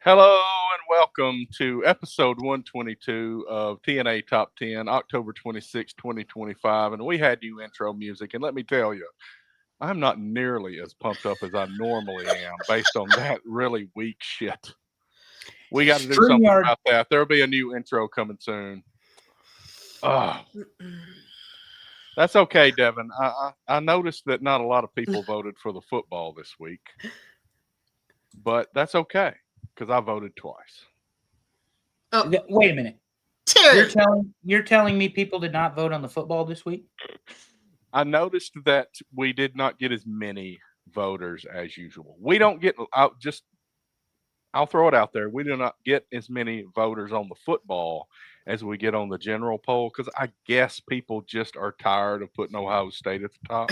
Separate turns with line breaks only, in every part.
Hello and welcome to episode 122 of TNA Top 10, October 26, 2025. And we had you intro music. And let me tell you, I'm not nearly as pumped up as I normally am based on that really weak shit. We got to do something about that. There'll be a new intro coming soon. That's okay, Devin. I noticed that not a lot of people voted for the football this week, but that's okay. Because I voted twice.
Oh, wait a minute.
Terry.
You're telling me people did not vote on the football this week?
I noticed that we did not get as many voters as usual. We don't get. I'll throw it out there. We do not get as many voters on the football as we get on the general poll because I guess people just are tired of putting Ohio State at the top.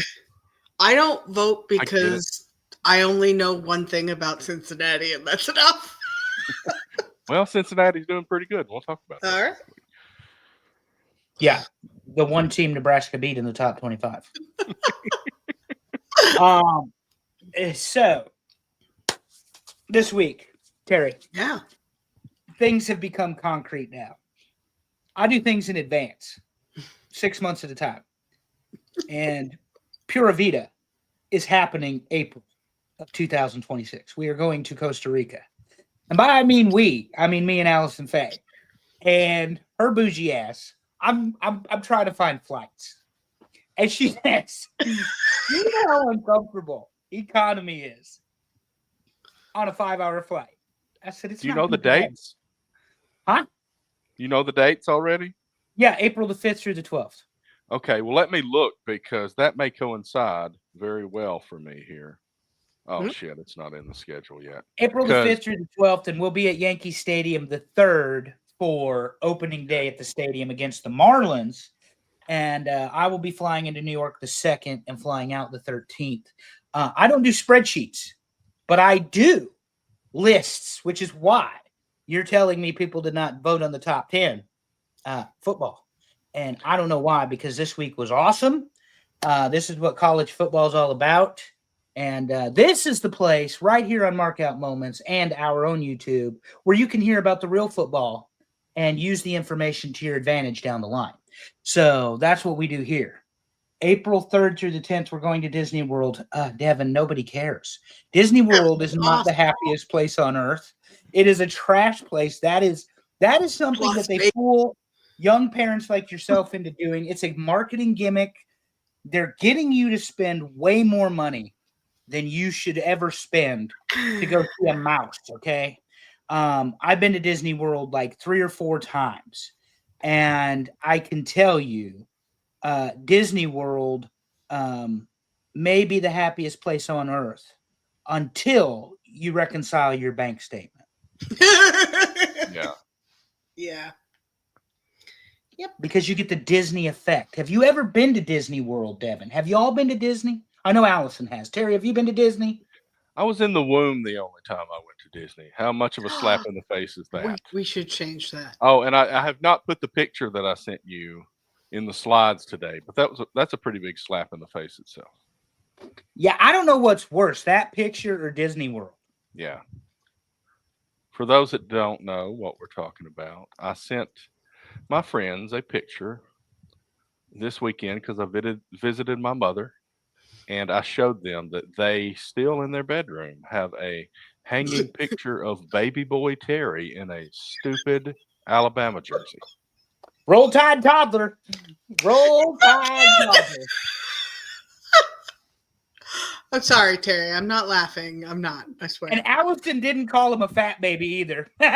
I don't vote because I only know one thing about Cincinnati, and that's enough.
Well, Cincinnati's doing pretty good. We'll talk about that.
All right.
Yeah, the one team Nebraska beat in the top 25. So this week, Terry.
Yeah.
Things have become concrete now. I do things in advance, 6 months at a time, and Pura Vida is happening April of 2026. We are going to Costa Rica. And by I mean me and Allison Faye. And her bougie ass, I'm trying to find flights. And she says, you know how uncomfortable economy is on a 5-hour flight. I said, it's
Do you know the dates?
Huh?
You know the dates already?
Yeah, April the 5th through the 12th.
Okay, well, let me look because that may coincide very well for me here. Oh, shit, it's not in the schedule yet.
April the 5th through the 12th, and we'll be at Yankee Stadium the 3rd for opening day at the stadium against the Marlins. And I will be flying into New York the 2nd and flying out the 13th. I don't do spreadsheets, but I do lists, which is why you're telling me people did not vote on the top 10 football. And I don't know why, because this week was awesome. This is what college football is all about. And this is the place right here on Markout Moments and our own YouTube where you can hear about the real football and use the information to your advantage down the line. So that's what we do here. April 3rd through the 10th, we're going to Disney World. Devin, nobody cares. Disney World is not the happiest place on earth. It is a trash place. That is something that they fool young parents like yourself into doing. It's a marketing gimmick. They're getting you to spend way more money than you should ever spend to go see a mouse, okay? I've been to Disney World like 3 or 4 times, and I can tell you Disney World may be the happiest place on earth until you reconcile your bank statement.
Yeah. Yep.
Because you get the Disney effect. Have you ever been to Disney World, Devin? Have you all been to Disney? I know Allison has. Terry, have you been to Disney?
I was in the womb the only time I went to Disney. How much of a slap in the face is that?
We should change that.
Oh, and I have not put the picture that I sent you in the slides today, but that's a pretty big slap in the face itself.
Yeah, I don't know what's worse, that picture or Disney World.
Yeah. For those that don't know what we're talking about, I sent my friends a picture this weekend because I visited my mother. And I showed them that they still in their bedroom have a hanging picture of baby boy Terry in a stupid Alabama jersey.
Roll Tide toddler. Roll Tide toddler.
I'm sorry, Terry. I'm not laughing. I'm not. I swear.
And Allison didn't call him a fat baby either.
No!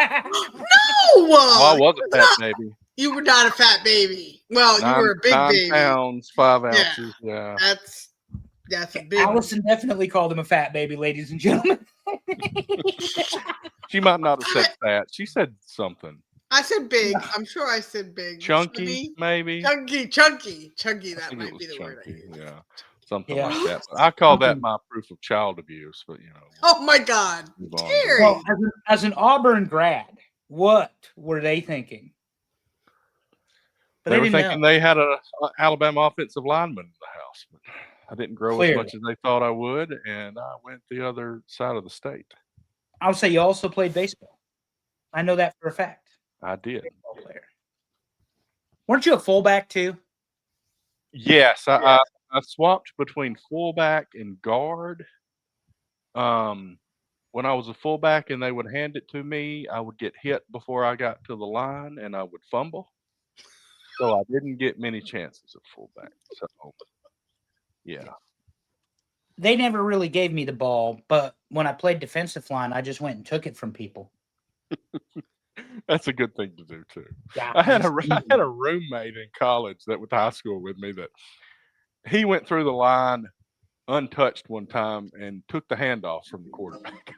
Well, I was a fat baby.
You were not a fat baby. Well, you were a big
9
baby.
9 pounds, 5 ounces. Yeah.
That's a big.
Allison definitely called him a fat baby, ladies and gentlemen.
She might not have said fat. She said something.
I said big. I'm sure I said big.
Chunky, maybe.
Chunky. That might be the word I use.
Yeah. Something like that. But I call that my proof of child abuse, but
Oh my God. Terry.
Well, as an Auburn grad, what were they thinking?
But they were thinking they had an Alabama offensive lineman in the house. But I didn't grow as much as they thought I would, and I went the other side of the state.
I'll say you also played baseball. I know that for a fact.
I did.
Football player. Weren't you a fullback too?
Yes, I swapped between fullback and guard. Um, when I was a fullback and they would hand it to me, I would get hit before I got to the line and I would fumble. So I didn't get many chances at fullback. So yeah.
They never really gave me the ball, but when I played defensive line, I just went and took it from people.
That's a good thing to do too.
Yeah,
I had
just
I had a roommate in college that went to high school with me that he went through the line untouched one time and took the handoff from the quarterback.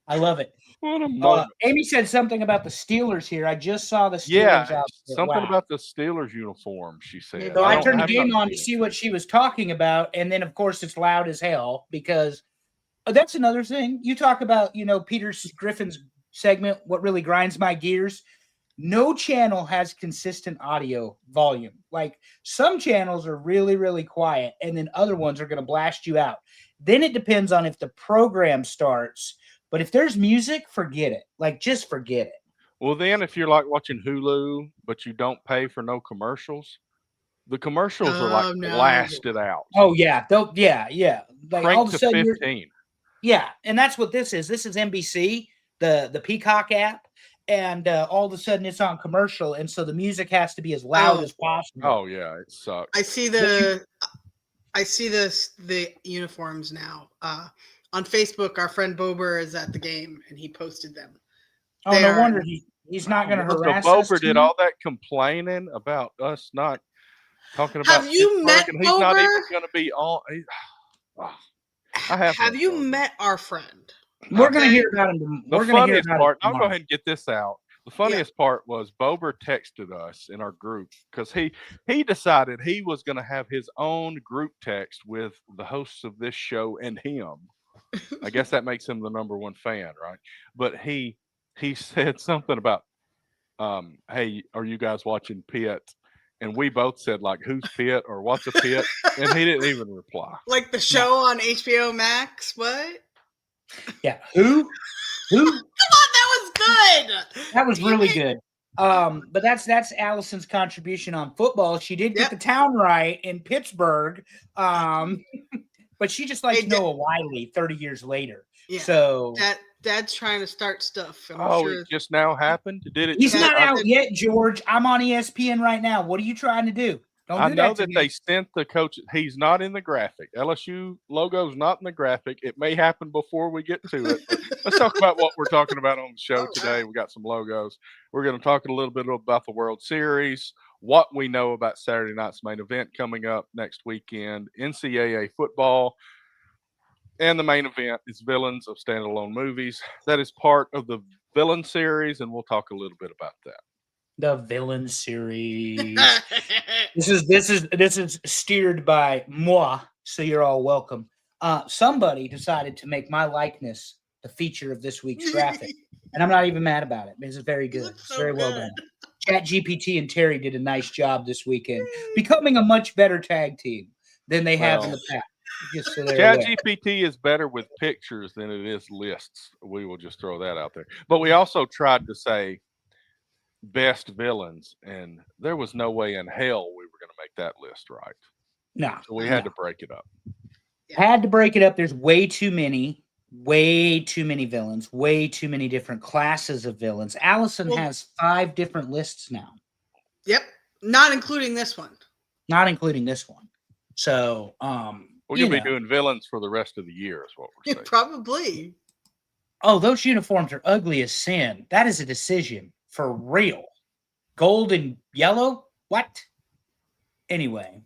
I love it.
What a moment.
Amy said something about the Steelers here. I just saw the Steelers
Yeah,
out there.
something
Wow.
about the Steelers uniform, she said.
So I
don't
turned the
have
game
not
on to
seen
see what she was talking about, and then of course it's loud as hell because that's another thing. You talk about, Peter Griffin's segment, What Really Grinds My Gears. No channel has consistent audio volume. Like some channels are really, really quiet, and then other ones are going to blast you out. Then it depends on if the program starts. But if there's music, forget it. Like, just forget it.
Well, then if you're like watching Hulu, but you don't pay for no commercials, the commercials are like
Oh, no.
blasted out.
Oh, yeah. Yeah. Like all
Crank
of a
to
sudden,
15.
yeah. And that's what this is. This is NBC, the Peacock app. And all of a sudden it's on commercial. And so the music has to be as loud as possible.
Oh, yeah. It sucks.
I see the uniforms now. On Facebook, our friend Bober is at the game, and he posted them.
Oh, no wonder he's not going to harass
so
us.
Bober did all that complaining about us not talking about
Have you met
Pittsburgh, and he's not even
Bober?
going to be on. I
Have you met our friend?
We're going to hear about him.
The
We're going to hear
funniest
about
part,
it
I'll go
tomorrow.
ahead and get this out. The funniest part was Bober texted us in our group because he decided he was going to have his own group text with the hosts of this show and him. I guess that makes him the number one fan, right? But he said something about, hey, are you guys watching Pitt? And we both said, like, who's Pitt or what's a Pitt? And he didn't even reply.
Like the show on HBO Max? What?
Yeah. Who?
Come on, that was good.
That was really good. But that's Allison's contribution on football. She did get the town right in Pittsburgh. But she just likes Noah Wiley 30 years later. Yeah. So
Dad's trying to start stuff.
It just now happened? Did it?
He's not out yet, George. I'm on ESPN right now. What are you trying to do?
I know that they sent the coach. He's not in the graphic. LSU logo's not in the graphic. It may happen before we get to it. Let's talk about what we're talking about on the show today. We got some logos. We're going to talk a little bit about the World Series, what we know about Saturday night's main event coming up next weekend, NCAA football, and the main event is Villains of Standalone Movies. That is part of the Villain series, and we'll talk a little bit about that.
The Villain series. This is steered by moi, so you're all welcome. Somebody decided to make my likeness the feature of this week's graphic, and I'm not even mad about it. This is very good. It's very well done. ChatGPT and Terry did a nice job this weekend, becoming a much better tag team than they have in the past. Just so
ChatGPT is better with pictures than it is lists. We will just throw that out there. But we also tried to say best villains, and there was no way in hell we were going to make that list right.
No.
So we had to break it up.
Had to break it up. There's way too many villains, way too many different classes of villains. Allison has 5 different lists now.
Yep. Not including this one.
Not including this one. So,
we're going to be doing villains for the rest of the year is what we're saying.
Probably.
Oh, those uniforms are ugly as sin. That is a decision. For real. Gold and yellow? What? Anyway.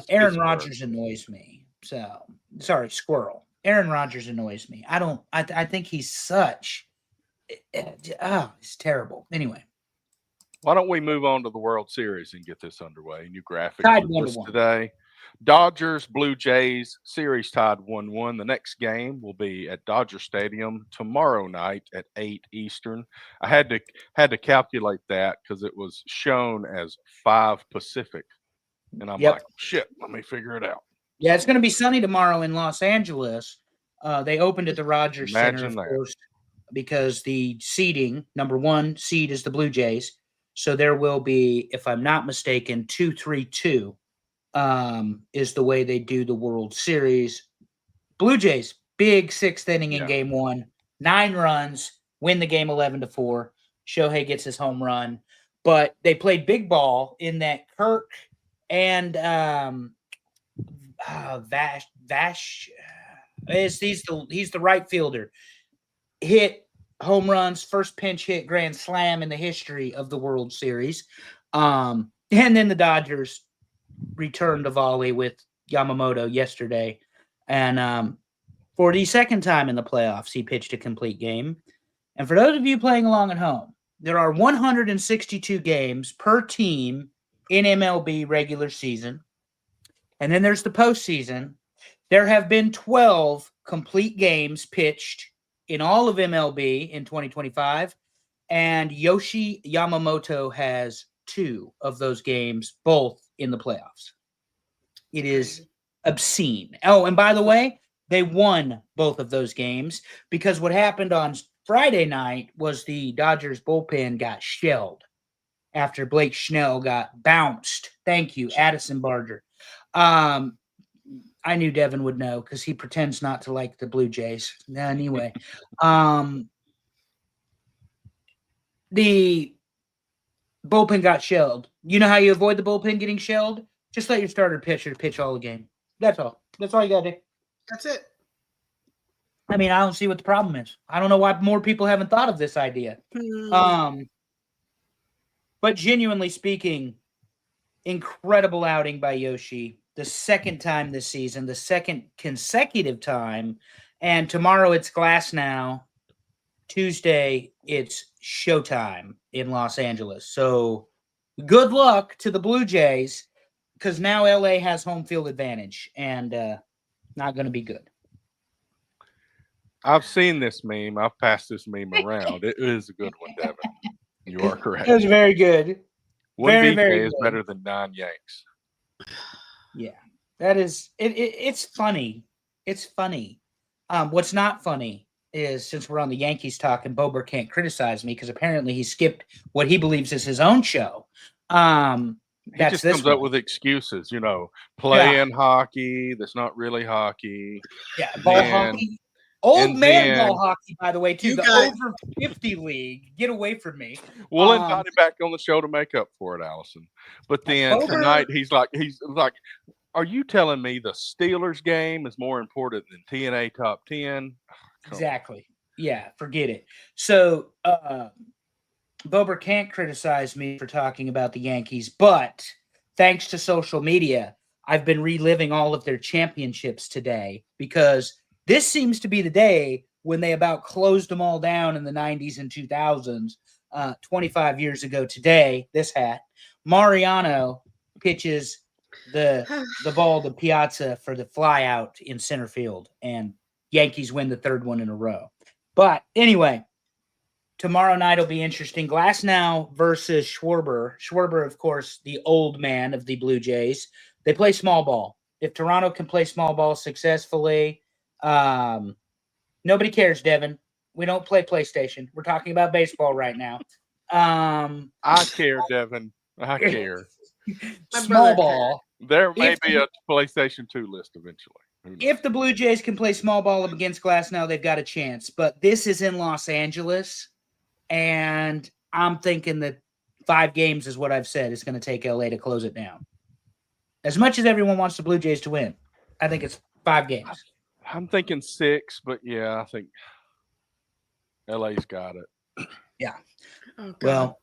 Aaron Rodgers annoys me. So, sorry, Squirrel. Aaron Rodgers annoys me. I think he's such. It's terrible. Anyway.
Why don't we move on to the World Series and get this underway? New graphic today. Dodgers, Blue Jays, series tied 1-1. The next game will be at Dodger Stadium tomorrow night at 8 Eastern. I had to calculate that because it was shown as 5 Pacific. And I'm like, shit, let me figure it out.
Yeah, it's going to be sunny tomorrow in Los Angeles. They opened at the Rogers Center,
Imagine
of
that.
course, because the seeding, number 1 seed is the Blue Jays. So there will be, if I'm not mistaken, 2-3-2 is the way they do the World Series. Blue Jays, big 6th inning in
Yeah.
game 1, 9 runs, win the game 11-4. Shohei gets his home run, but they played big ball in that Kirk and Vash he's the right fielder. Hit home runs, first pinch hit grand slam in the history of the World Series. And then the Dodgers returned a volley with Yamamoto yesterday. And for the second time in the playoffs, he pitched a complete game. And for those of you playing along at home, there are 162 games per team in MLB regular season. And then there's the postseason. There have been 12 complete games pitched in all of MLB in 2025, and Yoshi Yamamoto has 2 of those games, both in the playoffs. It is obscene. Oh, and by the way, they won both of those games because what happened on Friday night was the Dodgers bullpen got shelled after Blake Snell got bounced. Thank you, Addison Barger. I knew Devin would know because he pretends not to like the Blue Jays. Anyway, the bullpen got shelled. You know how you avoid the bullpen getting shelled? Just let your starter pitcher pitch all the game. That's all. That's all you got to do.
That's it.
I mean, I don't see what the problem is. I don't know why more people haven't thought of this idea. But genuinely speaking, incredible outing by Yoshi. The second time this season, the second consecutive time. And tomorrow it's Glass Now. Tuesday, it's showtime in Los Angeles. So good luck to the Blue Jays because now LA has home field advantage and not going to be good.
I've seen this meme. I've passed this meme around. It is a good one, Devin. You are correct.
It was very good.
One
very,
BK
very
is
good.
better than 9 Yanks.
Yeah, that is it. It's funny. It's funny. What's not funny is since we're on the Yankees talk and Bober can't criticize me because apparently he skipped what he believes is his own show.
He just comes up with excuses, playing hockey that's not really hockey.
Yeah, ball hockey. Old man ball hockey, by the way, too. The over 50 league. Get away from me.
We'll invite him back on the show to make up for it, Allison. But then tonight he's like, are you telling me the Steelers game is more important than TNA Top 10?
Exactly. Yeah, forget it. So Bober can't criticize me for talking about the Yankees, but thanks to social media, I've been reliving all of their championships today because this seems to be the day when they about closed them all down in the 90s and 2000s. 25 years ago today, this hat, Mariano pitches the ball to Piazza for the fly out in center field, and Yankees win the 3rd one in a row. But anyway, tomorrow night will be interesting. Glass Now versus Schwarber. Schwarber, of course, the old man of the Blue Jays. They play small ball. If Toronto can play small ball successfully, nobody cares, Devin. We don't play PlayStation. We're talking about baseball right now.
I care, Devin. I care.
Small ball.
There may be a PlayStation 2 list eventually.
If the Blue Jays can play small ball against Glass Now, they've got a chance. But this is in Los Angeles, and I'm thinking that 5 games is what I've said is going to take LA to close it down. As much as everyone wants the Blue Jays to win, I think it's 5 games.
I'm thinking 6, but yeah, I think LA's got it.
Yeah.
Oh God, well,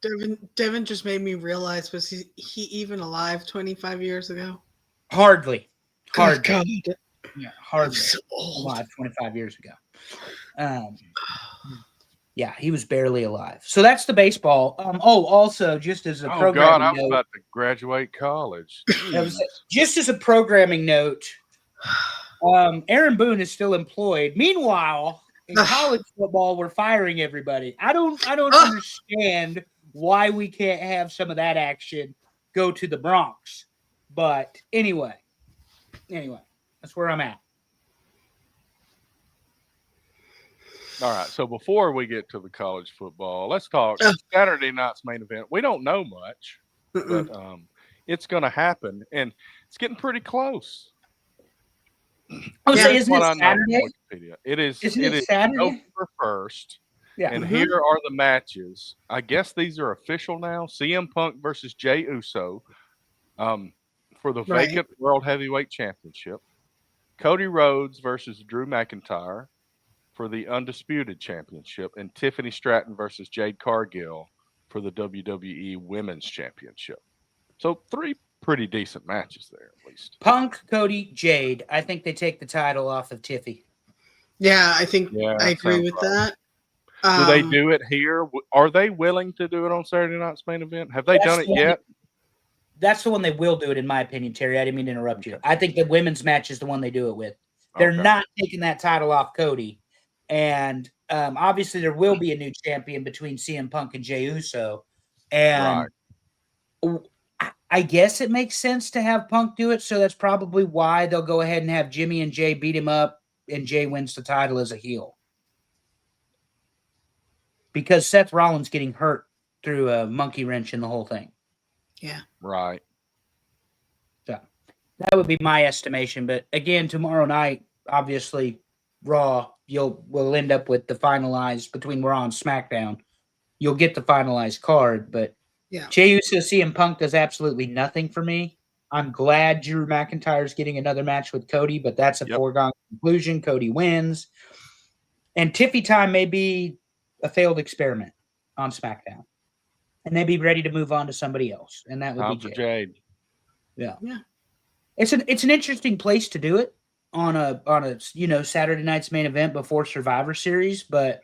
Devin just made me realize, was he even alive 25 years ago?
Hardly.
God.
Yeah, hardly.
So old.
Alive 25 years ago. Yeah, he was barely alive. So that's the baseball. Also, just as a programming
I was
note,
about to graduate college.
Just as a programming note, Aaron Boone is still employed. Meanwhile, in college football, we're firing everybody. I don't understand why we can't have some of that action go to the Bronx. But anyway, that's where I'm at.
All right. So before we get to the college football, let's talk
Ugh,
Saturday night's main event. We don't know much, but
mm-mm.
it's going to happen, and it's getting pretty close.
I would
Yeah.
say,
Here's
isn't
what
it
I know from
Saturday?
Wikipedia. It is.
Isn't
It
it
is
Saturday?
November 1st,
Yeah.
and
Mhm.
here are the matches. I guess these are official now. CM Punk versus Jey Uso, um, for the
Right.
vacant World Heavyweight Championship. Cody Rhodes versus Drew McIntyre for the Undisputed Championship, and Tiffany Stratton versus Jade Cargill for the WWE Women's Championship. So three pretty decent matches there, at least.
Punk, Cody, Jade. I think they take the title off of Tiffy.
Yeah, I think I
Yeah,
agree
sounds
with
right.
that.
Do they
Um,
do it here? Are they willing to do it on Saturday night's main event? Have they
That's
done
the
it
one.
yet?
That's the one they will do it, in my opinion, Terry. I didn't mean to interrupt you.
Okay.
I think the women's match is the one they do it with. They're
Okay.
not taking that title off Cody, and obviously there will be a new champion between CM Punk and Jey Uso,
Right.
and I guess it makes sense to have Punk do it. So that's probably why they'll go ahead and have Jimmy and Jay beat him up, and Jay wins the title as a heel because Seth Rollins getting hurt through a monkey wrench in the whole thing.
yeah.
Right.
So that would be my estimation. But again, tomorrow night, obviously, Raw, we'll end up with the finalized between Raw and SmackDown. You'll get the finalized card, but
Yeah.
Jey Uso CM Punk does absolutely nothing for me. I'm glad Drew McIntyre's getting another match with Cody, but that's a
Yep.
foregone conclusion. Cody wins. And Tiffy time may be a failed experiment on SmackDown. And they'd be ready to move on to somebody else. And that would
Time
be
for
Jay.
Jade.
Yeah.
Yeah.
It's an interesting place to do it on a Saturday night's main event before Survivor Series, but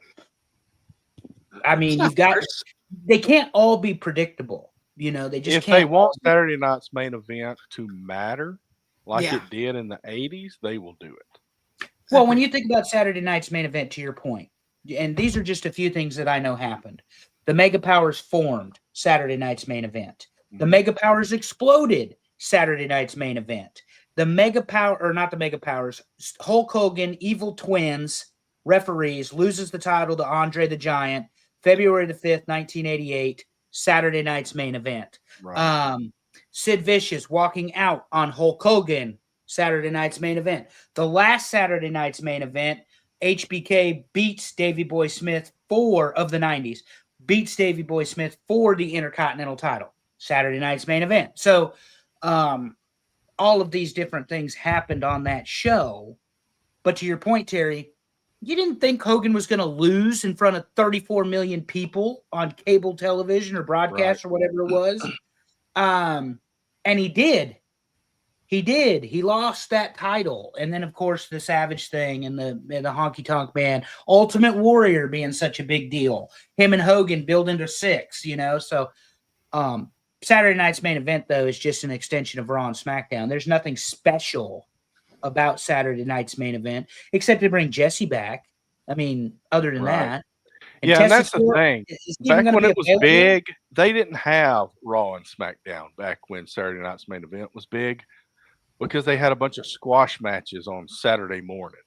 I mean
Of course.
they can't all be predictable. They just
If they
can't.
want Saturday night's main event to matter like
Yeah.
it did in the 80s, they will do it.
Well, when
Agreed.
you think about Saturday night's main event, to your point, and these are just a few things that I know happened. The Mega Powers formed Saturday night's main event. The
Mhm.
Mega Powers exploded Saturday night's main event. The Mega Power, or not the Mega Powers, Hulk Hogan, Evil Twins, referees, loses the title to Andre the Giant, February the 5th, 1988, Saturday night's main event.
Right.
Sid Vicious walking out on Hulk Hogan, Saturday night's main event. The last Saturday night's main event, HBK beats Davey Boy Smith of the 90s, beats Davey Boy Smith for the Intercontinental title, Saturday night's main event. So, all of these different things happened on that show. But to your point, Terry, you didn't think Hogan was going to lose in front of 34 million people on cable television or
Right.
broadcast or whatever it was. And he did. He did. He lost that title. And then, of course, the Savage thing and the Honky Tonk Man, Ultimate Warrior being such a big deal. Him and Hogan build into 6, So Saturday night's main event, though, is just an extension of Raw and SmackDown. There's nothing special about Saturday night's main event except to bring Jesse back. I mean, other than
Right.
that. And
Yeah, and
Tessie
that's the
Ford
thing.
is even
Back
going to
when
be
it was
available.
big, they didn't have Raw and SmackDown back when Saturday night's main event was big because they had a bunch of squash matches on Saturday morning.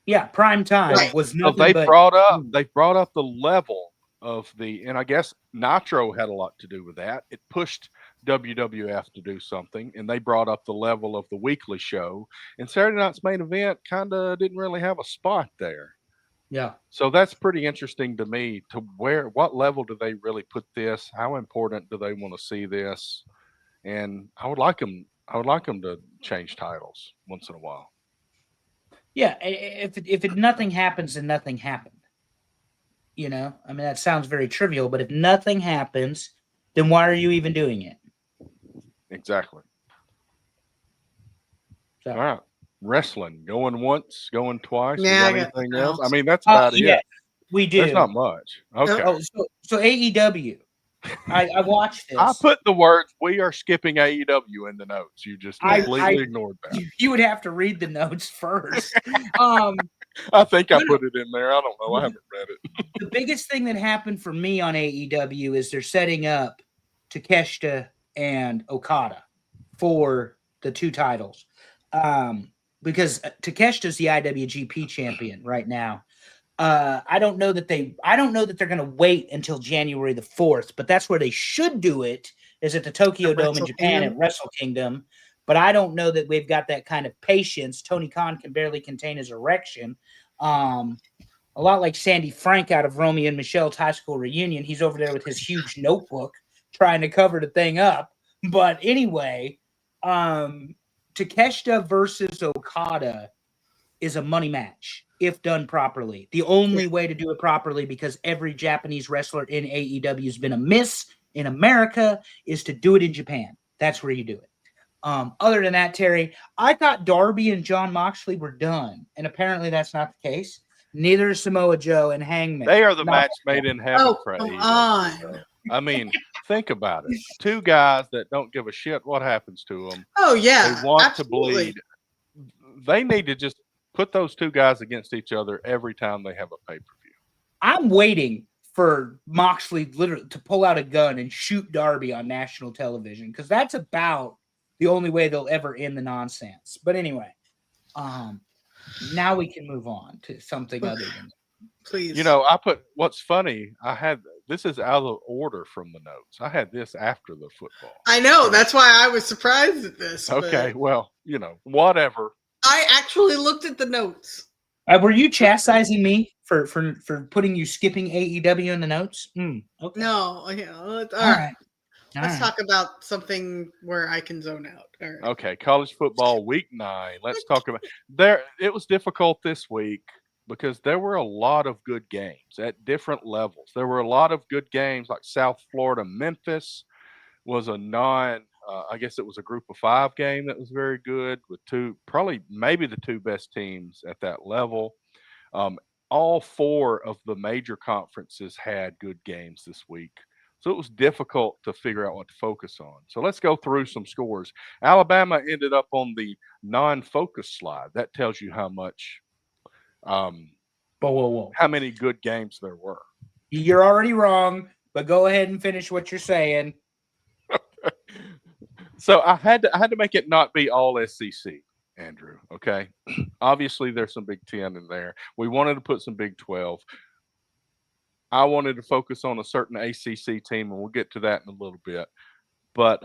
Yeah, prime time
Right.
was
So
nothing
they
but
brought up the level of and I guess Nitro had a lot to do with that. It pushed WWF to do something, and they brought up the level of the weekly show. And Saturday night's main event kind of didn't really have a spot there.
yeah.
So that's pretty interesting to me. What level do they really put this? How important do they want to see this? And I would like them. I would like them to change titles once in a while.
Yeah, if nothing happens, then nothing happened. I mean, that sounds very trivial, but if nothing happens, then why are you even doing it?
Exactly.
So,
All right. Wrestling, going once, going twice. We
Yeah, I
got
got
anything
nothing
else? I
else.
mean, that's about
yeah,
it.
we
There's
do.
not much. Okay.
Oh, so AEW. I watched this.
I put the words "we are skipping AEW" in the notes. You just
I-
completely ignored that.
You would have to read the notes first.
I think I
No, no.
put it in there. I don't know. I haven't read it.
The biggest thing that happened for me on AEW is they're setting up Takeshita and Okada for the 2 titles. Because Takeshita's the IWGP champion right now. I don't know that they're going to wait until January the 4th, but that's where they should do it, is at the Tokyo Dome in
Wrestle
Japan
Kingdom.
at Wrestle Kingdom. But I don't know that we've got that kind of patience. Tony Khan can barely contain his erection. A lot like Sandy Frank out of Romeo and Michelle's high school reunion. He's over there with his huge notebook trying to cover the thing up. But anyway, Takeshita versus Okada is a money match if done properly. The only way to do it properly, because every Japanese wrestler in AEW has been a miss in America, is to do it in Japan. That's where you do it. Other than that, Terry, I thought Darby and John Moxley were done, and apparently that's not the case. Neither is Samoa Joe and Hangman.
They are the
Not-
match made in heaven
Oh,
for
come
AEW.
on.
bro. I mean, think about it. Two guys that don't give a shit what happens to them.
Oh yeah,
They want
absolutely.
to bleed. They need to just put those two guys against each other every time they have a pay-per-view.
I'm waiting for Moxley literally to pull out a gun and shoot Darby on national television, because that's about the only way they'll ever end the nonsense. But anyway, now we can move on to something other than that.
Please.
You know, what's funny, this is out of order from the notes. I had this after the football.
I know. That's why I was surprised at this. but
Okay, well, whatever.
I actually looked at the notes.
Were you chastising me for putting you skipping AEW in the notes? Okay.
No, yeah. All
All
right.
right.
Let's talk about something where I can zone out. All right.
Okay, college football week 9. Let's talk about there. It was difficult this week because there were a lot of good games at different levels. There were a lot of good games, like South Florida, Memphis was I guess it was a group of 5 game that was very good with maybe the 2 best teams at that level. All 4 of the major conferences had good games this week. So it was difficult to figure out what to focus on. So let's go through some scores. Alabama ended up on the non-focus slide. That tells you how much,
Whoa.
how many good games there were.
You're already wrong, but go ahead and finish what you're saying.
So I had to make it not be all SEC, Andrew. Okay, obviously there's some Big 10 in there. We wanted to put some Big 12. I wanted to focus on a certain ACC team, and we'll get to that in a little bit. But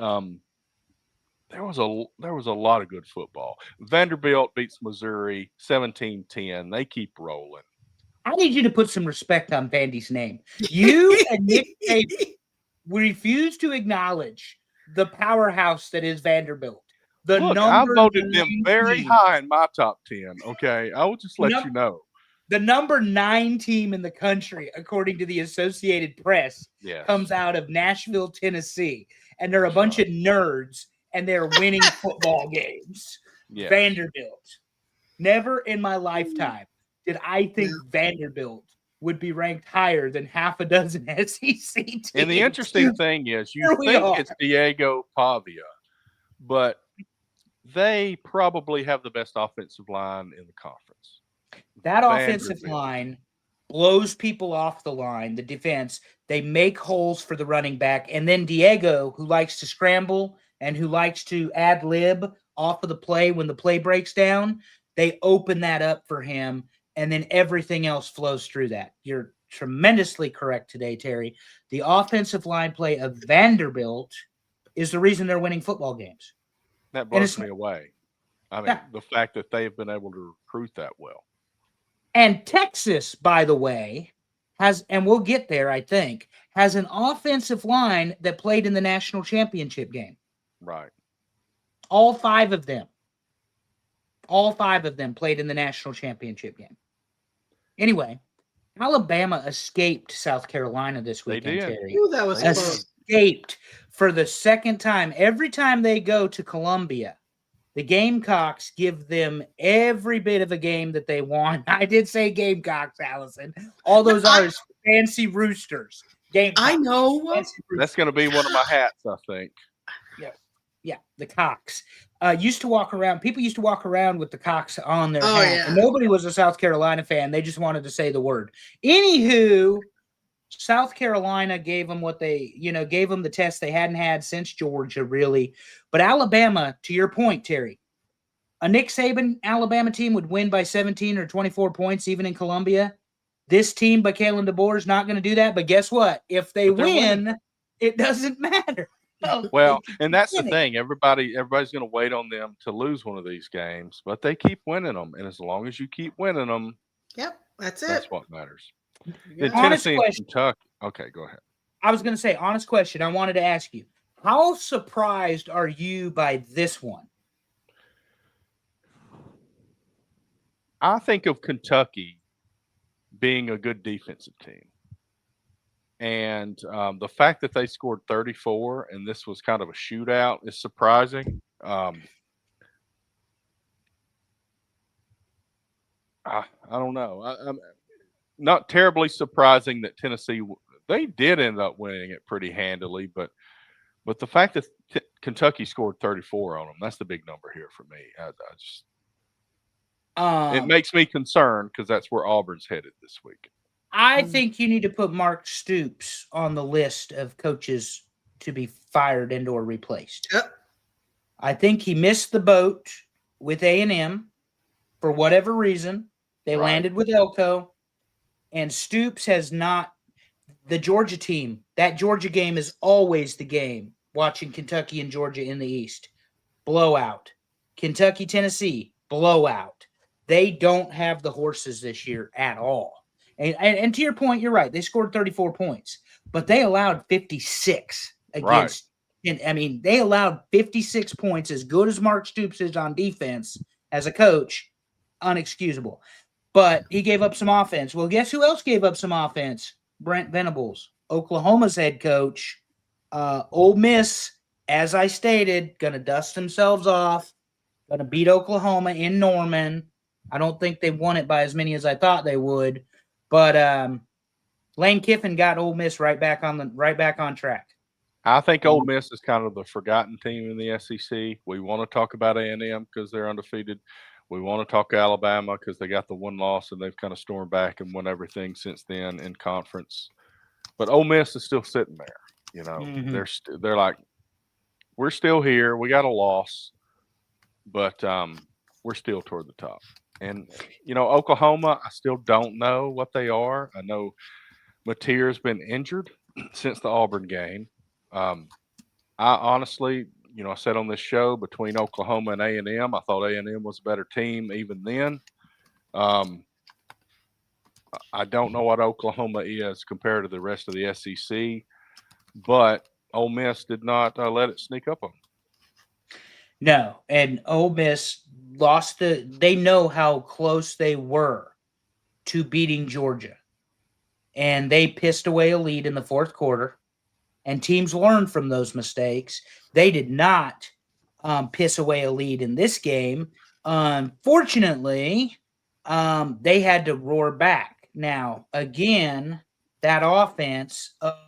there was a lot of good football. Vanderbilt beats Missouri 17-10. They keep rolling.
I need you to put some respect on Vandy's name. You and Nick Saban refuse to acknowledge the powerhouse that is Vanderbilt.
Look, I voted them very high in my top 10. Okay, I will just let you know.
The number 9 team in the country, according to the Associated Press, comes out of Nashville, Tennessee, and they're a bunch of nerds, and they're winning football games.
Yes.
Vanderbilt. Never in my lifetime did I think Vanderbilt would be ranked higher than half a dozen SEC teams.
And the interesting thing is, you think it's Diego Pavia, but they probably have the best offensive line in the conference.
That offensive line blows people off the line, the defense. They make holes for the running back. And then Diego, who likes to scramble and who likes to ad lib off of the play when the play breaks down, they open that up for him. And then everything else flows through that. You're tremendously correct today, Terry. The offensive line play of Vanderbilt is the reason they're winning football games.
That blows me away. I mean, the fact that they have been able to recruit that well.
And Texas, by the way, has, and we'll get there, I think, has an offensive line that played in the national championship game.
Right.
All 5 of them. All 5 of them played in the national championship game. Anyway, Alabama escaped South Carolina this weekend, Terry.
Ooh, that was close.
Escaped for the second time. Every time they go to Columbia, the Gamecocks give them every bit of a game that they want. I did say Gamecocks, Allison. All those others, fancy roosters. Gamecocks.
I know.
That's going to be one of my hats, I think.
Yeah, the Cocks. People used to walk around with the Cocks on their hat.
Yeah.
And nobody was a South Carolina fan. They just wanted to say the word. Anywho, South Carolina gave them gave them the test they hadn't had since Georgia, really. But Alabama, to your point, Terry, a Nick Saban Alabama team would win by 17 or 24 points, even in Columbia. This team by Kalen DeBoer is not going to do that. But guess what? If they
But they're winning.
win, it doesn't matter. No,
Well,
they keep
and that's the
winning.
thing. Everybody's going to wait on them to lose one of these games, but they keep winning them, and as long as you keep winning them,
Yep, that's it.
that's what matters.
Yeah.
Then
Honest
Tennessee and
question.
Kentucky. Okay, go ahead.
I was going to say, honest question. I wanted to ask you, how surprised are you by this one?
I think of Kentucky being a good defensive team. And the fact that they scored 34 and this was kind of a shootout is surprising. I don't know. I'm not terribly surprising that Tennessee they did end up winning it pretty handily, but the fact that Kentucky scored 34 on them, that's the big number here for me. I just it makes me concerned because that's where Auburn's headed this week.
I think you need to put Mark Stoops on the list of coaches to be fired and or replaced.
Yep.
I think he missed the boat with A&M for whatever reason. They
Right.
landed with Elko, and Stoops has not. The Georgia team, that Georgia game is always the game. Watching Kentucky and Georgia in the East, blowout. Kentucky, Tennessee, blowout. They don't have the horses this year at all. And to your point, you're right. They scored 34 points, but they allowed 56 against. And I mean, they allowed 56 points. As good as Mark Stoops is on defense as a coach, unexcusable. But he gave up some offense. Well, guess who else gave up some offense? Brent Venables, Oklahoma's head coach. Ole Miss, as I stated, going to dust themselves off. Going to beat Oklahoma in Norman. I don't think they won it by as many as I thought they would. But Lane Kiffin got Ole Miss right back on track.
I think Ole Miss is kind of the forgotten team in the SEC. We want to talk about A&M because they're undefeated. We want to talk Alabama because they got the one loss and they've kind of stormed back and won everything since then in conference. But Ole Miss is still sitting there. You know, they're like, we're still here. We got a loss, but we're still toward the top. And, you know, Oklahoma, I still don't know what they are. I know Mateer's been injured since the Auburn game. I honestly, you know, I said on this show between Oklahoma and A&M, I thought A&M was a better team even then. I don't know what Oklahoma is compared to the rest of the SEC, but Ole Miss did not let it sneak up on them.
No, and Ole Miss lost they know how close they were to beating Georgia. And they pissed away a lead in the fourth quarter. And teams learned from those mistakes. They did not piss away a lead in this game. Unfortunately, they had to roar back. Now, again, that offense of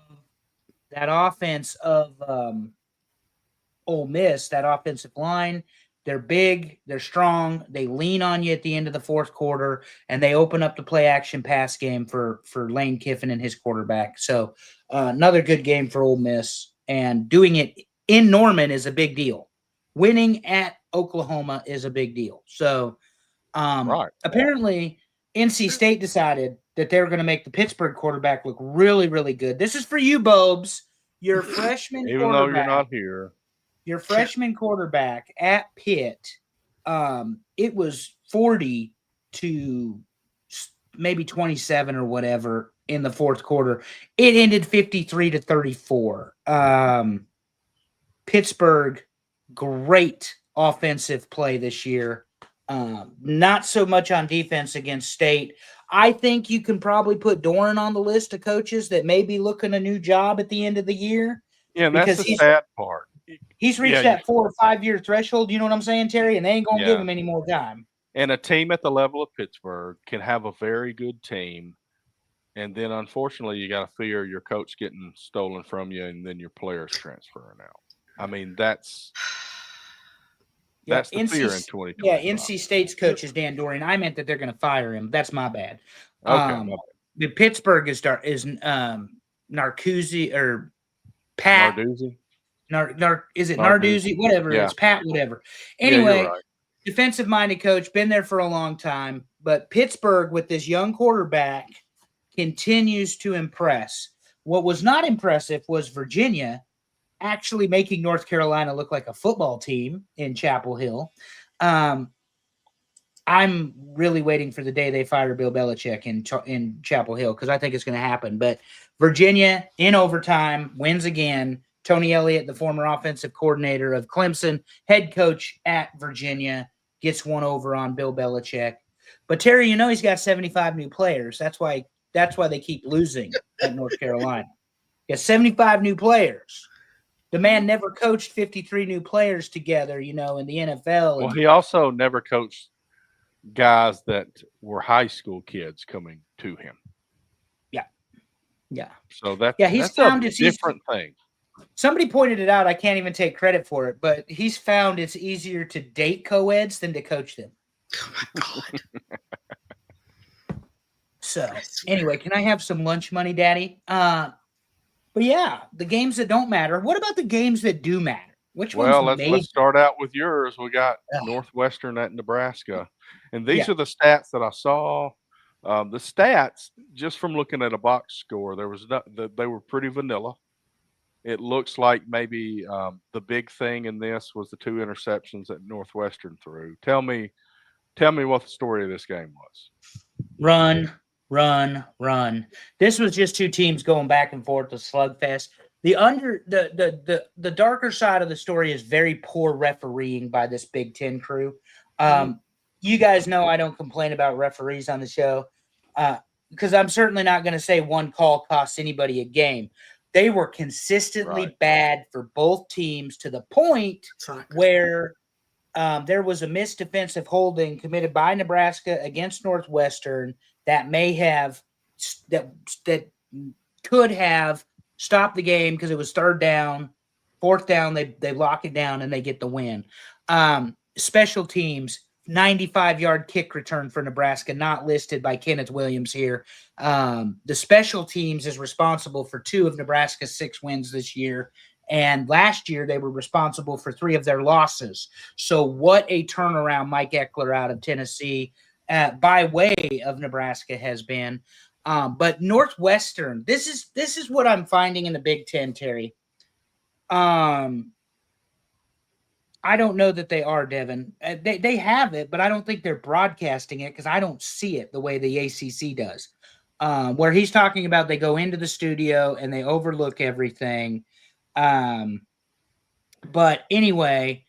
Ole Miss, that offensive line, they're big, they're strong, they lean on you at the end of the fourth quarter, and they open up the play action pass game for Lane Kiffin and his quarterback. So another good game for Ole Miss, and doing it in Norman is a big deal. Winning at Oklahoma is a big deal. So apparently NC State decided that they were going to make the Pittsburgh quarterback look really, really good. This is for you, Bobes. Your freshman
Even though you're not here.
Your freshman quarterback at Pitt, it was 40 to maybe 27 or whatever in the fourth quarter. It ended 53 to 34. Pittsburgh, great offensive play this year. Not so much on defense against State. I think you can probably put Doran on the list of coaches that may be looking a new job at the end of the year.
Yeah, and that's the sad part.
He's reached that 4 or 5 year threshold. You know what I'm saying, Terry? And they ain't going to give him any more time.
And a team at the level of Pittsburgh can have a very good team. And then, unfortunately, you got to fear your coach getting stolen from you and then your players transferring out. I mean, that's the fear in 2020.
Yeah, NC State's coach is Dan Doran. I meant that they're going to fire him. That's my bad.
Okay.
The Pittsburgh is Narcuzzi or Pat.
Narduzzi?
Is it Narduzzi? Whatever.
Yeah.
It's Pat, whatever. Anyway,
right.
Defensive-minded coach, been there for a long time. But Pittsburgh, with this young quarterback, continues to impress. What was not impressive was Virginia actually making North Carolina look like a football team in Chapel Hill. I'm really waiting for the day they fire Bill Belichick in Chapel Hill because I think it's going to happen. But Virginia, in overtime, wins again. Tony Elliott, the former offensive coordinator of Clemson, head coach at Virginia, gets one over on Bill Belichick. But Terry, he's got 75 new players. That's why they keep losing at North Carolina. He has 75 new players. The man never coached 53 new players together, in the NFL.
Well, he also never coached guys that were high school kids coming to him.
Yeah.
So that's
found
a different thing.
Somebody pointed it out. I can't even take credit for it, but he's found it's easier to date co-eds than to coach them.
Oh my God.
So anyway, can I have some lunch money, Daddy? But yeah, the games that don't matter. What about the games that do matter? Which ones?
Let's start out with yours. We got Northwestern at Nebraska, and these are the stats that I saw. The stats, just from looking at a box score, they were pretty vanilla. It looks like maybe the big thing in this was the 2 interceptions that Northwestern threw. Tell me what the story of this game was.
Run. This was just 2 teams going back and forth, a slugfest. The darker side of the story is very poor refereeing by this Big Ten crew. You guys know I don't complain about referees on the show because I'm certainly not going to say one call costs anybody a game. They were consistently bad for both teams to the point where there was a missed defensive holding committed by Nebraska against Northwestern that could have stopped the game because it was 3rd down, 4th down. They lock it down and they get the win. Special teams, 95-yard kick return for Nebraska, not listed by Kenneth Williams here. The special teams is responsible for 2 of Nebraska's 6 wins this year. And last year, they were responsible for 3 of their losses. So what a turnaround Mike Eckler out of Tennessee by way of Nebraska has been. But Northwestern, this is what I'm finding in the Big Ten, Terry. I don't know that they are, Devin. They have it, but I don't think they're broadcasting it because I don't see it the way the ACC does. Where he's talking about they go into the studio and they overlook everything. But anyway,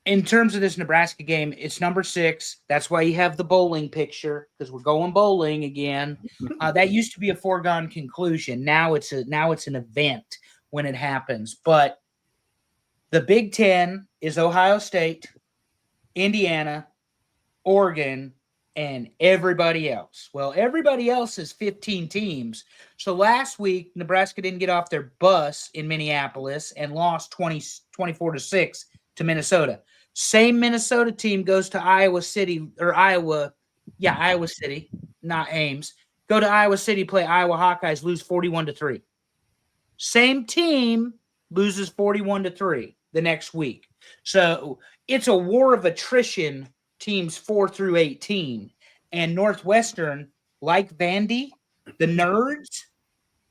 in terms of this Nebraska game, it's number 6. That's why you have the bowling picture because we're going bowling again. That used to be a foregone conclusion. Now it's an event when it happens. But the Big Ten is Ohio State, Indiana, Oregon, and everybody else. Well, everybody else is 15 teams. So last week, Nebraska didn't get off their bus in Minneapolis and lost 24-6 to Minnesota. Same Minnesota team goes to Iowa City, not Ames. Go to Iowa City, play Iowa Hawkeyes, lose 41-3. Same team loses 41-3 the next week. So it's a war of attrition, teams 4 through 18. And Northwestern, like Vandy, the Nerds,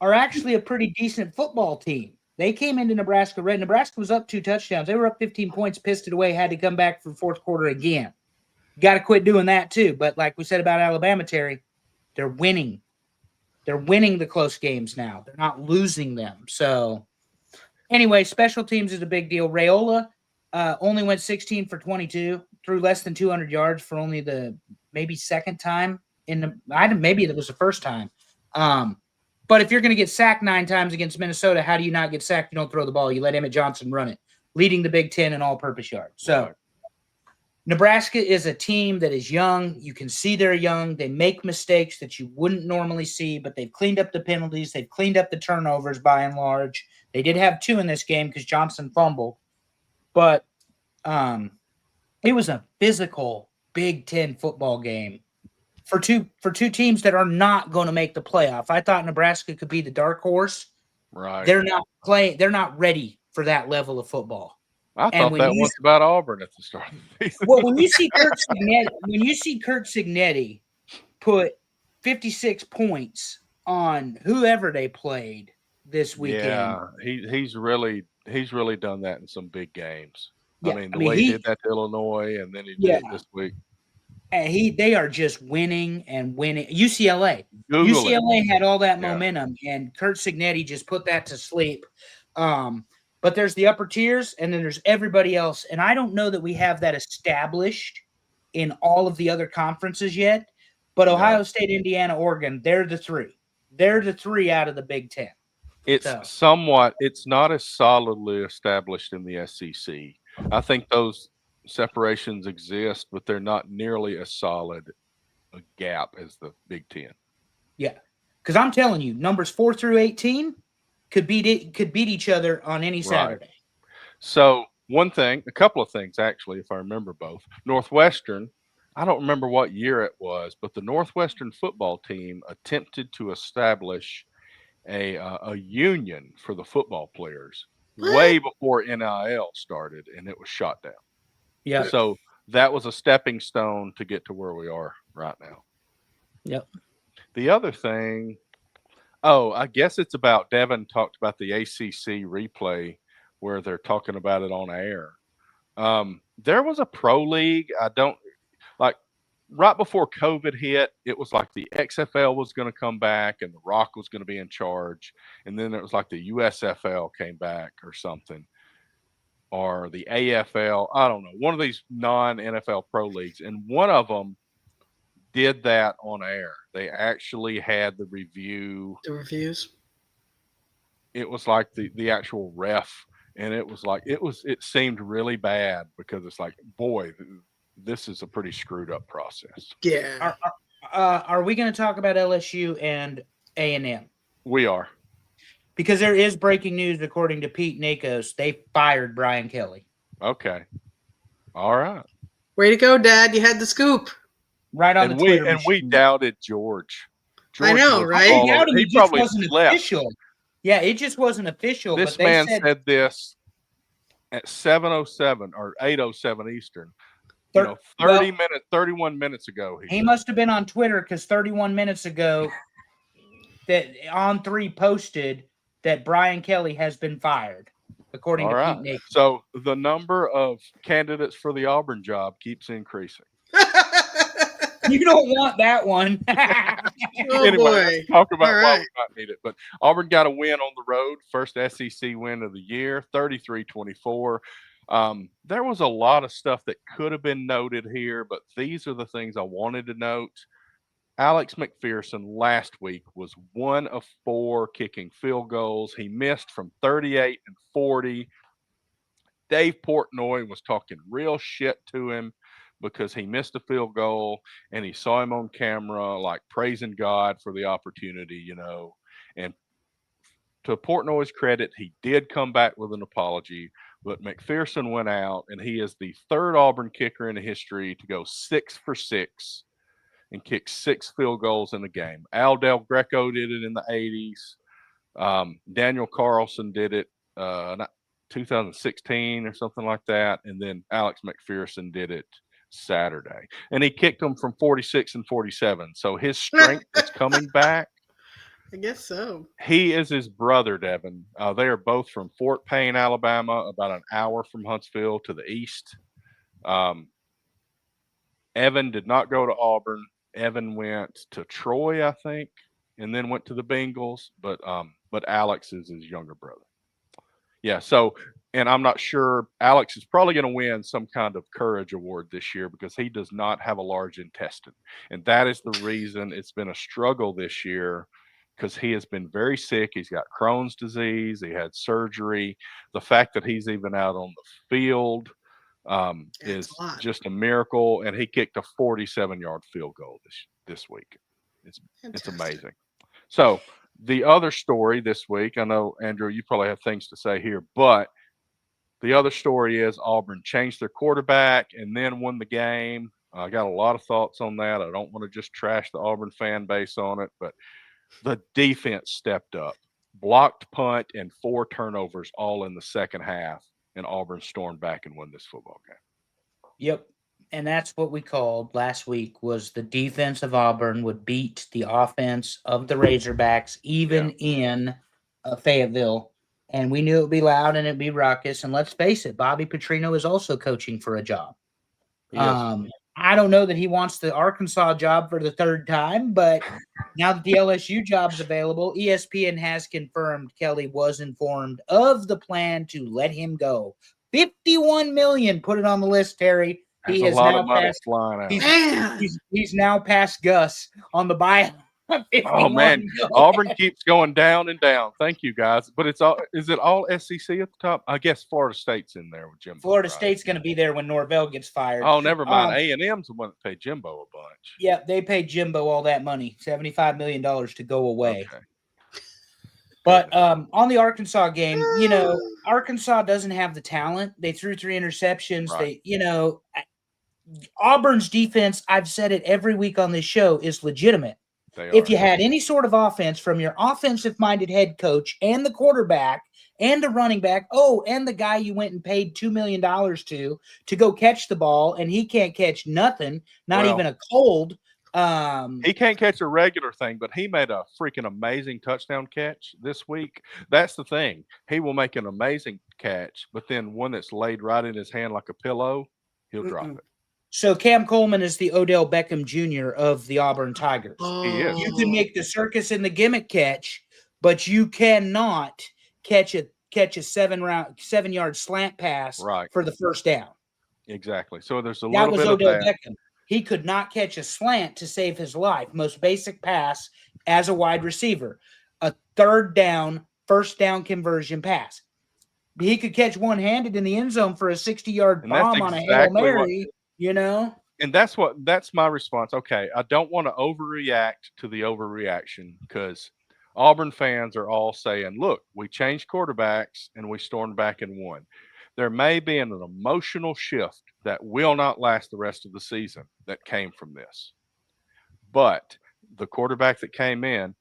are actually a pretty decent football team. They came into Nebraska red. Nebraska was up 2 touchdowns. They were up 15 points, pissed it away, had to come back for the 4th quarter again. Got to quit doing that too. But like we said about Alabama, Terry, they're winning. They're winning the close games now. They're not losing them. So anyway, special teams is a big deal. Raiola only went 16 for 22, threw less than 200 yards for only the maybe second time maybe it was the first time. But if you're going to get sacked 9 times against Minnesota, how do you not get sacked? You don't throw the ball. You let Emmett Johnson run it, leading the Big Ten in all-purpose yards. So Nebraska is a team that is young. You can see they're young. They make mistakes that you wouldn't normally see, but they've cleaned up the penalties. They've cleaned up the turnovers by and large. They did have 2 in this game because Johnson fumbled. But it was a physical Big Ten football game for two teams that are not going to make the playoff. I thought Nebraska could be the dark horse.
Right.
They're not playing. They're not ready for that level of football.
I thought that was about Auburn at the start of the season.
Well, when you see Kurt Cignetti put 56 points on whoever they played this weekend.
Yeah, he's really done that in some big games. I
Yeah,
mean,
I
the
mean
way he did that to Illinois, and then he did
yeah,
it this week.
they are just winning and winning. UCLA,
Google it.
UCLA had all that
Yeah,
momentum, and Kurt Signetti just put that to sleep. But there's the upper tiers, and then there's everybody else, and I don't know that we have that established in all of the other conferences yet. But Ohio
no.
State, Indiana, Oregon, they're the three. They're the three out of the Big Ten. So
It's not as solidly established in the SEC. I think those separations exist, but they're not nearly as solid a gap as the Big Ten.
yeah, because I'm telling you, numbers 4 through 18 could beat each other on any
Right.
Saturday.
So a couple of things actually, if I remember both. Northwestern, I don't remember what year it was, but the Northwestern football team attempted to establish a union for the football players
What?
way before NIL started, and it was shot down.
Yeah,
So that was a stepping stone to get to where we are right now.
yep.
The other thing, oh, I guess it's about Devin talked about the ACC replay where they're talking about it on air. There was a pro league. I don't like right before COVID hit, it was like the XFL was going to come back and The Rock was going to be in charge. And then it was like the USFL came back or something, or the AFL. I don't know, one of these non NFL pro leagues. And one of them did that on air. They actually had the review.
The reviews.
It was like the actual ref. And it seemed really bad because it's like, boy, this is a pretty screwed up process.
Yeah.
Are we going to talk about LSU and A&M?
We are.
Because there is breaking news, according to Pete Nakos, they fired Brian Kelly.
Okay. All right.
Way to go, Dad. You had the scoop.
Right on the Twitter
we
machine.
doubted George.
I know,
was
right?
all
I
over-
doubted
He
it just
probably
wasn't
left.
official. Yeah, it just wasn't official.
This
but they
man
said
said this at 7:07 or 8:07 Eastern.
Well,
31 minutes ago.
he
said.
must have been on Twitter because 31 minutes ago that On3 posted that Brian Kelly has been fired, according
All
to
right.
Pete Nakos.
So the number of candidates for the Auburn job keeps increasing.
You don't want that one.
Oh,
Anyway,
boy.
let's talk about
All
why
right.
we might need it. But Auburn got a win on the road, first SEC win of the year, 33-24. There was a lot of stuff that could have been noted here, but these are the things I wanted to note. Alex McPherson last week was 1 of 4 kicking field goals. He missed from 38 and 40. Dave Portnoy was talking real shit to him because he missed a field goal, and he saw him on camera like praising God for the opportunity, And to Portnoy's credit, he did come back with an apology, but McPherson went out, and he is the third Auburn kicker in history to go 6 for 6 and kick 6 field goals in a game. Al Del Greco did it in the 80s. Daniel Carlson did it 2016 or something like that. And then Alex McPherson did it Saturday. And he kicked them from 46 and 47. So his strength is coming back.
I guess so.
He is his brother, Devin. They are both from Fort Payne, Alabama, about an hour from Huntsville to the east. Evan did not go to Auburn. Evan went to Troy, I think, and then went to the Bengals. But Alex is his younger brother. Yeah. So, and I'm not sure. Alex is probably going to win some kind of courage award this year because he does not have a large intestine, and that is the reason it's been a struggle this year. Because he has been very sick. He's got Crohn's disease. He had surgery. The fact that he's even out on the field is just a miracle. And he kicked a 47-yard field goal this week. It's amazing. So the other story this week, I know, Andrew, you probably have things to say here, but the other story is Auburn changed their quarterback and then won the game. I got a lot of thoughts on that. I don't want to just trash the Auburn fan base on it, but the defense stepped up, blocked punt and 4 turnovers all in the second half, and Auburn stormed back and won this football game.
Yep. And that's what we called last week was the defense of Auburn would beat the offense of the Razorbacks, even in Fayetteville. And we knew it would be loud and it'd be raucous. And let's face it, Bobby Petrino is also coaching for a job.
Yes.
I don't know that he wants the Arkansas job for the third time, but now that the LSU job's available, ESPN has confirmed Kelly was informed of the plan to let him go. 51 million, put it on the list, Terry.
There's
He
a
has
lot
now
of money
passed.
flying out.
Man.
He's now passed Gus on the buyout.
Oh man, Auburn keeps going down and down. Thank you guys, but it's all. Is it all SEC at the top? I guess Florida State's in there with Jimbo.
Florida
right?
State's going to be there when Norvell gets fired.
Oh, never mind. A&M's the one that paid Jimbo a bunch.
Yeah, they paid Jimbo all that money, $75 million to go away.
Okay.
But on the Arkansas game, you know, Arkansas doesn't have the talent. They threw 3 interceptions.
Right.
Auburn's defense, I've said it every week on this show, is legitimate. If you had any sort of offense from your offensive-minded head coach and the quarterback and the running back, and the guy you went and paid $2 million to go catch the ball, and he can't catch nothing, not even a cold.
He can't catch a regular thing, but he made a freaking amazing touchdown catch this week. That's the thing. He will make an amazing catch, but then one that's laid right in his hand like a pillow, he'll drop it.
So Cam Coleman is the Odell Beckham Jr. of the Auburn Tigers.
He is.
You can make the circus and the gimmick catch, but you cannot catch a 7-yard slant pass for the first down.
Exactly. So there's a
that
little
was
bit
Odell
of that.
Beckham. He could not catch a slant to save his life. Most basic pass as a wide receiver. A third down, first down conversion pass. He could catch one-handed in the end zone for a 60-yard bomb on a Hail Mary.
And that's my response. Okay, I don't want to overreact to the overreaction because Auburn fans are all saying, look, we changed quarterbacks and we stormed back and won. There may be an emotional shift that will not last the rest of the season that came from this. But the quarterback that came in,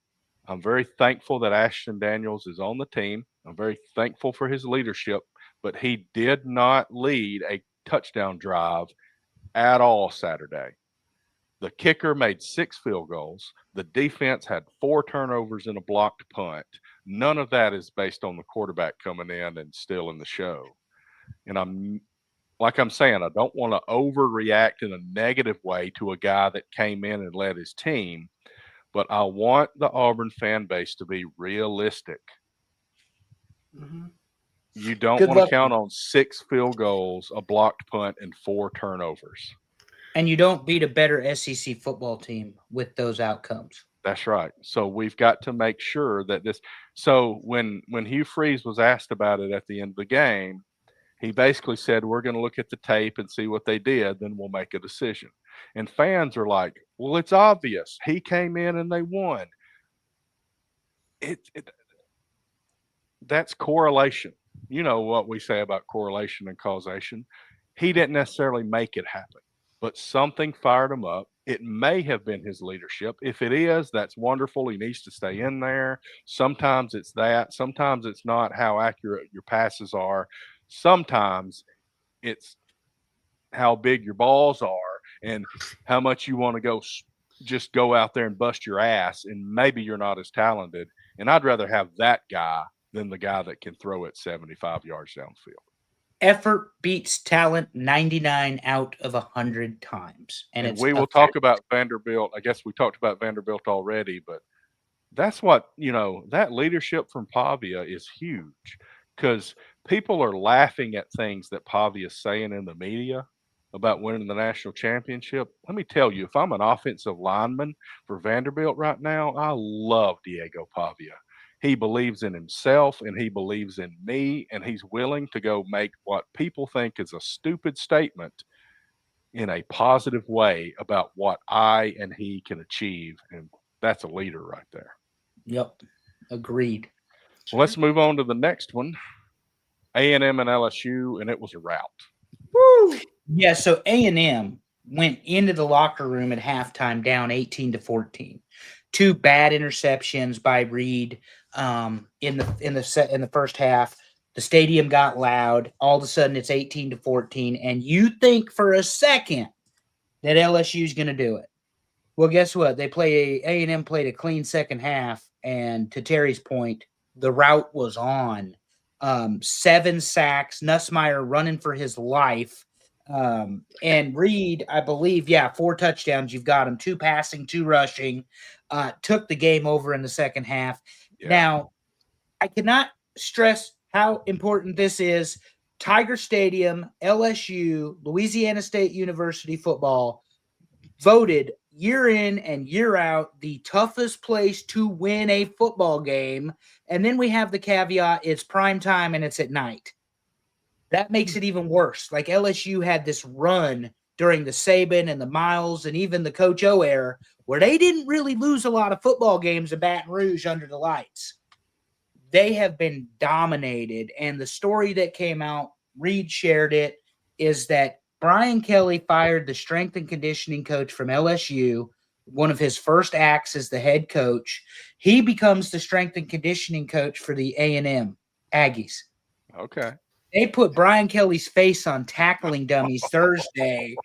I'm very thankful that Ashton Daniels is on the team. I'm very thankful for his leadership, but he did not lead a touchdown drive at all Saturday. The kicker made 6 field goals. The defense had 4 turnovers and a blocked punt. None of that is based on the quarterback coming in and stealing the show. And I'm saying, I don't want to overreact in a negative way to a guy that came in and led his team, but I want the Auburn fan base to be realistic. Mm-hmm. You don't want to count on 6 field goals, a blocked punt, and 4 turnovers.
And you don't beat a better SEC football team with those outcomes.
That's right. So we've got to make sure that this. So when Hugh Freeze was asked about it at the end of the game, he basically said, we're going to look at the tape and see what they did, then we'll make a decision. And fans are like, well, it's obvious. He came in and they won. That's correlation. You know what we say about correlation and causation. He didn't necessarily make it happen, but something fired him up. It may have been his leadership. If it is, that's wonderful. He needs to stay in there. Sometimes it's that. Sometimes it's not how accurate your passes are. Sometimes it's how big your balls are and how much you want to just go out there and bust your ass, and maybe you're not as talented. And I'd rather have that guy than the guy that can throw it 75 yards downfield.
Effort beats talent 99 out of 100 times. And
we will talk about Vanderbilt. I guess we talked about Vanderbilt already, but that's what, that leadership from Pavia is huge because people are laughing at things that Pavia is saying in the media about winning the national championship. Let me tell you, if I'm an offensive lineman for Vanderbilt right now, I love Diego Pavia. He believes in himself and he believes in me, and he's willing to go make what people think is a stupid statement in a positive way about what I and he can achieve. And that's a leader right there.
Yep. Agreed.
Well, let's move on to the next one. A&M and LSU, and it was a rout.
Woo! Yeah, so A&M went into the locker room at halftime down 18-14. 2 bad interceptions by Reed in the first half. The stadium got loud. All of a sudden, it's 18-14, and you think for a second that LSU is going to do it. Well, guess what? A&M played a clean second half, and to Terry's point, the route was on. 7 sacks, Nussmeier running for his life. And Reed, I believe, 4 touchdowns. You've got him, 2 passing, 2 rushing. Took the game over in the second half.
Yeah.
Now, I cannot stress how important this is. Tiger Stadium, LSU, Louisiana State University football voted year in and year out the toughest place to win a football game. And then we have the caveat, it's prime time and it's at night. That makes it even worse. Like LSU had this run during the Saban and the Miles and even the Coach O era where they didn't really lose a lot of football games in Baton Rouge under the lights. They have been dominated. And the story that came out, Reed shared it, is that Brian Kelly fired the strength and conditioning coach from LSU, one of his first acts as the head coach. He becomes the strength and conditioning coach for the A&M Aggies.
Okay.
They put Brian Kelly's face on tackling dummies Thursday.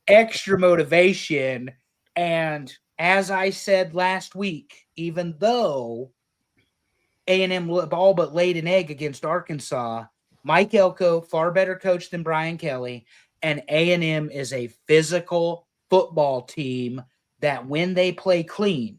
Extra motivation. And as I said last week, even though A&M all but laid an egg against Arkansas, Mike Elko, far better coach than Brian Kelly, and A&M is a physical football team that when they play clean,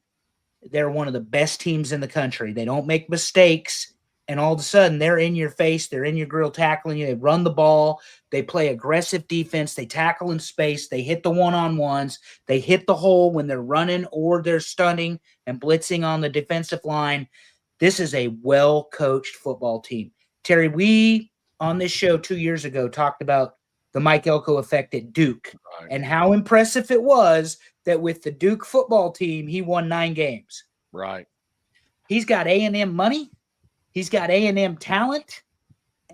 they're one of the best teams in the country. They don't make mistakes, and all of a sudden they're in your face, they're in your grill tackling you, they run the ball, they play aggressive defense, they tackle in space, they hit the one-on-ones, they hit the hole when they're running or they're stunning and blitzing on the defensive line. This is a well-coached football team. Terry, we on this show 2 years ago talked about the Mike Elko effect at Duke and how impressive it was that with the Duke football team, he won 9 games.
Right.
He's got A&M money. He's got A&M talent,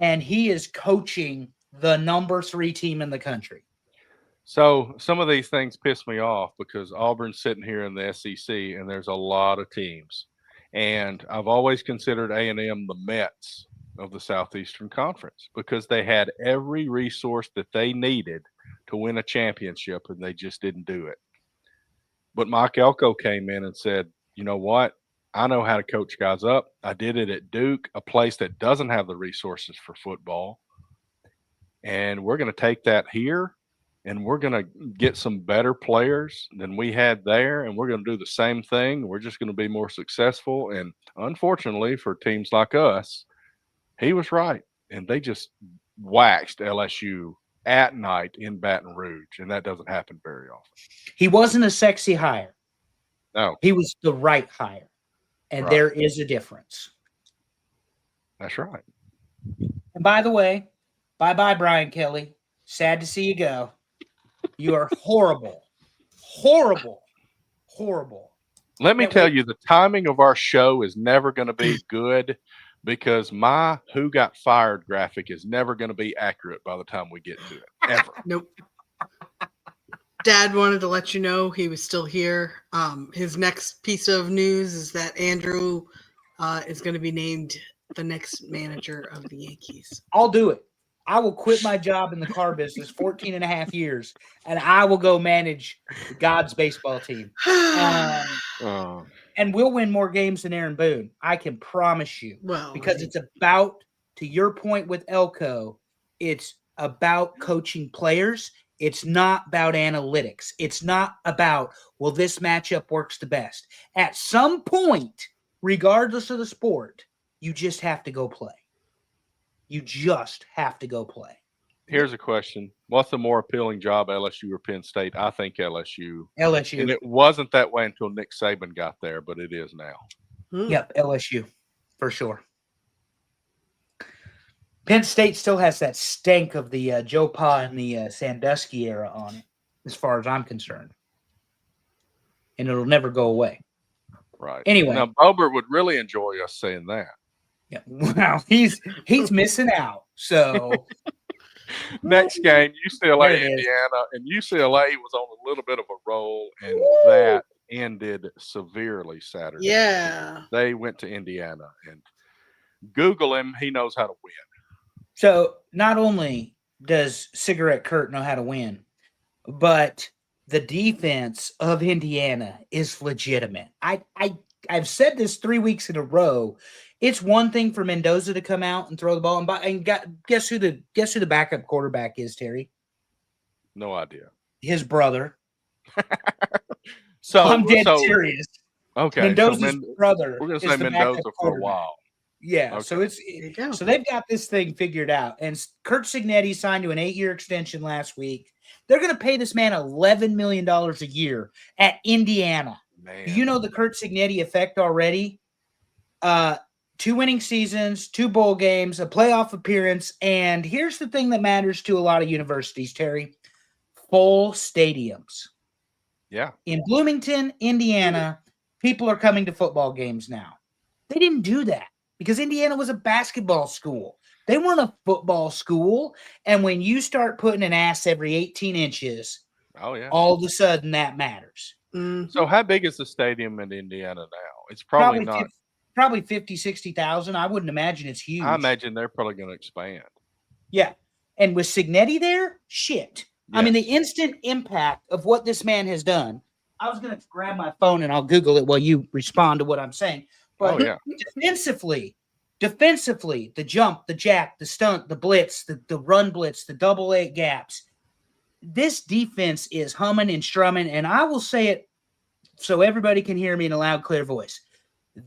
and he is coaching the number 3 team in the country.
So some of these things piss me off because Auburn's sitting here in the SEC, and there's a lot of teams. And I've always considered A&M the Mets of the Southeastern Conference because they had every resource that they needed to win a championship, and they just didn't do it. But Mike Elko came in and said, you know what? I know how to coach guys up. I did it at Duke, a place that doesn't have the resources for football. And we're going to take that here, and we're going to get some better players than we had there, and we're going to do the same thing. We're just going to be more successful. And unfortunately for teams like us, he was right. And they just waxed LSU at night in Baton Rouge, and that doesn't happen very often.
He wasn't a sexy hire.
No.
He was the right hire. And
Right.
there is a difference.
That's right.
And by the way, bye-bye, Brian Kelly. Sad to see you go. You are horrible. Horrible. Horrible.
Let me tell you, the timing of our show is never going to be good because my who got fired graphic is never going to be accurate by the time we get to it. Ever.
Nope. Dad wanted to let you know he was still here. His next piece of news is that Andrew is going to be named the next manager of the Yankees.
I'll do it. I will quit my job in the car business 14 and a half years, and I will go manage God's baseball team. And we'll win more games than Aaron Boone. I can promise you.
Well,
because it's about, to your point with Elko, it's about coaching players. It's not about analytics. It's not about, well, this matchup works the best. At some point, regardless of the sport, you just have to go play. You just have to go play.
Here's a question. What's the more appealing job, LSU or Penn State? I think LSU.
LSU.
And it wasn't that way until Nick Saban got there, but it is now.
Yep, LSU, for sure. Penn State still has that stank of the Joe Pa and the Sandusky era on it, as far as I'm concerned. And it'll never go away.
Right.
Anyway.
Now, Bobert would really enjoy us saying that.
Yeah. Well, he's missing out. So
next game, UCLA, Indiana, and UCLA was on a little bit of a roll, and that ended severely Saturday.
Yeah.
They went to Indiana, and Google him. He knows how to win.
So not only does Cigarette Kurt know how to win, but the defense of Indiana is legitimate. I've said this 3 weeks in a row. It's one thing for Mendoza to come out and throw the ball, guess who the backup quarterback is, Terry?
No idea.
His brother.
So
I'm dead
so
serious.
okay. So
Mendoza's brother
we're gonna
is
say
the backup
Mendoza for a
quarterback.
while.
Yeah,
Okay.
so
There you go.
so they've got this thing figured out. And Kurt Signetti signed to an 8-year extension last week. They're going to pay this man $11 million a year at Indiana.
Man.
Do you know the Kurt Signetti effect already? 2 winning seasons, 2 bowl games, a playoff appearance, and here's the thing that matters to a lot of universities, Terry: full stadiums.
Yeah.
In Bloomington, Indiana, people are coming to football games now. They didn't do that because Indiana was a basketball school. They weren't a football school. And when you start putting an ass every 18 inches,
Oh yeah.
all of a sudden that matters.
Mhm.
So how big is the stadium in Indiana now? It's probably not.
Probably 50, 60,000. I wouldn't imagine it's huge.
I imagine they're probably going to expand.
Yeah. And with Signetti there, shit. I mean, the
Yes.
instant impact of what this man has done. I was going to grab my phone and I'll Google it while you respond to what I'm saying. But
Oh yeah.
defensively, the jump, the jack, the stunt, the blitz, the run blitz, the double eight gaps. This defense is humming and strumming, and I will say it so everybody can hear me in a loud, clear voice.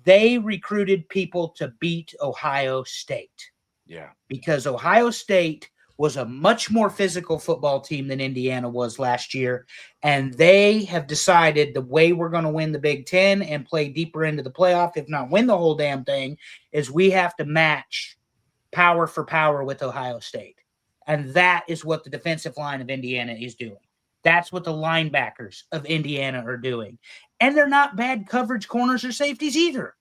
They recruited people to beat Ohio State
Yeah.
because Ohio State was a much more physical football team than Indiana was last year. And they have decided the way we're going to win the Big Ten and play deeper into the playoff, if not win the whole damn thing, is we have to match power for power with Ohio State. And that is what the defensive line of Indiana is doing. That's what the linebackers of Indiana are doing. And they're not bad coverage corners or safeties either.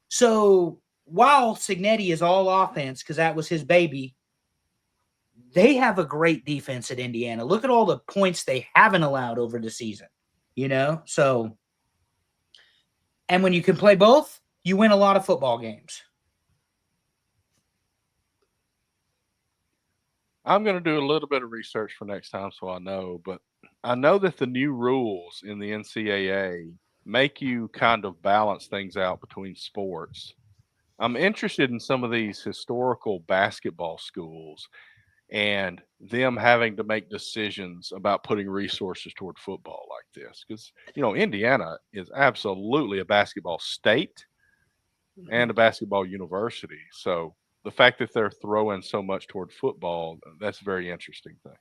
So while Signetti is all offense, because that was his baby, they have a great defense at Indiana. Look at all the points they haven't allowed over the season, So, and when you can play both, you win a lot of football games.
I'm going to do a little bit of research for next time so I know, but I know that the new rules in the NCAA make you kind of balance things out between sports. I'm interested in some of these historical basketball schools and them having to make decisions about putting resources toward football like this. Because, Indiana is absolutely a basketball state and a basketball university. So the fact that they're throwing so much toward football, that's a very interesting thing.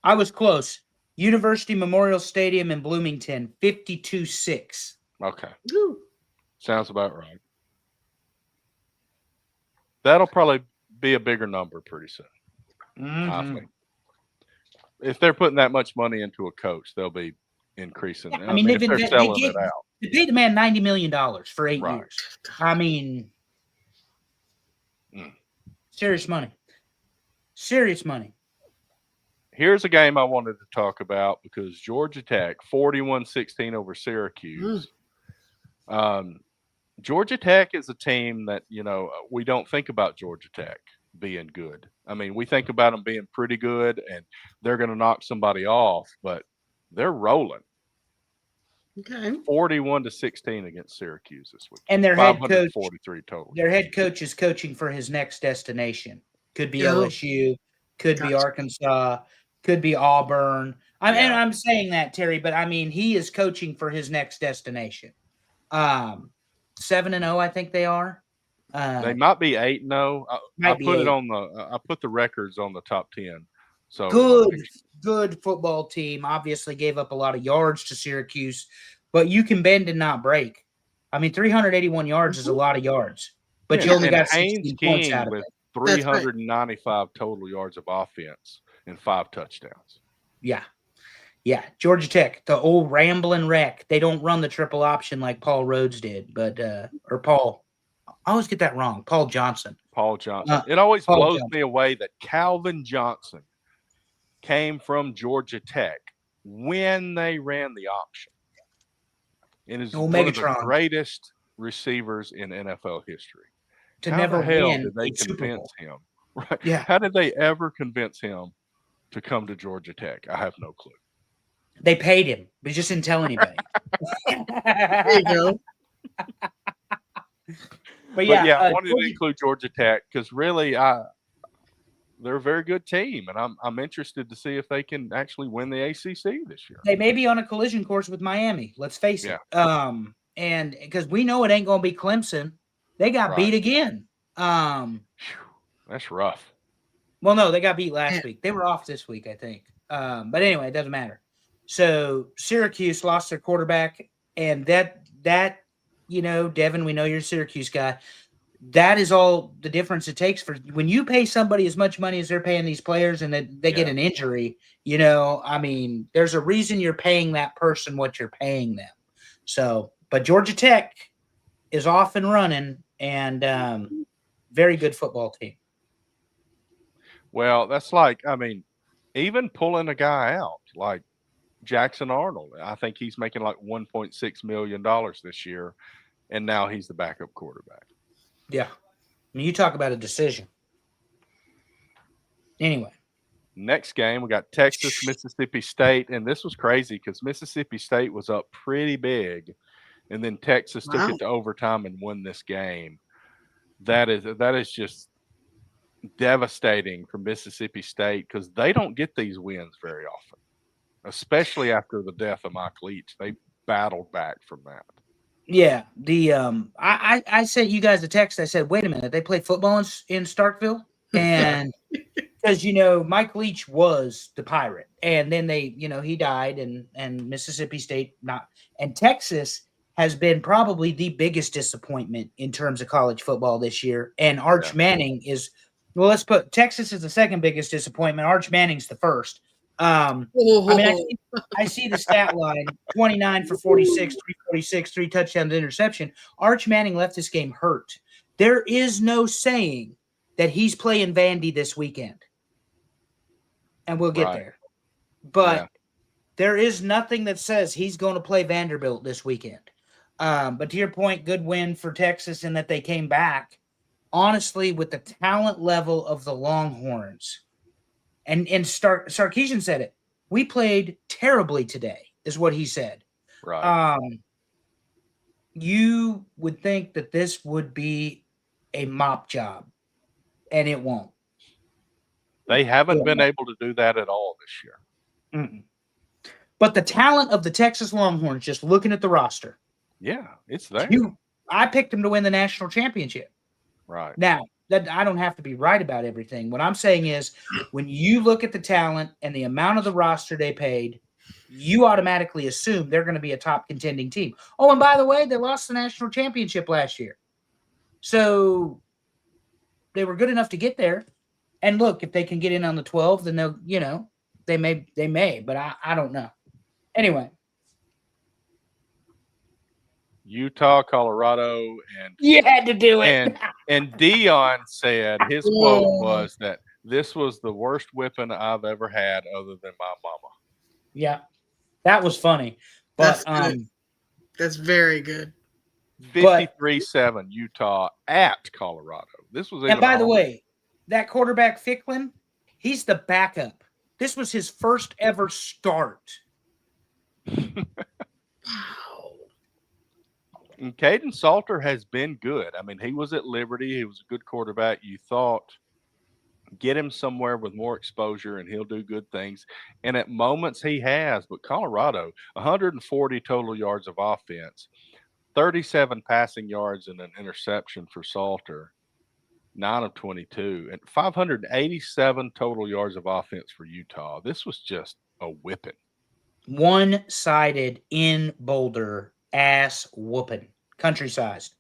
I was close. University Memorial Stadium in Bloomington, 52-6.
Okay.
Woo.
Sounds about right. That'll probably be a bigger number pretty soon. I think. If they're putting that much money into a coach, they'll be increasing.
Yeah,
I mean, if they're selling it out.
They paid the man $90 million for 8
Right.
years. I mean, serious money. Serious money.
Here's a game I wanted to talk about because Georgia Tech, 41-16 over Syracuse. Georgia Tech is a team that, we don't think about Georgia Tech being good. I mean, we think about them being pretty good and they're going to knock somebody off, but they're rolling.
Okay.
41-16 against Syracuse this week.
And their head coach,
543 total.
Their head coach is coaching for his next destination. Could be
Oh.
LSU, could be
Gotcha.
Arkansas, could be Auburn. And I'm saying that, Terry, but I mean, he is coaching for his next destination. 7-0, I think they are.
They might be 8-0. I put it
8.
on I put the records on the top 10. So
good football team. Obviously gave up a lot of yards to Syracuse, but you can bend and not break. I mean, 381 yards is a lot of yards, but you only got 16 points out of it.
395 total yards of offense and 5 touchdowns.
Yeah. Georgia Tech, the old rambling wreck. They don't run the triple option like Paul Rhodes did, but or Paul. I always get that wrong. Paul Johnson.
It always blows me away that Calvin Johnson came from Georgia Tech when they ran the option. And is one of the greatest receivers in NFL history. How the hell did they convince him? Right?
Yeah.
How did they ever convince him to come to Georgia Tech? I have no clue.
They paid him, but he just didn't tell anybody.
There you go.
But
But yeah, I
yeah,
wanted to include Georgia Tech because really, they're a very good team, and I'm interested to see if they can actually win the ACC this year.
they may be on a collision course with Miami. Let's face
Yeah.
it. And because we know it ain't going to be Clemson, they got
Right.
beat again.
Phew, that's rough.
Well, no, they got beat last
Yeah.
week. They were off this week, I think. But anyway, it doesn't matter. So Syracuse lost their quarterback, and that Devin, we know you're a Syracuse guy. That is all the difference it takes for when you pay somebody as much money as they're paying these players, and that they get
Yeah.
an injury. I mean, there's a reason you're paying that person what you're paying them. So, but Georgia Tech is off and running, and very good football team.
Well, that's like, I mean, even pulling a guy out like Jackson Arnold, I think he's making like $1.6 million this year, and now he's the backup quarterback.
Yeah. I mean, you talk about a decision. Anyway.
Next game, we got Texas, Mississippi State, and this was crazy because Mississippi State was up pretty big, and then Texas took
Wow.
it to overtime and won this game. That is just devastating for Mississippi State because they don't get these wins very often, especially after the death of Mike Leach. They battled back from that.
Yeah. I sent you guys a text. I said, wait a minute, they play football in Starkville? And because Mike Leach was the Pirate, and then he died, and Mississippi State not, and Texas has been probably the biggest disappointment in terms of college football this year. And Arch Manning is, well, let's put Texas is the second biggest disappointment. Arch Manning's the first. I mean, I see the stat line: 29 for 46, 346, 3 touchdowns, interception. Arch Manning left this game hurt. There is no saying that he's playing Vandy this weekend. And we'll get there. But there is nothing that says he's going to play Vanderbilt this weekend. But to your point, good win for Texas in that they came back. Honestly, with the talent level of the Longhorns, and Sarkisian said it, we played terribly today, is what he said.
Right.
You would think that this would be a mop job, and it won't.
They haven't been able to do that at all this year.
Mm-mm. But the talent of the Texas Longhorns, just looking at the roster.
Yeah, it's there.
I picked them to win the national championship.
Right.
Now, that I don't have to be right about everything. What I'm saying is when you look at the talent and the amount of the roster they paid, you automatically assume they're going to be a top contending team. Oh, and by the way, they lost the national championship last year. So they were good enough to get there. And look, if they can get in on the 12, then they'll, they may, but I don't know. Anyway.
Utah, Colorado, and
you had to do it.
And Dion said his quote was that this was the worst whipping I've ever had other than my mama.
Yeah. That was funny. But
that's very good.
53-7 Utah at Colorado. This was
and by the way, that quarterback Ficklin, he's the backup. This was his first ever start.
Wow.
And Caden Salter has been good. I mean, he was at Liberty. He was a good quarterback. You thought, get him somewhere with more exposure and he'll do good things. And at moments he has. But Colorado, 140 total yards of offense, 37 passing yards and an interception for Salter, 9 of 22, and 587 total yards of offense for Utah. This was just a whipping.
One-sided in Boulder ass whooping, country-sized.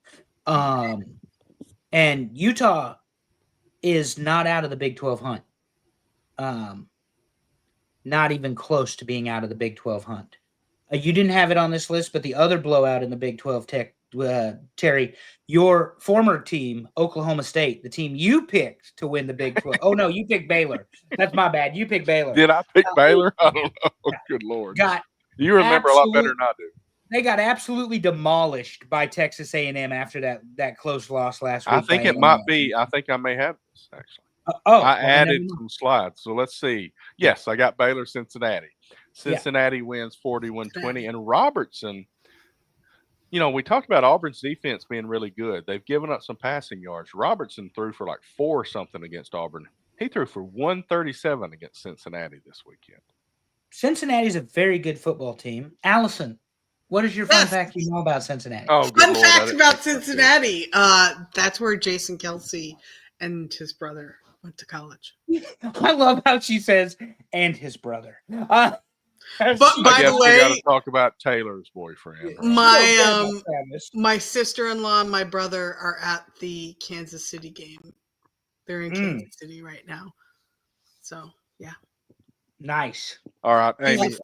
And Utah is not out of the Big 12 hunt. Not even close to being out of the Big 12 hunt. You didn't have it on this list, but the other blowout in the Big 12 Terry, your former team, Oklahoma State, the team you picked to win the Big 12. Oh, no, you picked Baylor. That's my bad. You picked Baylor.
Did I pick Baylor? I don't know. Oh, good Lord. You remember a lot better than I do.
They got absolutely demolished by Texas A&M after that close loss last week.
I think it might be. I think I may have this, actually. I added some slides. So let's see. Yes, I got Baylor, Cincinnati. Cincinnati wins 41-20. And Robertson, we talked about Auburn's defense being really good. They've given up some passing yards. Robertson threw for like 4 something against Auburn. He threw for 137 against Cincinnati this weekend.
Cincinnati's a very good football team. Allison, what is your fun fact you know about Cincinnati?
Oh, good
Fun
Lord,
fact about Cincinnati. That's where Jason Kelsey and his brother went to college.
I love how she says, and his brother.
But
I
by
guess
the
we got
way,
to talk about Taylor's boyfriend.
Right? My sister-in-law and my brother are at the Kansas City game. They're in Kansas City right now. So, yeah.
Nice.
All right, Amy.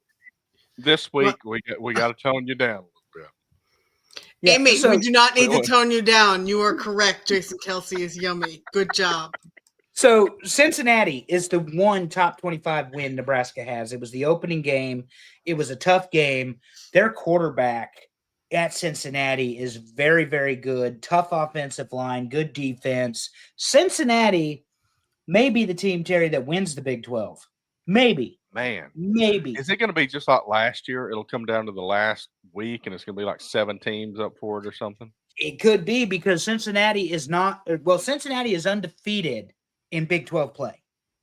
This week we got to tone you down a little bit.
Yeah, Amy, we do not need to tone you down. You are correct. Jason Kelsey is yummy. Good job.
So Cincinnati is the one top 25 win Nebraska has. It was the opening game. It was a tough game. Their quarterback at Cincinnati is very, very good. Tough offensive line, good defense. Cincinnati may be the team, Terry, that wins the Big 12. Maybe.
Man.
Maybe.
Is it going to be just like last year? It'll come down to the last week and it's going to be like 7 teams up for it or something?
It could be because Cincinnati is undefeated in Big 12 play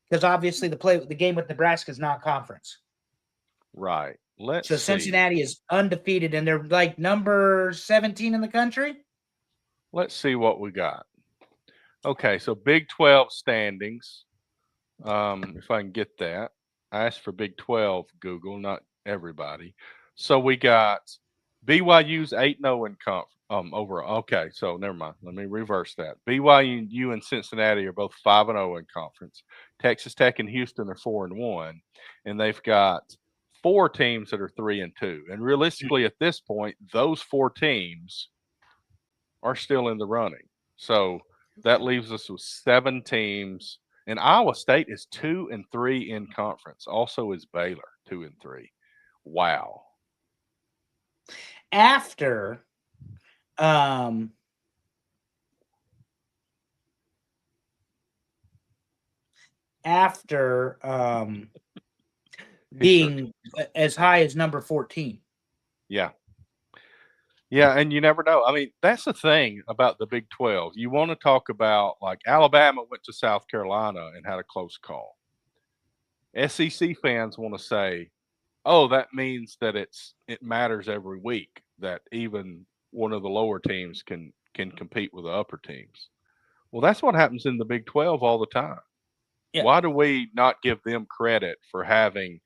because obviously the game with Nebraska is not conference.
Right.
So Cincinnati is undefeated and they're like number 17 in the country.
Let's see what we got. Okay, so Big 12 standings. If I can get that. I asked for Big 12, Google, not everybody. So we got BYU's 8-0 in overall. Okay, so never mind. Let me reverse that. BYU and Cincinnati are both 5-0 in conference. Texas Tech and Houston are 4-1, and they've got 4 teams that are 3-2. And realistically, at this point, those 4 teams are still in the running. So that leaves us with 7 teams. And Iowa State is 2-3 in conference. Also is Baylor 2-3. Wow.
After being as high as number 14.
Yeah. Yeah, and you never know. I mean, that's the thing about the Big 12. You want to talk about, like, Alabama went to South Carolina and had a close call. SEC fans want to say, oh, that means that it matters every week, that even one of the lower teams can compete with the upper teams. Well, that's what happens in the Big 12 all the time. Yeah. Why do we not give them credit for having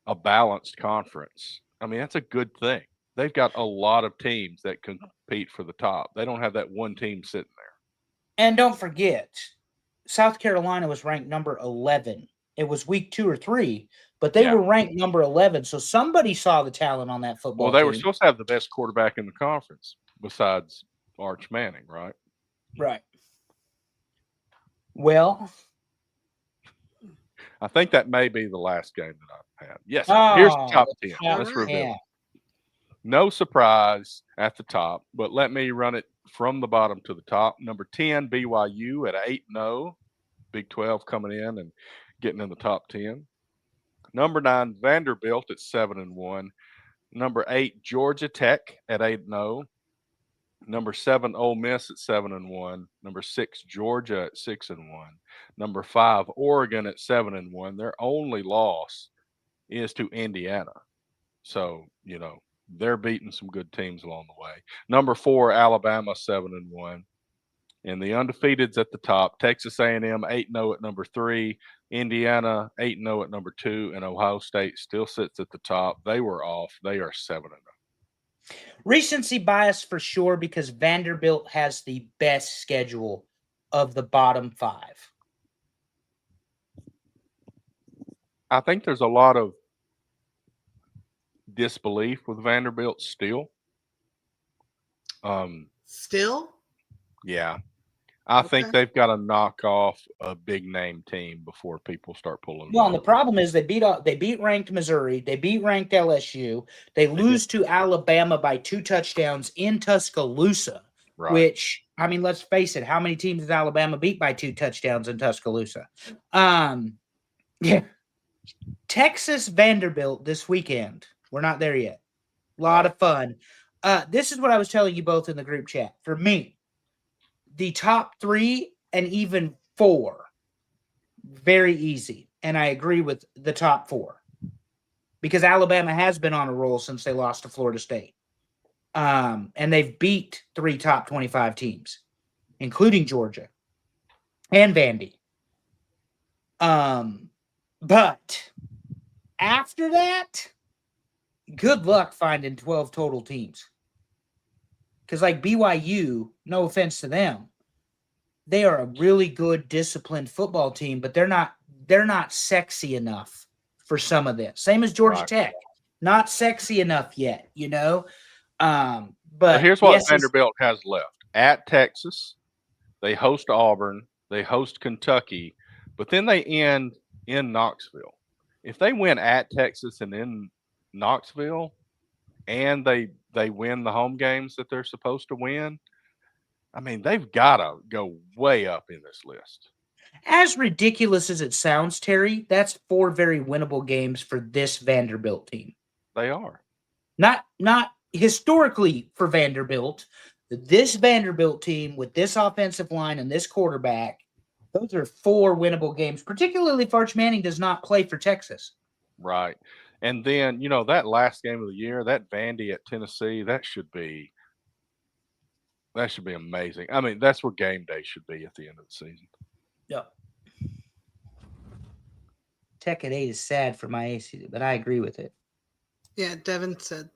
a balanced conference? I mean, that's a good thing. They've got a lot of teams that can compete for the top. They don't have that one team sitting there.
And don't forget, South Carolina was ranked number 11. It was week 2 or 3, but they were ranked number 11. So somebody saw the talent on that football team.
Well, they were supposed to have the best quarterback in the conference besides Arch Manning, right?
Right. Well,
I think that may be the last game that I've had. Yes, here's the top 10. Let's reveal it. No surprise at the top, but let me run it from the bottom to the top. Number 10, BYU at 8-0. Big 12 coming in and getting in the top 10. Number 9, Vanderbilt at 7-1. Number 8, Georgia Tech at 8-0. Number 7, Ole Miss at 7-1. Number 6, Georgia at 6-1. Number 5, Oregon at 7-1. Their only loss is to Indiana. So, they're beating some good teams along the way. Number 4, Alabama 7-1. And the undefeateds at the top, Texas A&M 8-0 at number 3, Indiana 8-0 at number 2, and Ohio State still sits at the top. They were off. They are 7-0.
Recency bias for sure because Vanderbilt has the best schedule of the bottom 5.
I think there's a lot of disbelief with Vanderbilt still.
Still?
Yeah. I think they've got to knock off a big name team before people start pulling.
Well, and the problem is they beat ranked Missouri, they beat ranked LSU, they lose to Alabama by 2 touchdowns in Tuscaloosa. Right. Which, I mean, let's face it, how many teams has Alabama beat by 2 touchdowns in Tuscaloosa? Yeah. Texas Vanderbilt this weekend. We're not there yet. A lot
Right.
of fun. This is what I was telling you both in the group chat. For me, the top 3 and even 4, very easy. And I agree with the top 4 because Alabama has been on a roll since they lost to Florida State. And they've beat 3 top 25 teams, including Georgia and Vandy. But after that, good luck finding 12 total teams. Because like BYU, no offense to them, they are a really good, disciplined football team, but they're not sexy enough for some of this. Same as Georgia
Right.
Tech, not sexy enough yet, you know.
So
But
here's what
yes,
Vanderbilt has left: at Texas, they host Auburn, they host Kentucky, but then they end in Knoxville. If they win at Texas and in Knoxville, and they win the home games that they're supposed to win, I mean, they've got to go way up in this list.
as ridiculous as it sounds, Terry, that's 4 very winnable games for this Vanderbilt team.
They are.
Not historically for Vanderbilt. This Vanderbilt team with this offensive line and this quarterback, those are 4 winnable games, particularly if Arch Manning does not play for Texas.
Right. And then, that last game of the year, that Vandy at Tennessee, that should be amazing. I mean, that's where game day should be at the end of the season.
Yeah. Tech at 8 is sad for my AC, but I agree with it.
Yeah, Devin said.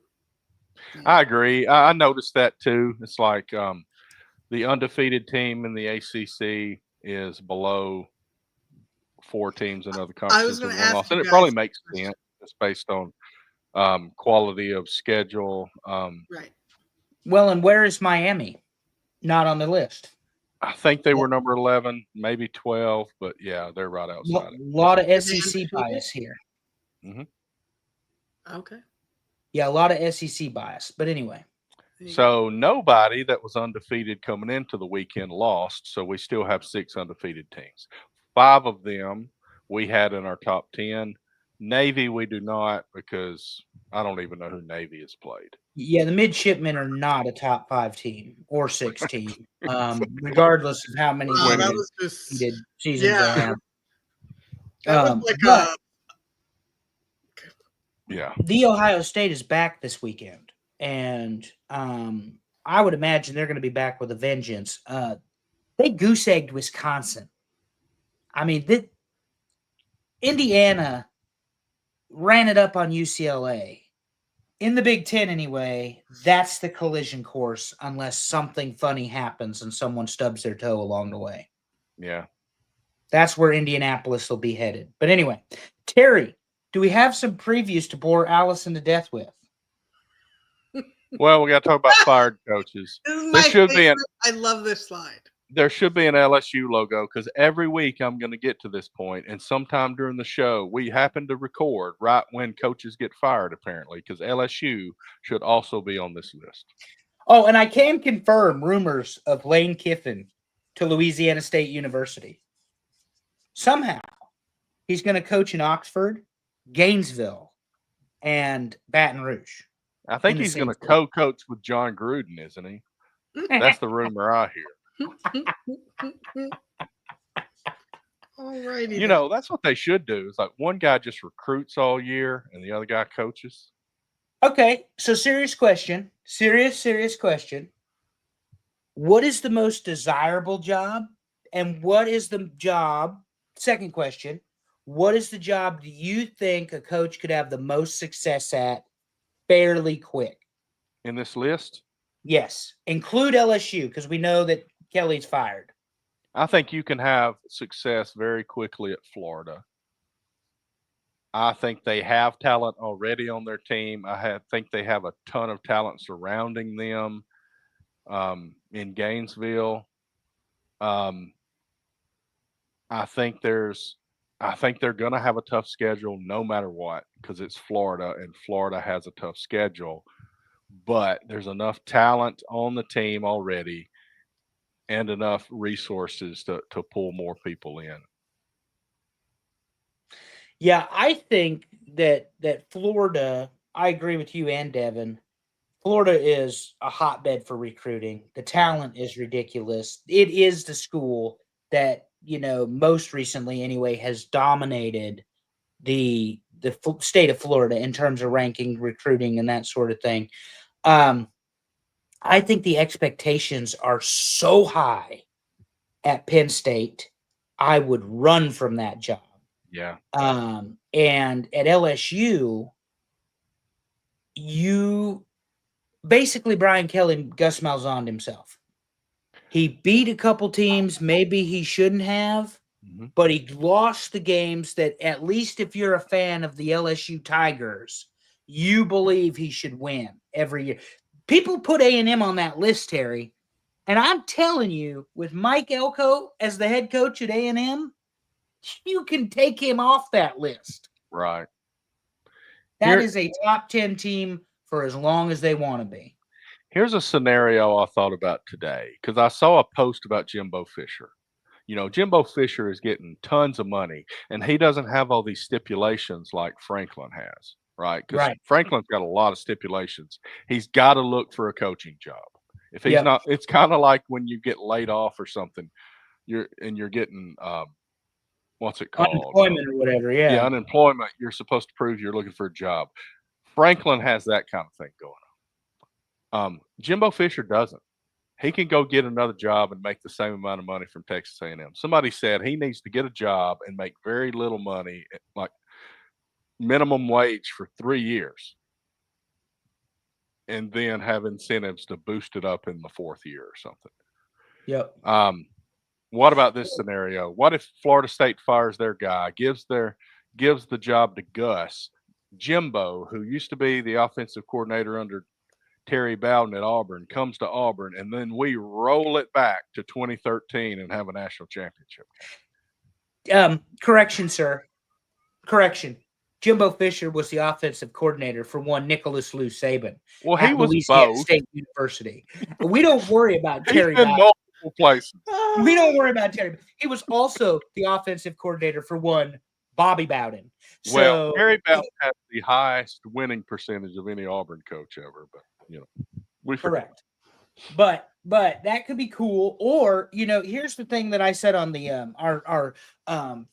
I agree. I noticed that too. It's like the undefeated team in the ACC is below 4 teams in other
I was
conferences
going
with
to
one
ask
loss,
you
and it
guys.
probably makes sense just based on quality of schedule.
Right.
Well, and where is Miami? Not on the list.
I think they were number 11, maybe 12, but yeah, they're right outside
A
it.
lot of
they
SEC
undefeated?
bias here.
Okay.
Yeah, a lot of SEC bias. But anyway.
There you go.
So nobody that was undefeated coming into the weekend lost. So we still have 6 undefeated teams. 5 of them we had in our top 10. Navy, we do not, because I don't even know who Navy has played.
Yeah, the midshipmen are not a top 5 team or 6 team, regardless of how many
Wow, that
winning.
was just
undefeated seasons
yeah.
they have.
That was like
But
Yeah.
the Ohio State is back this weekend, and I would imagine they're going to be back with a vengeance. They goose egged Wisconsin. I mean, Indiana ran it up on UCLA. In the Big Ten, anyway, that's the collision course unless something funny happens and someone stubs their toe along the way.
Yeah.
That's where Indianapolis will be headed. But anyway, Terry, do we have some previews to bore Allison to death with?
Well, we got to talk about fired coaches.
This is
There
my
should be
favorite. I love this slide.
There should be an LSU logo, because every week I'm going to get to this point, and sometime during the show we happen to record right when coaches get fired, apparently, because LSU should also be on this list.
Oh, and I can confirm rumors of Lane Kiffin to Louisiana State University. Somehow, he's going to coach in Oxford, Gainesville, and Baton Rouge.
I think
In the
he's going to
same state.
co-coach with John Gruden, isn't he? That's the rumor I hear.
Alrighty.
That's what they should do. Is like one guy just recruits all year and the other guy coaches.
Okay, so serious question. Serious question. What is the most desirable job? And what is the job? Second question. What is the job do you think a coach could have the most success at fairly quick?
In this list,
Yes. Include LSU because we know that Kelly's fired.
I think you can have success very quickly at Florida. I think they have talent already on their team. Think they have a ton of talent surrounding them in Gainesville. I think they're going to have a tough schedule no matter what, because it's Florida and Florida has a tough schedule. But there's enough talent on the team already and enough resources to pull more people in.
Yeah, I think that Florida. I agree with you and Devin. Florida is a hotbed for recruiting. The
Yeah.
talent is ridiculous. It is the school that most recently anyway has dominated the state of Florida in terms of ranking, recruiting, and that sort of thing. Um, I think the expectations are so high at Penn State. I would run from that job.
Yeah.
And at LSU, you basically Brian Kelly Gus Malzahn himself. He beat a couple teams maybe he shouldn't have,
Hmm.
but he lost the games that at least if you're a fan of the LSU Tigers, you believe he should win every year. People put A&M on that list, Terry, and I'm telling you, with Mike Elko as the head coach at A&M, you can take him off that list.
Right.
That
Here,
is a top 10 team for as long as they want to be.
here's a scenario I thought about today because I saw a post about Jimbo Fisher. Jimbo Fisher is getting tons of money, and he doesn't have all these stipulations like Franklin has, right? Because
Right.
Franklin's got a lot of stipulations. He's got to look for a coaching job. If he's
Yep.
not, it's kind of like when you get laid off or something. You're getting what's it called?
Unemployment or whatever.
Yeah,
Yeah.
unemployment. You're supposed to prove you're looking for a job. Franklin has that kind of thing going on. Jimbo Fisher doesn't. He can go get another job and make the same amount of money from Texas A&M. Somebody said he needs to get a job and make very little money, like minimum wage for 3 years, and then have incentives to boost it up in the fourth year or something.
Yep.
What about this scenario? What if Florida State fires their guy, gives the job to Gus Jimbo, who used to be the offensive coordinator under Terry Bowden at Auburn, comes to Auburn, and then we roll it back to 2013 and have a national championship?
Correction, sir. Correction. Jimbo Fisher was the offensive coordinator for one Nicholas Lou Saban
Well, he
at
was
Louisiana
both.
State University. We don't worry about
He's
Terry
been
Bowden.
multiple places.
We don't worry about Terry. He was also the offensive coordinator for one Bobby Bowden.
Well,
So
Terry Bowden has the highest winning percentage of any Auburn coach ever, but we forget.
correct. But that could be cool. Or here's the thing that I said on the our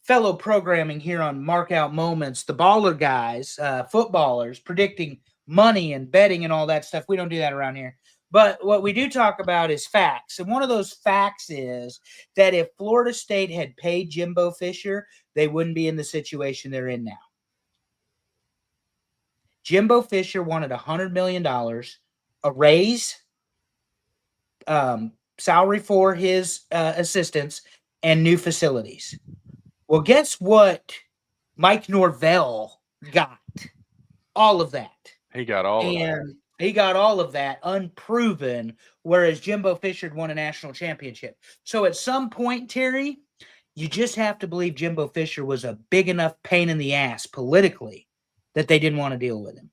fellow programming here on Mark Out Moments, the baller guys, footballers predicting money and betting and all that stuff. We don't do that around here. But what we do talk about is facts. And one of those facts is that if Florida State had paid Jimbo Fisher, they wouldn't be in the situation they're in now. Jimbo Fisher wanted $100 million, a raise, salary for his assistants, and new facilities. Well, guess what? Mike Norvell got all of that.
He got all of that.
And he got all of that unproven, whereas Jimbo Fisher won a national championship. So at some point, Terry, you just have to believe Jimbo Fisher was a big enough pain in the ass politically that they didn't want to deal with him.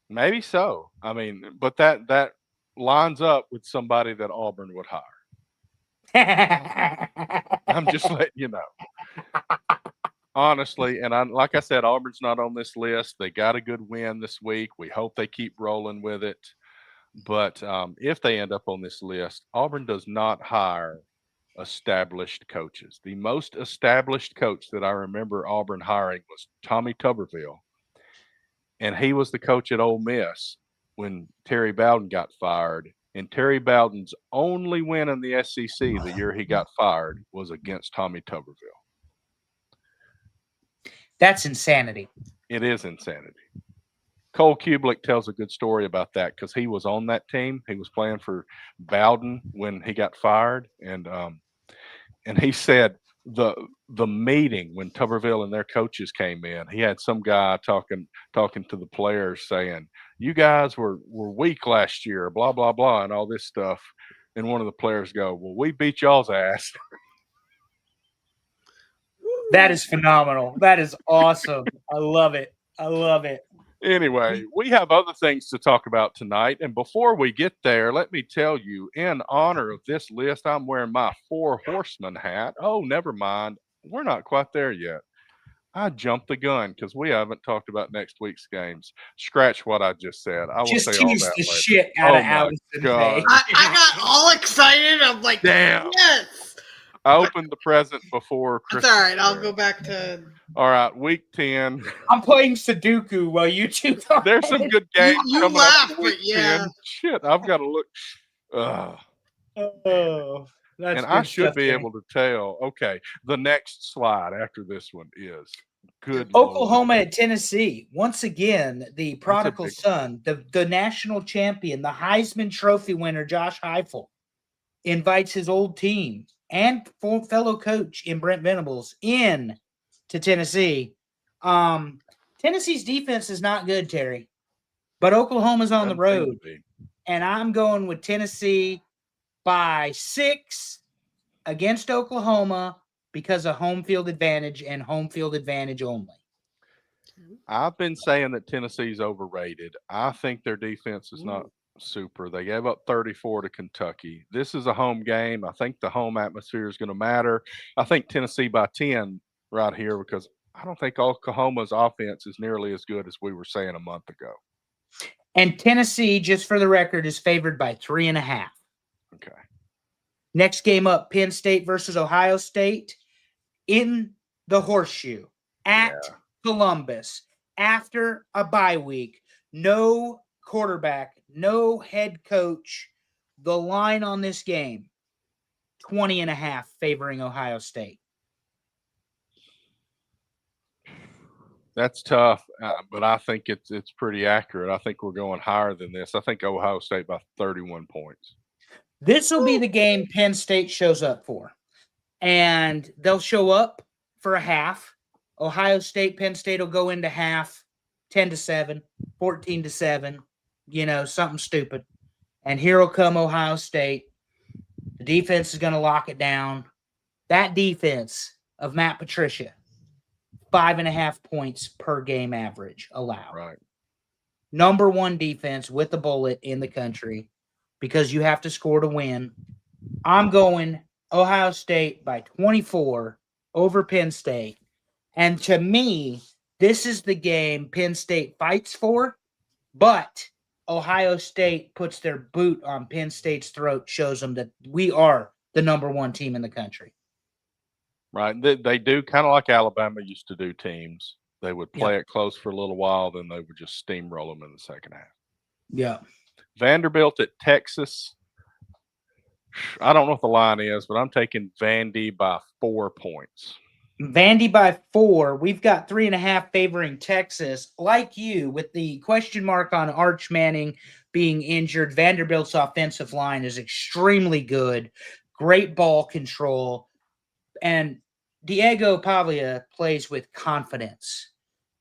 Maybe so. I mean, but that lines up with somebody that Auburn would hire. I'm just letting you know. Honestly, and like I said, Auburn's not on this list. They got a good win this week. We hope they keep rolling with it. But if they end up on this list, Auburn does not hire established coaches. The most established coach that I remember Auburn hiring was Tommy Tuberville, and he was the coach at Ole Miss when Terry Bowden got fired. And Terry Bowden's only win in the SEC the year he got fired was against Tommy Tuberville.
That's insanity.
It is insanity. Cole Kublik tells a good story about that because he was on that team. He was playing for Bowden when he got fired, and he said the meeting when Tuberville and their coaches came in, he had some guy talking to the players saying, "You guys were weak last year, blah blah blah," and all this stuff. And one of the players go, "Well, we beat y'all's ass."
That is phenomenal. That is awesome. I love it. I love it.
Anyway, we have other things to talk about tonight. And before we get there, let me tell you, in honor of this list, I'm wearing my Four Horsemen hat. Oh, never mind. we're not quite there yet. I jumped the gun because we haven't talked about next week's games. Scratch what I just said. I will
Just
say all
tease
that
the
later.
shit out of
Oh my
Allison
God.
Faye.
I got all excited. I'm like,
Damn.
yes.
I opened the present before
That's
Christmas.
all right. I'll
Carol.
go back to.
All right, week 10.
I'm playing Sudoku while you two talk.
There's some good games
You
coming
laugh,
up in week
but yeah.
10. Shit, I've got to look.
Oh, that's
And
good
I should
stuff,
be
Terry.
able to tell. Okay, the next slide after this one is good. Lord.
Oklahoma at Tennessee. Once again, the prodigal
big
son, the national champion, the Heisman Trophy winner, Josh Heupel, invites his old team and fellow coach in Brent Venables in to Tennessee. Tennessee's defense is not good, Terry, but Oklahoma's on the
Doesn't seem to
road,
be.
and I'm going with Tennessee by 6 against Oklahoma because of home field advantage and home field advantage only.
I've been saying that Tennessee's overrated. I think their defense is not super. They gave up 34 to Kentucky. This is a home game. I think the home atmosphere is going to matter. I think Tennessee by 10 right here because I don't think Oklahoma's offense is nearly as good as we were saying a month ago.
And Tennessee, just for the record, is favored by 3.5.
Okay.
Next game up, Penn State versus Ohio State in the Horseshoe at Columbus after a bye week. No quarterback, no head coach. The line on this game, 20.5 favoring Ohio State.
That's tough, but I think it's pretty accurate. I think we're going higher than this. I think Ohio State by 31 points.
This will be the game Penn State shows up for. And they'll show up for a half. Ohio State, Penn State will go into half 10-7, 14-7, something stupid. And here will come Ohio State. The defense is going to lock it down. That defense of Matt Patricia, 5.5 points per game average allowed.
Right.
Number one defense with a bullet in the country because you have to score to win. I'm going Ohio State by 24 over Penn State. And to me, this is the game Penn State fights for, but Ohio State puts their boot on Penn State's throat, shows them that we are the number one team in the country.
Right. They do kind of like Alabama used to do teams. They would play it close for a little while, then they would just steamroll them in the second half.
Yeah.
Vanderbilt at Texas. I don't know what the line is, but I'm taking Vandy by 4 points.
Vandy by 4. We've got 3.5 favoring Texas. Like you, with the question mark on Arch Manning being injured, Vanderbilt's offensive line is extremely good. Great ball control. And Diego Pavia plays with confidence.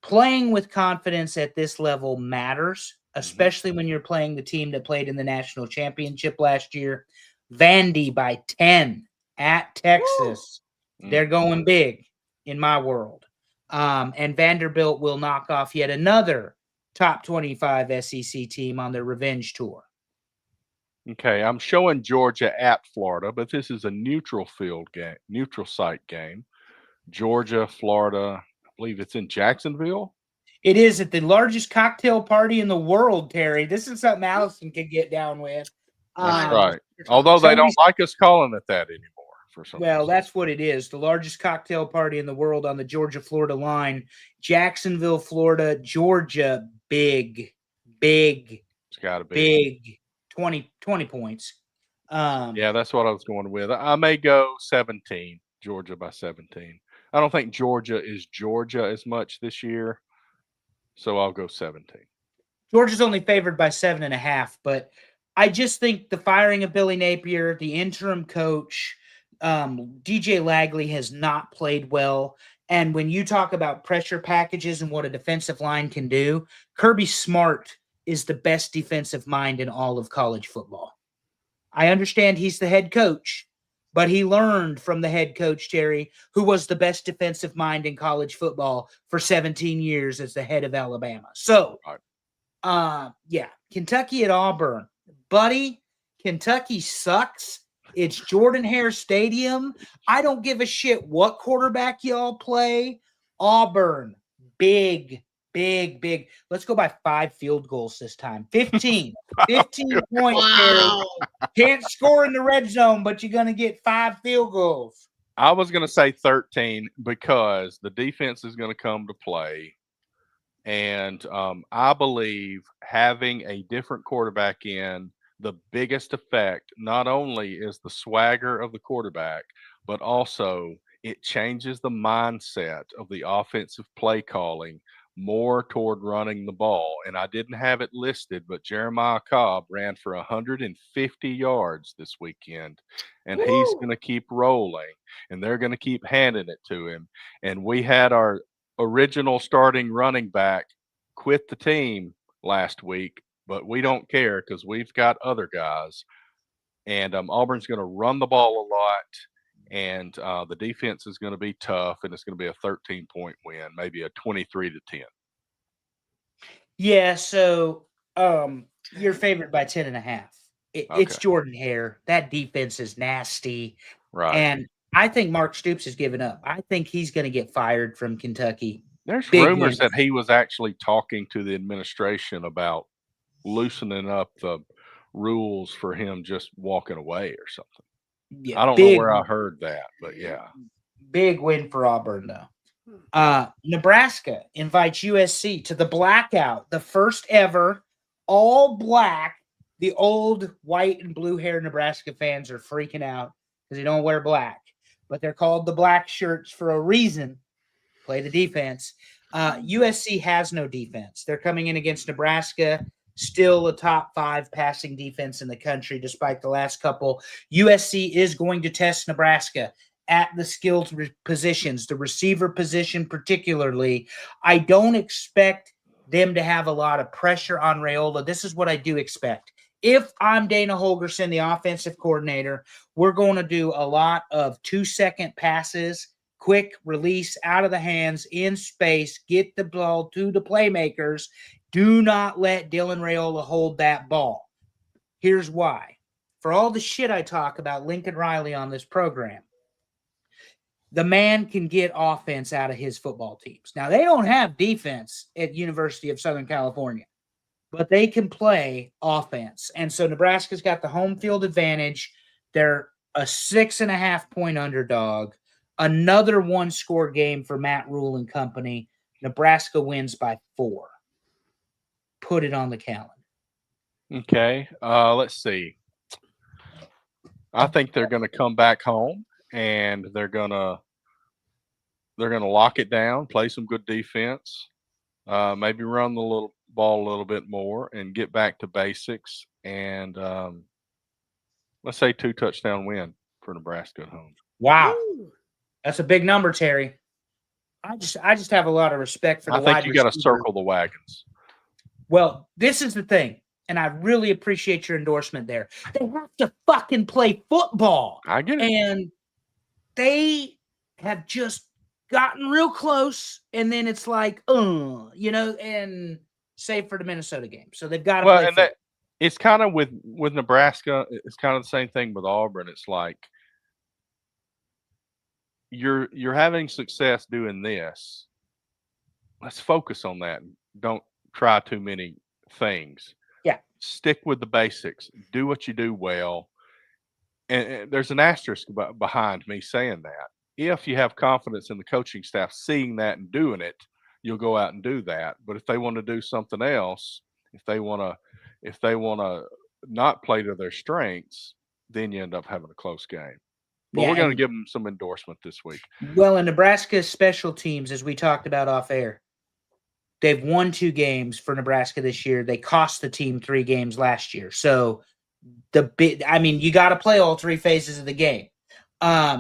Playing with confidence at this level matters, especially when you're playing the team that played in the national championship last year. Vandy by 10 at Texas. They're going big in my world. And Vanderbilt will knock off yet another top 25 SEC team on their revenge tour.
Okay, I'm showing Georgia at Florida, but this is a neutral field game, neutral site game. Georgia, Florida, I believe it's in Jacksonville.
It is at the largest cocktail party in the world, Terry. This is something Allison could get down with.
That's right. Although they don't like us calling it that anymore. For some reason.
That's what it is. The largest cocktail party in the world on the Georgia-Florida line. Jacksonville, Florida, Georgia, big.
It's got to be.
Big. 20 points.
Yeah, that's what I was going with. I may go 17, Georgia by 17. I don't think Georgia is Georgia as much this year, so I'll go 17.
Georgia's only favored by 7.5, but I just think the firing of Billy Napier, the interim coach, DJ Lagley has not played well. And when you talk about pressure packages and what a defensive line can do, Kirby Smart is the best defensive mind in all of college football. I understand he's the head coach, but he learned from the head coach, Terry, who was the best defensive mind in college football for 17 years as the head of Alabama. So, Kentucky at Auburn. Buddy, Kentucky sucks, It's Jordan-Hare Stadium. I don't give a shit what quarterback y'all play. Auburn, big. Let's go by 5 field goals this time. 15. 15 points, Terry.
Wow.
Can't score in the red zone, but you're going to get 5 field goals.
I was going to say 13 because the defense is going to come to play. And I believe having a different quarterback in, the biggest effect not only is the swagger of the quarterback, but also it changes the mindset of the offensive play calling more toward running the ball. And I didn't have it listed, but Jeremiah Cobb ran for 150 yards this weekend, and he's going to keep rolling, and they're going to keep handing it to him. And we had our original starting running back quit the team last week, but we don't care because we've got other guys. And Auburn's going to run the ball a lot, and the defense is going to be tough, and it's going to be a 13-point win, maybe a 23-10.
Yeah, so you're favored by 10.5. It's
Okay.
Jordan-Hare. That defense is nasty.
Right.
And I think Mark Stoops has given up. I think he's going to get fired from Kentucky.
There's
Big
rumors
win.
that he was actually talking to the administration about loosening up the rules for him just walking away or something.
Yeah,
I don't know where I heard that, but yeah.
big win for Auburn, though. Nebraska invites USC to the blackout, the first ever all black. The old white and blue hair Nebraska fans are freaking out because they don't wear black, but they're called the black shirts for a reason. Play the defense. USC has no defense. They're coming in against Nebraska, still a top 5 passing defense in the country, despite the last couple. USC is going to test Nebraska at the skilled positions, the receiver position particularly. I don't expect them to have a lot of pressure on Raiola. This is what I do expect. If I'm Dana Holgorsen, the offensive coordinator, we're going to do a lot of 2-second passes, quick release out of the hands in space, get the ball to the playmakers. Do not let Dylan Raiola hold that ball. Here's why. For all the shit I talk about Lincoln Riley on this program, the man can get offense out of his football teams. Now, they don't have defense at University of Southern California, but they can play offense. And so Nebraska's got the home field advantage. They're a 6.5-point underdog. Another 1-score game for Matt Rule and company. Nebraska wins by 4. Put it on the calendar.
Okay. Let's see. I think they're going to come back home, and they're going to lock it down, play some good defense, maybe run the little ball a little bit more, and get back to basics. And let's say 2-touchdown win for Nebraska at home.
Wow, that's a big number, Terry. I just have a lot of respect for the
I think you got to circle the wagons.
Well, this is the thing, and I really appreciate your endorsement there. They have to fucking play football.
I get it.
And they have just gotten real close, and then it's like, and save for the Minnesota game. So they've got to play football.
It's kind of with Nebraska, it's kind of the same thing with Auburn. It's like you're having success doing this. Let's focus on that. Don't try too many things.
Yeah.
Stick with the basics. Do what you do well. And there's an asterisk behind me saying that. If you have confidence in the coaching staff seeing that and doing it, you'll go out and do that. But if they want to do something else, if they want to not play to their strengths, then you end up having a close game. But we're going to give them some endorsement this week.
Well, in Nebraska's special teams, as we talked about off air, they've won 2 games for Nebraska this year. They cost the team 3 games last year. So you got to play all 3 phases of the game.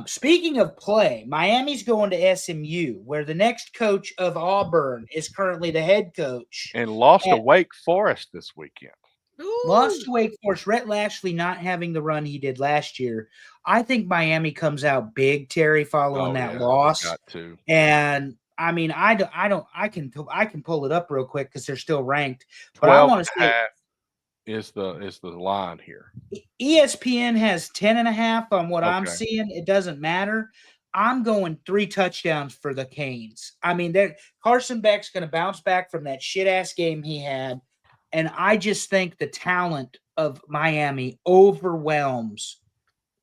Speaking of play, Miami's going to SMU, where the next coach of Auburn is currently the head coach.
And lost to Wake Forest this weekend.
Lost to Wake Forest. Rhett Lashley not having the run he did last year. I think Miami comes out big, Terry, following that loss.
Got to.
And I mean, I can pull it up real quick because they're still ranked. But I want to say
is the line here?
ESPN has 10.5 on what I'm
Okay.
seeing. It doesn't matter. I'm going 3 touchdowns for the Canes. I mean, Carson Beck's going to bounce back from that shit ass game he had, and I just think the talent of Miami overwhelms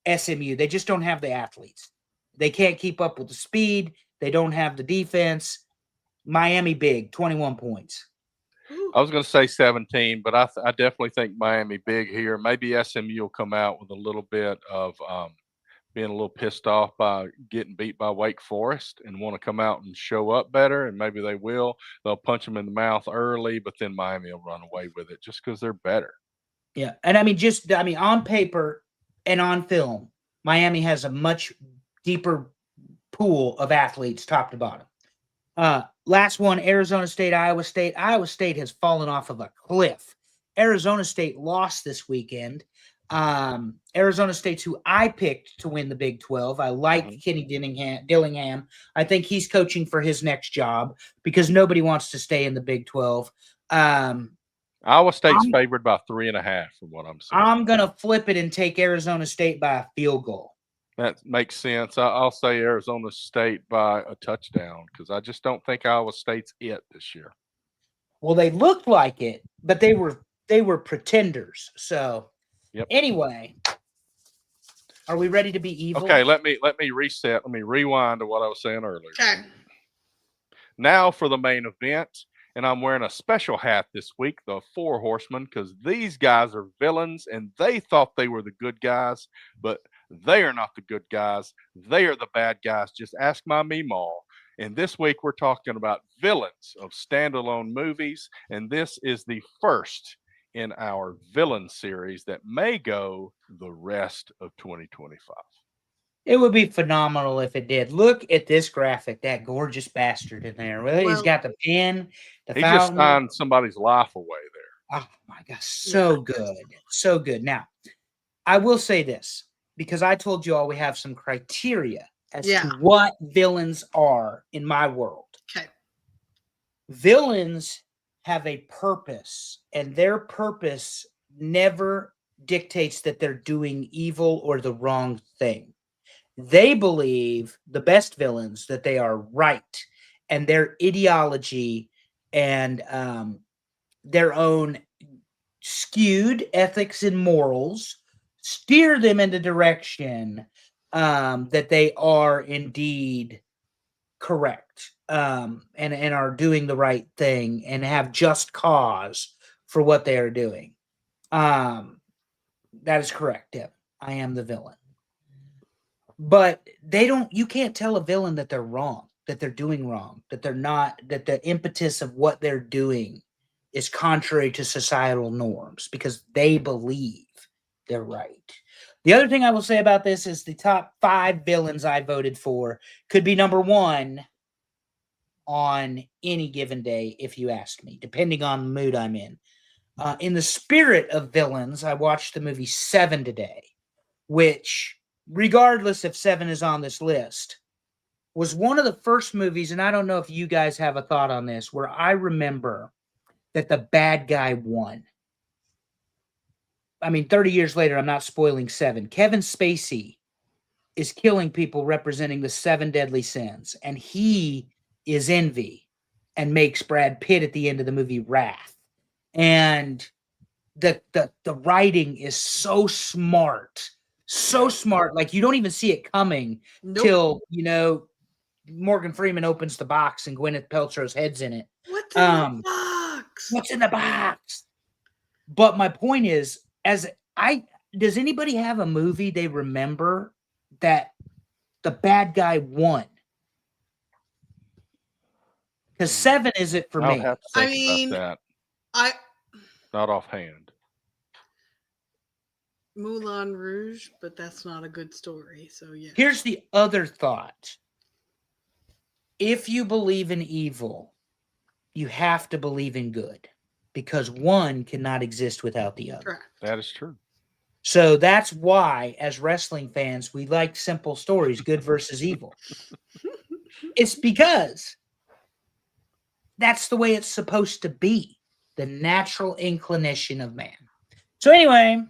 SMU. They just don't have the athletes. They can't keep up with the speed. They don't have the defense. Miami big, 21 points.
I was going to say 17, but I definitely think Miami big here. Maybe SMU will come out with a little bit of being a little pissed off by getting beat by Wake Forest and want to come out and show up better, and maybe they will. They'll punch them in the mouth early, but then Miami will run away with it just because they're better.
Yeah, and I mean, on paper and on film, Miami has a much deeper pool of athletes, top to bottom. Last one, Arizona State, Iowa State. Iowa State has fallen off of a cliff. Arizona State lost this weekend. Arizona State's who I picked to win the Big 12. I like Kenny Dillingham. I think he's coaching for his next job because nobody wants to stay in the Big 12.
Iowa State's favored by 3.5 from what I'm seeing.
I'm going to flip it and take Arizona State by a field goal.
That makes sense. I'll say Arizona State by a touchdown because I just don't think Iowa State's it this year.
Well, they looked like it, but they were pretenders. So, Anyway, are we ready to be evil?
Okay, let me reset. Let me rewind to what I was saying earlier.
Okay.
Now for the main event, and I'm wearing a special hat this week, the Four Horsemen, because these guys are villains, and they thought they were the good guys, but they are not the good guys. They are the bad guys. Just ask my Meemaw. And this week we're talking about Villains of Standalone Movies, and this is the first in our villain series that may go the rest of 2025.
It would be phenomenal if it did. Look at this graphic, that gorgeous bastard in there. He's got the pen, the
he
fountain.
Just signed somebody's life away there.
Oh my gosh, so good. So good. Now, I will say this, because I told you all we have some criteria as to what villains are in my world.
Okay.
Villains have a purpose, and their purpose never dictates that they're doing evil or the wrong thing. They believe, the best villains, that they are right, and their ideology and their own skewed ethics and morals steer them in the direction that they are indeed correct and are doing the right thing and have just cause for what they are doing. That is correct, Deb. I am the villain. But you can't tell a villain that they're wrong, that they're doing wrong, that they're not, that the impetus of what they're doing is contrary to societal norms because they believe they're right. The other thing I will say about this is the top 5 villains I voted for could be number 1 on any given day, if you ask me, depending on the mood I'm in. In the spirit of villains, I watched the movie 7 today, which, regardless if 7 is on this list, was one of the first movies, and I don't know if you guys have a thought on this, where I remember that the bad guy won. I mean, 30 years later, I'm not spoiling 7. Kevin Spacey is killing people representing the 7 deadly sins, and he is envy and makes Brad Pitt at the end of the movie Wrath. And the writing is so smart. So smart. Like, you don't even see it coming till, Morgan Freeman opens the box and Gwyneth Paltrow's head's in it.
What's in the box?
What's in the box? But my point is, does anybody have a movie they remember that the bad guy won? Because 7 is it for me.
I'll have to think about that. Not offhand.
Moulin Rouge, but that's not a good story. So yeah.
Here's the other thought. If you believe in evil, you have to believe in good, because one cannot exist without the other.
Correct.
That is true.
So that's why, as wrestling fans, we like simple stories, good versus evil. It's because that's the way it's supposed to be, the natural inclination of man. So anyway,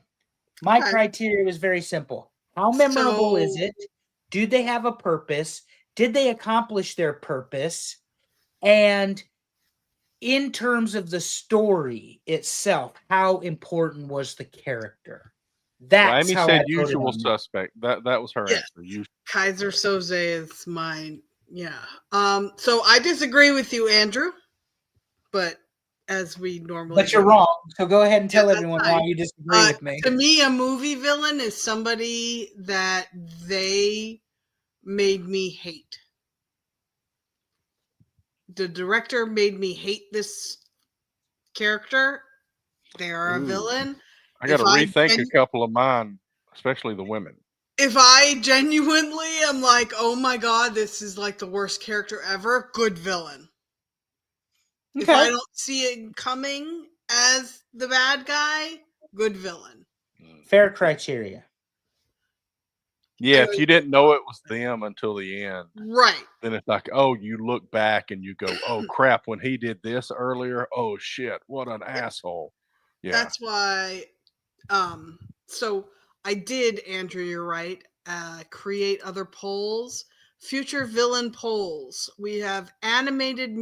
my
Okay.
criteria was very simple. How memorable is
So-
it? Do they have a purpose? Did they accomplish their purpose? And in terms of the story itself, how important was the character?
Well,
That's
Amy
how I
said
voted
usual
on that.
suspect. That was her
Yes.
answer. Usual.
Kaiser Soze is mine. Yeah. So I disagree with you, Andrew, but as we normally
But you're
do.
wrong. So go ahead and
Yeah,
tell
that's
everyone
fine.
why you disagree with me.
To me, a movie villain is somebody that they made me hate. The director made me hate this character. They are a
Ooh.
villain.
I got to rethink a couple of mine, especially the women.
If I genuinely am like, oh my god, this is like the worst character ever, good villain. If I don't see it coming as the bad guy, good villain.
Fair criteria.
Yeah, if you didn't know it was them until the end,
Right.
then it's like, oh, you look back and you go, oh crap, when he did this earlier, oh shit, what an asshole. Yeah.
That's why so I did, Andrew, you're right, create other polls. Future villain polls. We have animated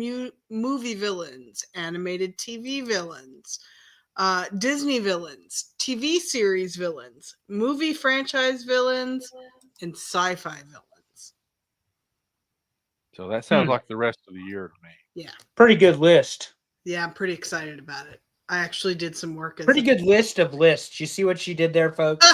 movie villains, animated TV villains, Disney villains, TV series villains, movie franchise villains, and sci-fi villains.
So that sounds like the rest of the year to me.
Yeah.
Pretty good list.
Yeah, I'm pretty excited about it. I actually did some work.
Pretty good list of lists. You see what she did there, folks?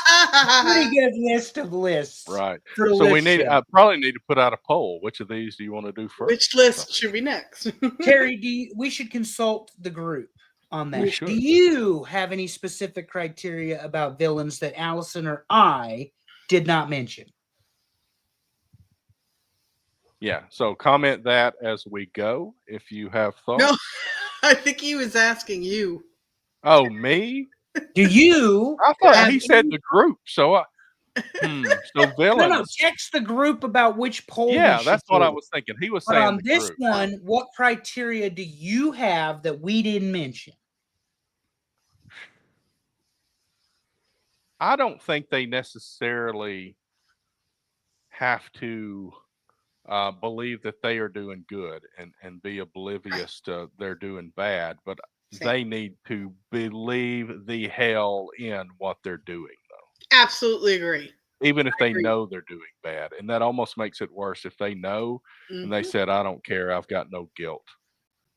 Pretty good list of lists.
Right.
For the
So we
list
need,
show.
I probably need to put out a poll. Which of these do you want to do first?
Which list should be next?
Terry, we should consult the group on that.
should.
Do you have any specific criteria about villains that Allison or I did not mention?
Yeah. So comment that as we go if you have thoughts.
No, I think he was asking you.
Oh, me?
Do you?
I thought he said the group. So, so villains.
No, text the group about which poll.
Yeah, that's what I was thinking. He was saying
on
the
this
group.
one, what criteria do you have that we didn't mention?
I don't think they necessarily have to believe that they are doing good and be oblivious to they're doing bad, but they need to believe the hell in what they're doing, though.
Absolutely agree.
Even if they know they're doing bad. And that almost makes it worse if they know and they said, I don't care, I've got no guilt.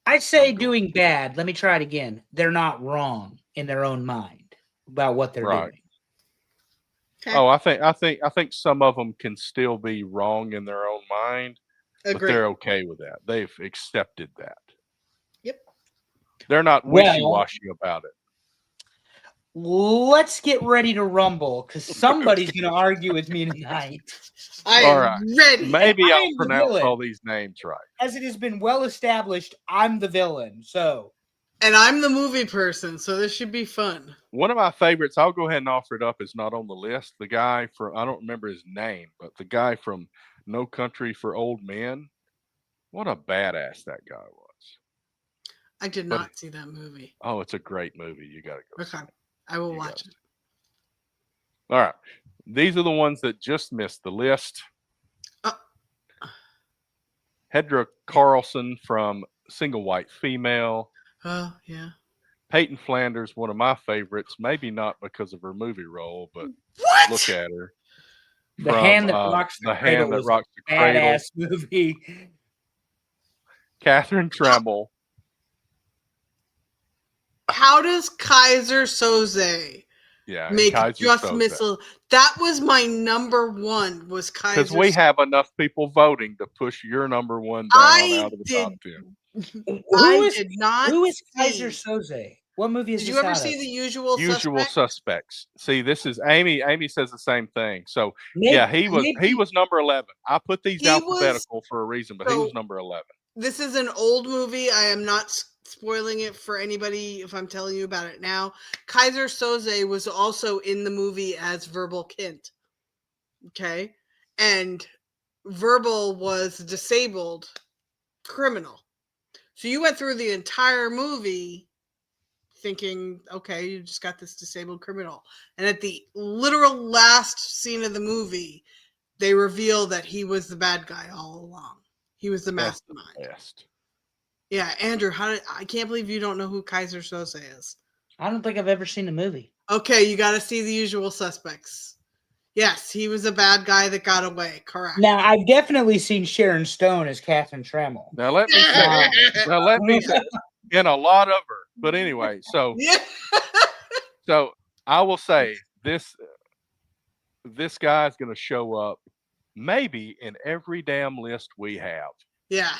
I'd say doing bad. Let me try it again. They're not wrong in their own mind about what they're doing.
Okay.
Oh, I think some of them can still be wrong in their own mind, but they're okay with that. They've accepted that.
Yep.
They're not wishy-washy about it.
Let's get ready to rumble because somebody's going to argue with me tonight.
I am ready.
Maybe I'll pronounce all these names right.
As it has been well established, I'm the villain. So,
and I'm the movie person, so this should be fun.
One of my favorites, I'll go ahead and offer it up, is not on the list. The guy from, I don't remember his name, but the guy from No Country for Old Men. What a badass that guy was.
I did not see that movie.
Oh, it's a great movie. You got to go.
Okay. I will watch it.
All right. These are the ones that just missed the list. Hedra Carlson from Single White Female.
Oh, yeah.
Peyton Flanders, one of my favorites, maybe not because of her movie role, but look at her.
The Hand That Rocks the Cradle was a badass movie.
Catherine Tremble.
How does Kaiser Soze make
Kaiser
Just
Soze.
Missile? That was my number one, was Kaiser
Because we have enough people voting to push your number one down out of the top 10.
Who is Kaiser Soze? What movie is
Did
this
you ever
out
see
of?
The Usual
Suspects? See, this is Amy. Amy says the same thing. So he was number 11. I put these alphabetical for a reason, but he was number 11.
This is an old movie. I am not spoiling it for anybody if I'm telling you about it now. Kaiser Soze was also in the movie as Verbal Kint. Okay? And Verbal was a disabled criminal. So you went through the entire movie thinking, okay, you just got this disabled criminal. And at the literal last scene of the movie, they reveal that he was the bad guy all along. He was the
That's the
mastermind.
best.
Yeah, Andrew, I can't believe you don't know who Kaiser Soze is.
I don't think I've ever seen the movie.
Okay, you got to see The Usual Suspects. Yes, he was a bad guy that got away. Correct.
Now, I've definitely seen Sharon Stone as Catherine Trammell.
Now let me say, in a lot of her. But anyway, so
Yeah.
so I will say this guy is going to show up maybe in every damn list we have
Yeah,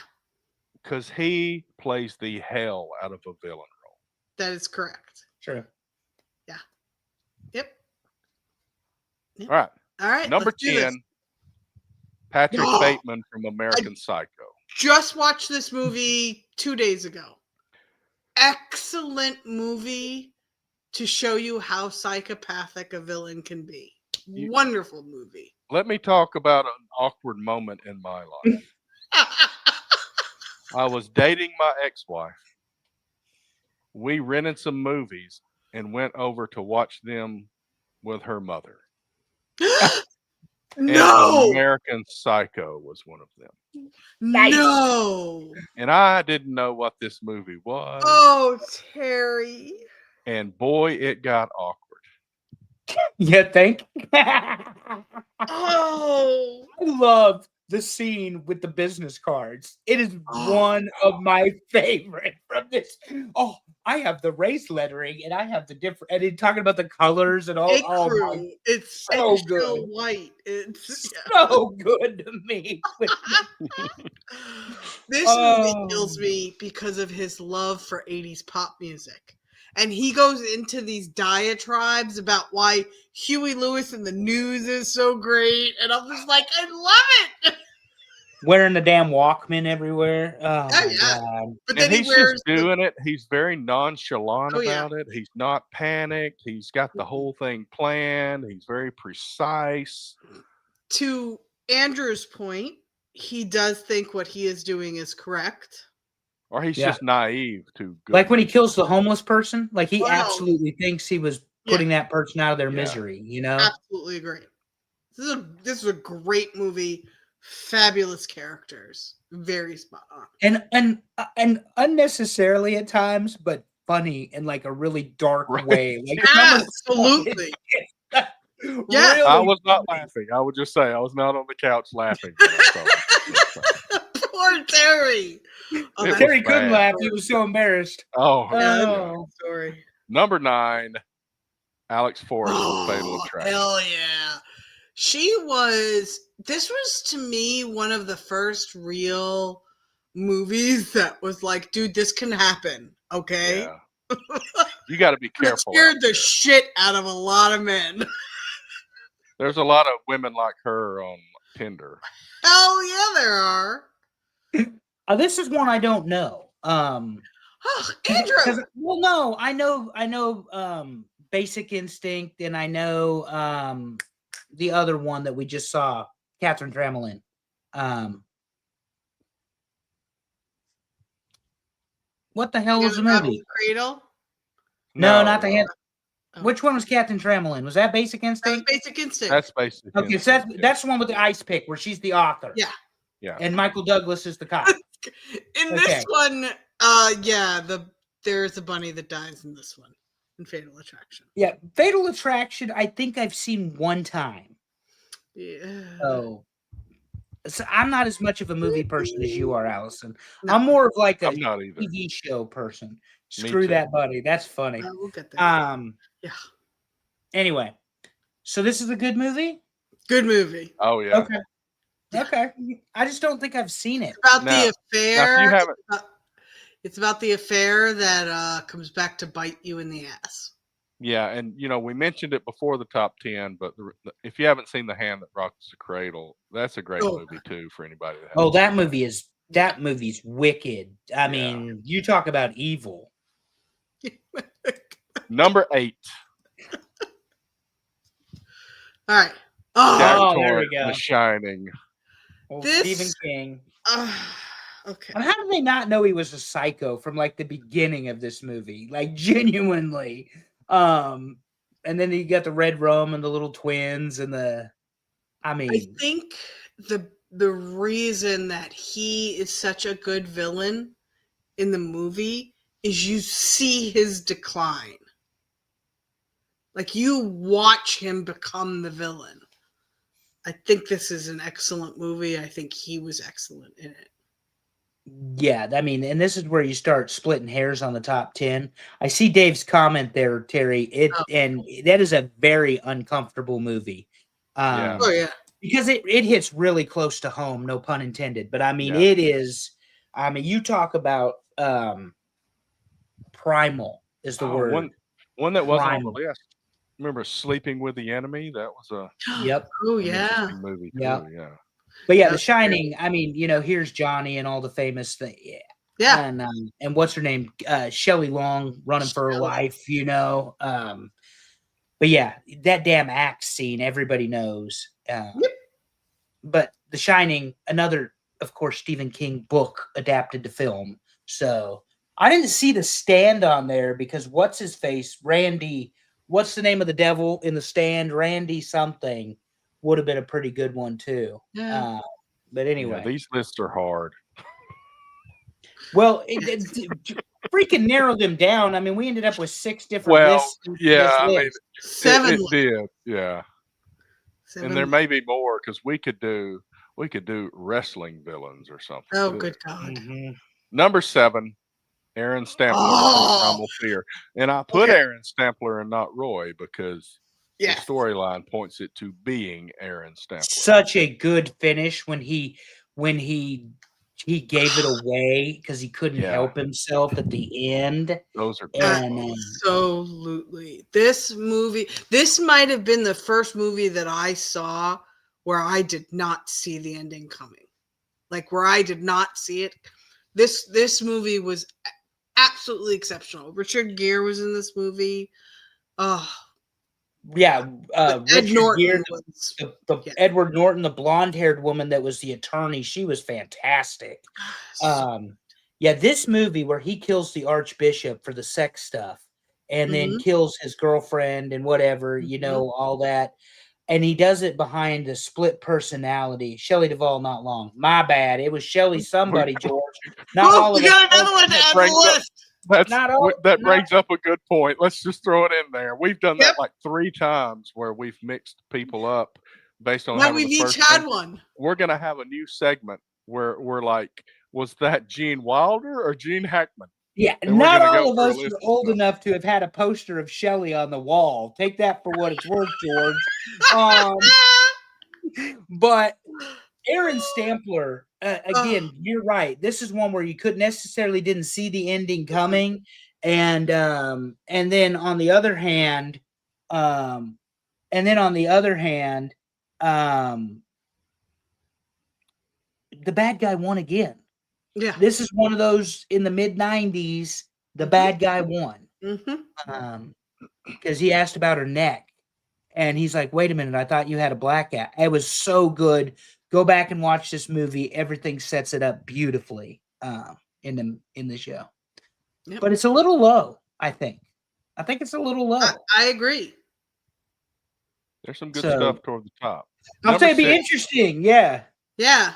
because he plays the hell out of a villain role.
that is correct.
True.
Yep.
All right,
All right.
number
let's do this.
10, Patrick
Oh,
Bateman from American Psycho.
Just watched this movie 2 days ago. Excellent movie to show you how psychopathic a villain can be. Wonderful movie.
Let me talk about an awkward moment in my life. I was dating my ex-wife. We rented some movies and went over to watch them with her mother. And
No,
American Psycho was one of them.
no.
And I didn't know what this movie was.
Oh, Terry.
And boy, it got awkward.
You think?
Oh,
I love the scene with the business cards. It is
Oh.
one of my favorite from this. Oh, I have the race lettering and I have the different and in talking about the colors and all.
it
Oh my,
crew. It's
so
eggshell
good.
white. It's
so good to me.
This
Oh.
movie kills me because of his love for 80s pop music. And he goes into these diatribes about why Huey Lewis and the News is so great. And I'm just like, I love it.
Wearing the damn Walkman everywhere. Oh my
yeah.
god.
But
And
then he
he's
wears
just doing it. He's very nonchalant
Oh, yeah.
about it. He's not panicked. He's got the whole thing planned. He's very precise.
to Andrew's point, he does think what he is doing is correct.
Or he's
Yeah.
just naive to good
Like when he
movies.
kills the homeless person, like he
Oh, no.
absolutely thinks he was putting that person out of their
Yeah.
misery, you know?
Absolutely agree. This is a great movie. Fabulous characters. Very spot on.
And unnecessarily at times, but funny in like a really dark
Right.
way. Like some of the stuff
Absolutely.
is
Yeah.
really
I was not
funny.
laughing. I would just say I was not on the couch laughing. when I saw this.
Poor Terry. Oh,
It
that's
Terry
was
couldn't
bad.
laugh. He was so embarrassed.
Oh,
yeah, that's a
Oh.
good story.
number 9, Alex Forrest from Fatal Attraction.
Hell yeah. This was to me one of the first real movies that was like, dude, this can happen. Okay.
Yeah. You got to be
It
careful.
scared
out
the
there.
shit out of a lot of men.
There's a lot of women like her on Tinder.
Hell yeah, there are.
This is one I don't know.
Oh,
'Cause-
Andrew.
well, no, I know Basic Instinct, and I know the other one that we just saw, Catherine Trammell in. What the hell was the
Out of
movie?
the Cradle.
No, not the hand.
Oh.
Which one was Catherine Trammell in? Was that Basic
That was
Instinct?
Basic Instinct.
That's basically
Okay, so that's the one with the ice pick where she's the author.
Yeah.
Yeah.
And Michael Douglas is the cop.
In
Okay.
this one, there's a bunny that dies in this one in Fatal Attraction.
Yeah, Fatal Attraction, I think I've seen one time.
Yeah.
So I'm not as much of a movie person as you are, Allison.
No.
I'm more of like a
I'm not either.
TV show person.
Me
Screw
too.
that, buddy. That's funny.
We'll get there.
Yeah.
Yeah.
Anyway, so this is a good movie.
Good movie.
Oh yeah.
Okay. Okay. I just don't think I've seen it.
About
Now-
the affair.
Now, if you haven't,
It's about the affair that comes back to bite you in the ass.
yeah, and we mentioned it before the top 10, but if you haven't seen The Hand That Rocks the Cradle, that's a great
Oh.
movie too for anybody that.
Oh,
hasn't
that
seen
movie's wicked. I mean, you talk about evil.
Number 8,
All right.
Jack
Oh,
there we
Torrance,
go.
The Shining.
Old
This-
Stephen King.
Okay.
And how did they not know he was a psycho from like the beginning of this movie? Like genuinely. And then you got the red rum and the little twins and I
I
mean,
think the reason that he is such a good villain in the movie is you see his decline. Like you watch him become the villain. I think this is an excellent movie. I think he was excellent in it.
yeah, I mean, and this is where you start splitting hairs on the top 10. I see Dave's comment there, Terry.
Oh,
And that is a very uncomfortable movie.
Yeah.
oh yeah.
Because it hits really close to home, no pun intended. But I mean,
Yeah.
it is, I mean, you talk about primal is the
Oh,
word.
one that wasn't on the
Primal.
list. Remember Sleeping with the Enemy? That was
Yep.
Oh
an
yeah.
interesting movie
Yeah.
too. Yeah.
But yeah, The
That's
Shining, I mean, here's Johnny and all the famous thing. Yeah.
Yeah.
And what's her name? Shelley Long running for her
Shelley.
life, But yeah, that damn axe scene, everybody knows.
Yep.
But The Shining, another, of course, Stephen King book adapted to film. So I didn't see The Stand on there because what's his face? Randy, what's the name of the devil in The Stand? Randy something would have been a pretty good one too.
Yeah.
But
Yeah.
anyway,
These lists are hard.
well, freaking narrow them down. I mean, we ended up with 6 different
Well,
lists. For
yeah.
this
I mean,
list.
Seven.
it did. Yeah.
Seven.
And there may be more because we could do wrestling villains or something.
Oh,
too.
good God.
Mhm.
Number 7, Aaron Stampler
Oh.
from Primal Fear, and I put
Okay.
Aaron Stampler and not Roy because
Yes.
the storyline points it to being Aaron Stampler.
Such a good finish when he gave it away because he couldn't
Yeah.
help himself at the end.
Those are
And
Absolutely. This might have been the first movie that I saw where I did not see the ending coming. Like where I did not see it. This movie was absolutely exceptional. Richard Gere was in this movie. Oh,
yeah,
Ed
Richard
Norton
Gere,
was
the
yeah.
Edward Norton, the blonde-haired woman that was the attorney, she was fantastic. Yeah, this movie where he kills the Archbishop for the sex stuff and then
Mhm.
kills his girlfriend and whatever, all that. And he does it behind the split personality. Shelley Duvall, not long. My bad. It was Shelley somebody, George. Not
Oh,
all
we
of it.
got another one to add to the
brings up-
list.
Not all.
that
not-
brings up a good point. Let's just throw it in there. We've done
Yep.
that like 3 times where we've mixed people up based on
Now
having
we've
the
each
first
had
name.
one.
We're gonna have a new segment where we're like, was that Gene Wilder or Gene Hackman?
Yeah,
And we're
not
gonna
all
go
of
through a
us
list
are
of
old
stuff.
enough to have had a poster of Shelley on the wall. Take that for what it's worth, George. But Aaron Stampler, again, you're right. This is one where you couldn't necessarily didn't see the ending coming, and then on the other hand, um, the bad guy won again.
Yeah.
This is one of those in the mid '90s. The
Mhm.
bad guy won.
Mm-hmm.
Because he asked about her neck, and he's like, "Wait a minute, I thought you had a black eye." It was so good. Go back and watch this movie. Everything sets it up beautifully in the show.
Yep.
But it's a little low, I think. I think it's a little low.
I agree.
There's some good
So-
stuff toward the top.
I'll say it'd be
6,
interesting. Yeah.
Yeah.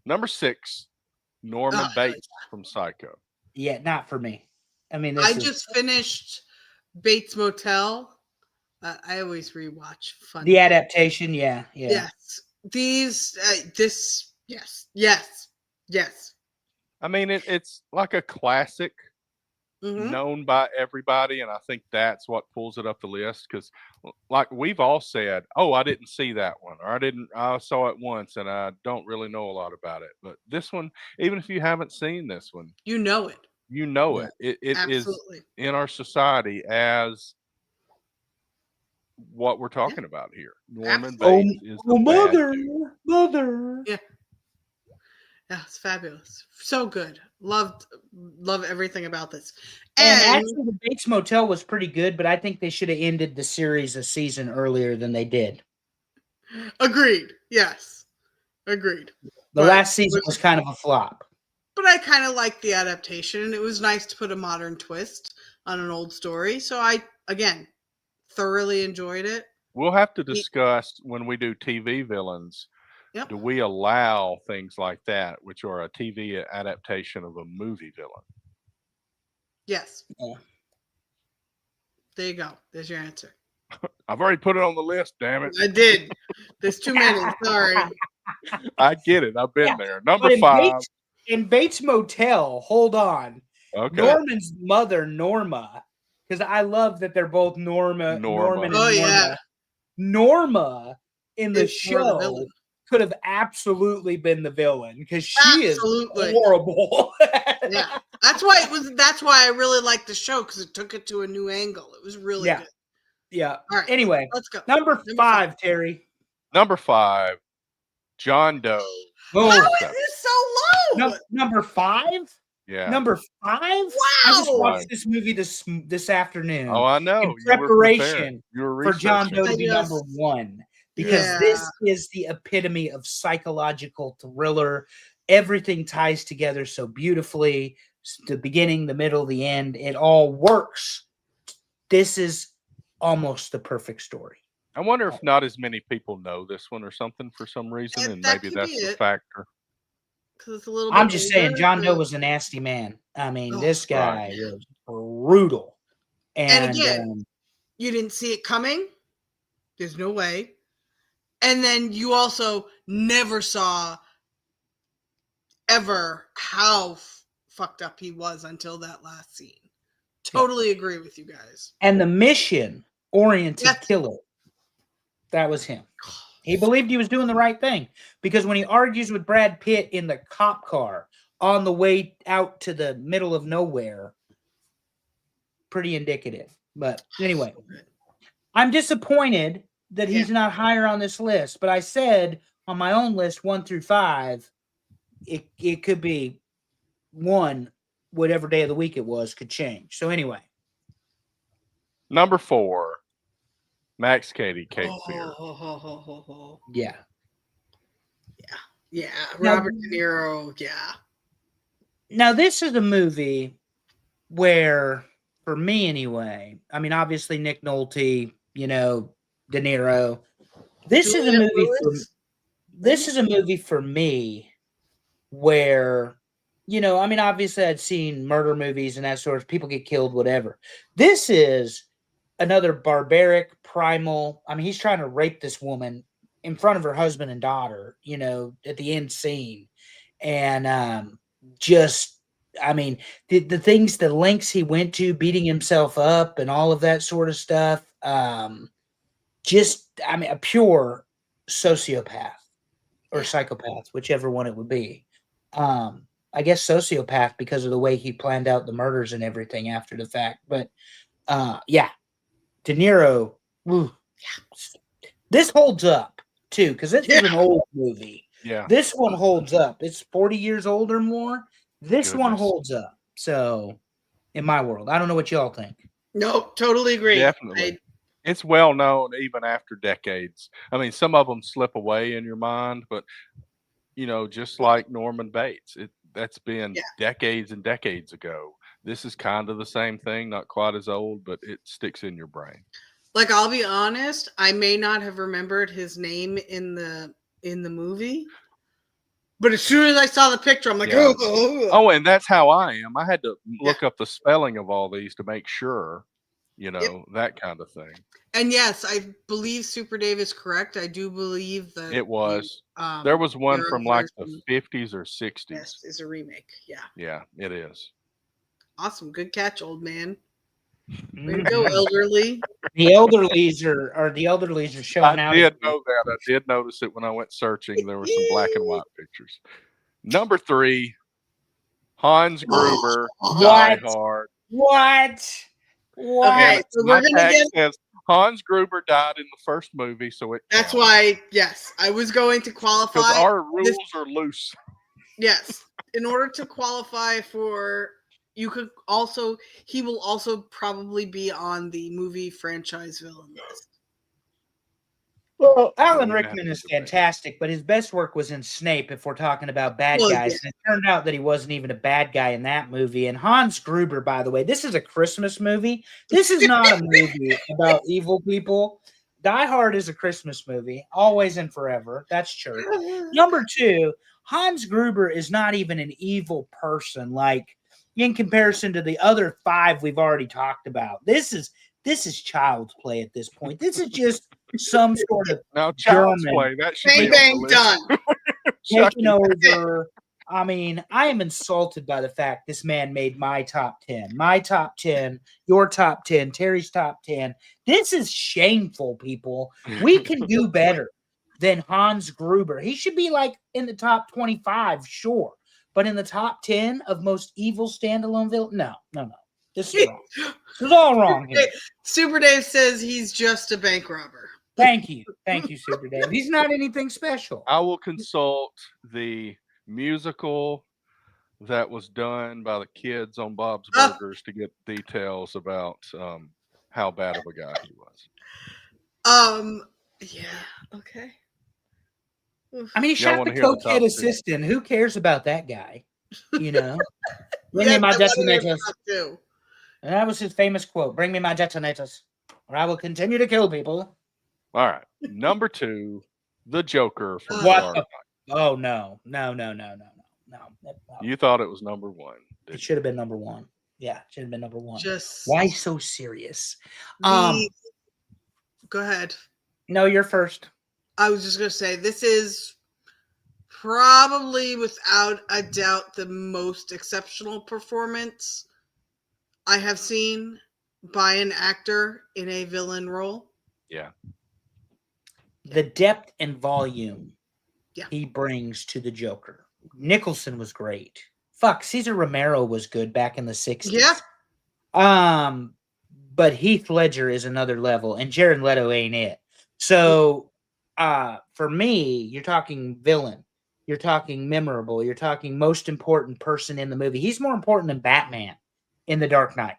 Number 6, Norman
Oh,
Bates from Psycho.
Yeah, not for me. I mean,
I just finished Bates Motel. I always rewatch fun.
the adaptation. Yeah.
Yes. These. Yes.
I mean, it's like a classic
Mhm.
known by everybody, and I think that's what pulls it up the list because, like we've all said, "Oh, I didn't see that one," or I saw it once, and I don't really know a lot about it." But this one, even if you haven't seen this one,
You know it.
you know
Yeah.
it. It is
Absolutely.
in our society as what we're talking about here. Norman
Absolutely.
Bates is the bad dude.
mother.
Yeah. Yeah, it's fabulous. So good. Love everything about this.
And
And
actually, the Bates Motel was pretty good, but I think they should have ended the series a season earlier than they did.
agreed. Yes. Agreed.
The
But
last season was kind of a flop.
I kind of liked the adaptation, and it was nice to put a modern twist on an old story. So I, again, thoroughly enjoyed it.
We'll have to
Ye-
discuss when we do TV villains.
Yep.
Do we allow things like that, which are a TV adaptation of a movie villain?
Yes.
Yeah.
There you go. There's your answer.
I've already put it on the list. Damn it!
I did. There's too many. Sorry.
I get it. I've been
Yeah.
there.
But
Number 5.
in Bates Motel, hold on.
Okay.
Norman's mother, Norma, because I love that they're both Norman and
Oh
Norma.
yeah.
Norma in the
It's more the
show
villain.
could have absolutely been the villain because she
Absolutely.
is horrible.
Yeah. That's why it was. That's why I really liked the show, because it took it to a new angle. It was really
Yeah.
good.
Yeah.
All right.
Anyway,
Let's go.
number 5, Terry.
Number 5. John Doe.
Oh,
How is
Seven.
this so low?
number 5.
Yeah.
Number 5. I just
Wow.
watched this movie this afternoon.
Oh, I know.
In
You were
preparation
prepared. You were
for John
researching.
Doe to be
I
number
just-
1 because
Yeah.
this is the epitome of psychological thriller. Everything ties together so beautifully. The beginning, the middle, the end, it all works. This is almost the perfect story.
I wonder if not as many people know this one or something for some reason,
And
and
that
maybe
could
that's
be
the
it.
factor.
Because it's a little.
I'm
bit
just saying,
older,
John Doe
but-
was a nasty man. I mean,
Oh,
this guy
right.
was brutal.
And again, you didn't see it coming. There's no way. And then you also never saw ever how fucked up he was until that last scene. Totally agree with you guys.
and the mission-oriented
Yes.
killer, that was him. He believed he was doing the right thing because when he argues with Brad Pitt in the cop car on the way out to the middle of nowhere, pretty indicative. But anyway, I'm disappointed that he's not higher on this list. But I said on my own list 1 through 5, it could be 1, whatever day of the week it was, could change. So anyway,
Number 4. Max Cady, Cape Fear.
yeah.
Yeah,
Now-
Robert De Niro. Yeah.
Now, this is a movie where, for me anyway, I mean, obviously Nick Nolte, De Niro. This is a
Juliette
movie for
Lewis.
this is a movie for me where, I mean, obviously I'd seen murder movies and that sort of people get killed, whatever. This is another barbaric, primal. I mean, he's trying to rape this woman in front of her husband and daughter, at the end scene. And I mean, the things, the lengths he went to, beating himself up and all of that sort of stuff. I mean, a pure sociopath or psychopath, whichever one it would be. I guess sociopath because of the way he planned out the murders and everything after the fact. But yeah, De Niro. Woo, this holds up too because this is an old movie.
Yeah.
This one holds up. It's 40 years old or more. This one
Goodness.
holds up. So, in my world, I don't know what y'all think.
No, totally agree.
Definitely. It's well known even after decades. I mean, some of them slip away in your mind, but just like Norman Bates, that's been decades and decades ago. This is kind of the same thing, not quite as old, but it sticks in your brain.
Like, I'll be honest, I may not have remembered his name in the movie, but as soon as I saw the picture, I'm like,
Yeah.
oh.
Oh, and that's how I am. I had to look up the spelling of all these to make sure, that kind of thing.
And yes, I believe Super Dave is correct. I do believe that
It was.
the,
There was one
Euro
from like the
version,
50s or 60s.
yes, is a remake. Yeah.
Yeah, it is.
Awesome. Good catch, old man. Way
Mhm.
to go, elderly.
The elderlies are showing out.
I did know that. I did notice it when I went searching. There were some black and white pictures. Number 3, Hans Gruber, Die
What?
Hard.
What?
Okay, so
My
we're gonna
tag
get.
says Hans Gruber died in the first movie, so it
That's
counts.
why, yes, I was going to qualify.
Because our rules
this-
are loose.
Yes, in order to qualify for, he will also probably be on the movie franchise villain list.
Well, Alan
we're gonna have
Rickman
to
is
debate.
fantastic, but his best work was in Snape if we're talking about bad
Well,
guys. And it turned out that he wasn't even a bad guy in that movie. And Hans Gruber, by the way, this is a Christmas movie. This is not a movie about evil people. Die Hard is a Christmas movie, always and forever. That's church. Number two, Hans Gruber is not even an evil person, like in comparison to the other five we've already talked about. This is child's play at this point. This is just some sort of
Now, Child's
German
Play, that should be
Bang
on
bang
the list.
done.
taking
Chucky.
over. I mean, I am insulted by the fact this man made my top 10, your top 10, Terry's top 10. This is shameful, people. We can do better than Hans Gruber. He should be like in the top 25, sure. But in the top 10 of most evil standalone villain, no. This is wrong. This is all wrong here.
Super Dave says he's just a bank robber.
Thank you, Super Dave. He's not anything special.
I will consult the musical that was done by the kids on Bob's
Ah.
Burgers to get details about how bad of a guy he was.
Yeah. Okay.
I mean, he
Y'all
shot
wanna
the
hear the top
cokehead
two?
assistant. Who cares about that guy? You know? Bring
Yeah,
me my
I wanna hear
detonators.
top two.
And that was his famous quote. Bring me my detonators, or I will continue to kill people.
All right. Number 2, the Joker from
What
Dark
the-
Knight.
Oh, no.
You thought it was number 1.
It should have been number one. Yeah, it should have been number one.
Just
Why so serious?
the- Go ahead.
No, you're first.
I was just gonna say this is probably without a doubt the most exceptional performance I have seen by an actor in a villain role.
Yeah.
The depth and volume
Yeah.
he brings to the Joker. Nicholson was great. Fuck, Cesar Romero was good back in the 60s.
Yeah.
But Heath Ledger is another level, and Jared Leto ain't it. So, for me, you're talking villain, you're talking memorable, you're talking most important person in the movie. He's more important than Batman in The Dark Knight.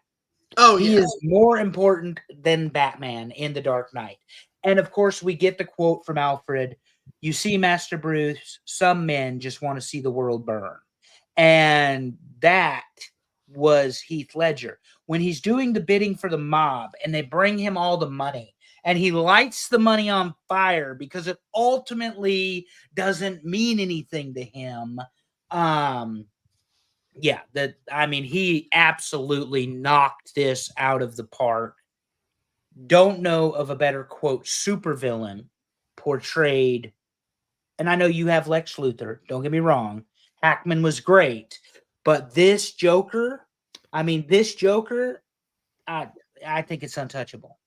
Oh,
He
yeah.
is more important than Batman in The Dark Knight. And of course, we get the quote from Alfred, "You see, Master Bruce, some men just want to see the world burn." And that was Heath Ledger. When he's doing the bidding for the mob and they bring him all the money and he lights the money on fire because it ultimately doesn't mean anything to him. He absolutely knocked this out of the park. Don't know of a better, quote, supervillain portrayed. And I know you have Lex Luthor. Don't get me wrong. Hackman was great. But this Joker, I think it's untouchable.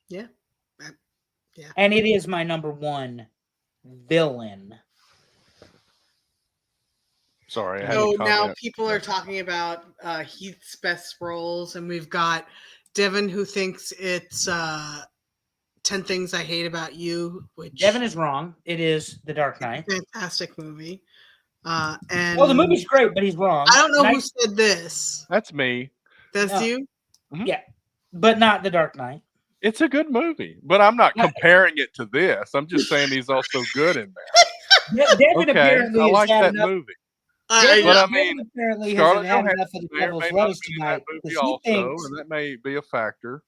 Yeah.
And it is my number one villain.
Sorry. I had
So
to
now
comment.
people are talking about Heath's best roles, and we've got Devin who thinks it's 10 Things I Hate About You, which
Devin is wrong. It is The Dark Knight.
fantastic movie. And
Oh, the movie's great, but he's wrong.
I don't know who
Night-
said this.
That's me.
That's
No.
you?
but not The Dark Knight.
It's a good movie, but I'm not
Yeah.
comparing it to this. I'm just saying he's also good in that.
Devin
Okay,
apparently
I
has
like
had
that
enough.
movie.
Devin,
But I
Devin
mean,
apparently
Scarlett
hasn't had enough of
Johansson
the
may or
devil's
may not
lettuce
be in
tonight
that movie
because he
also,
thinks
and that may be a factor.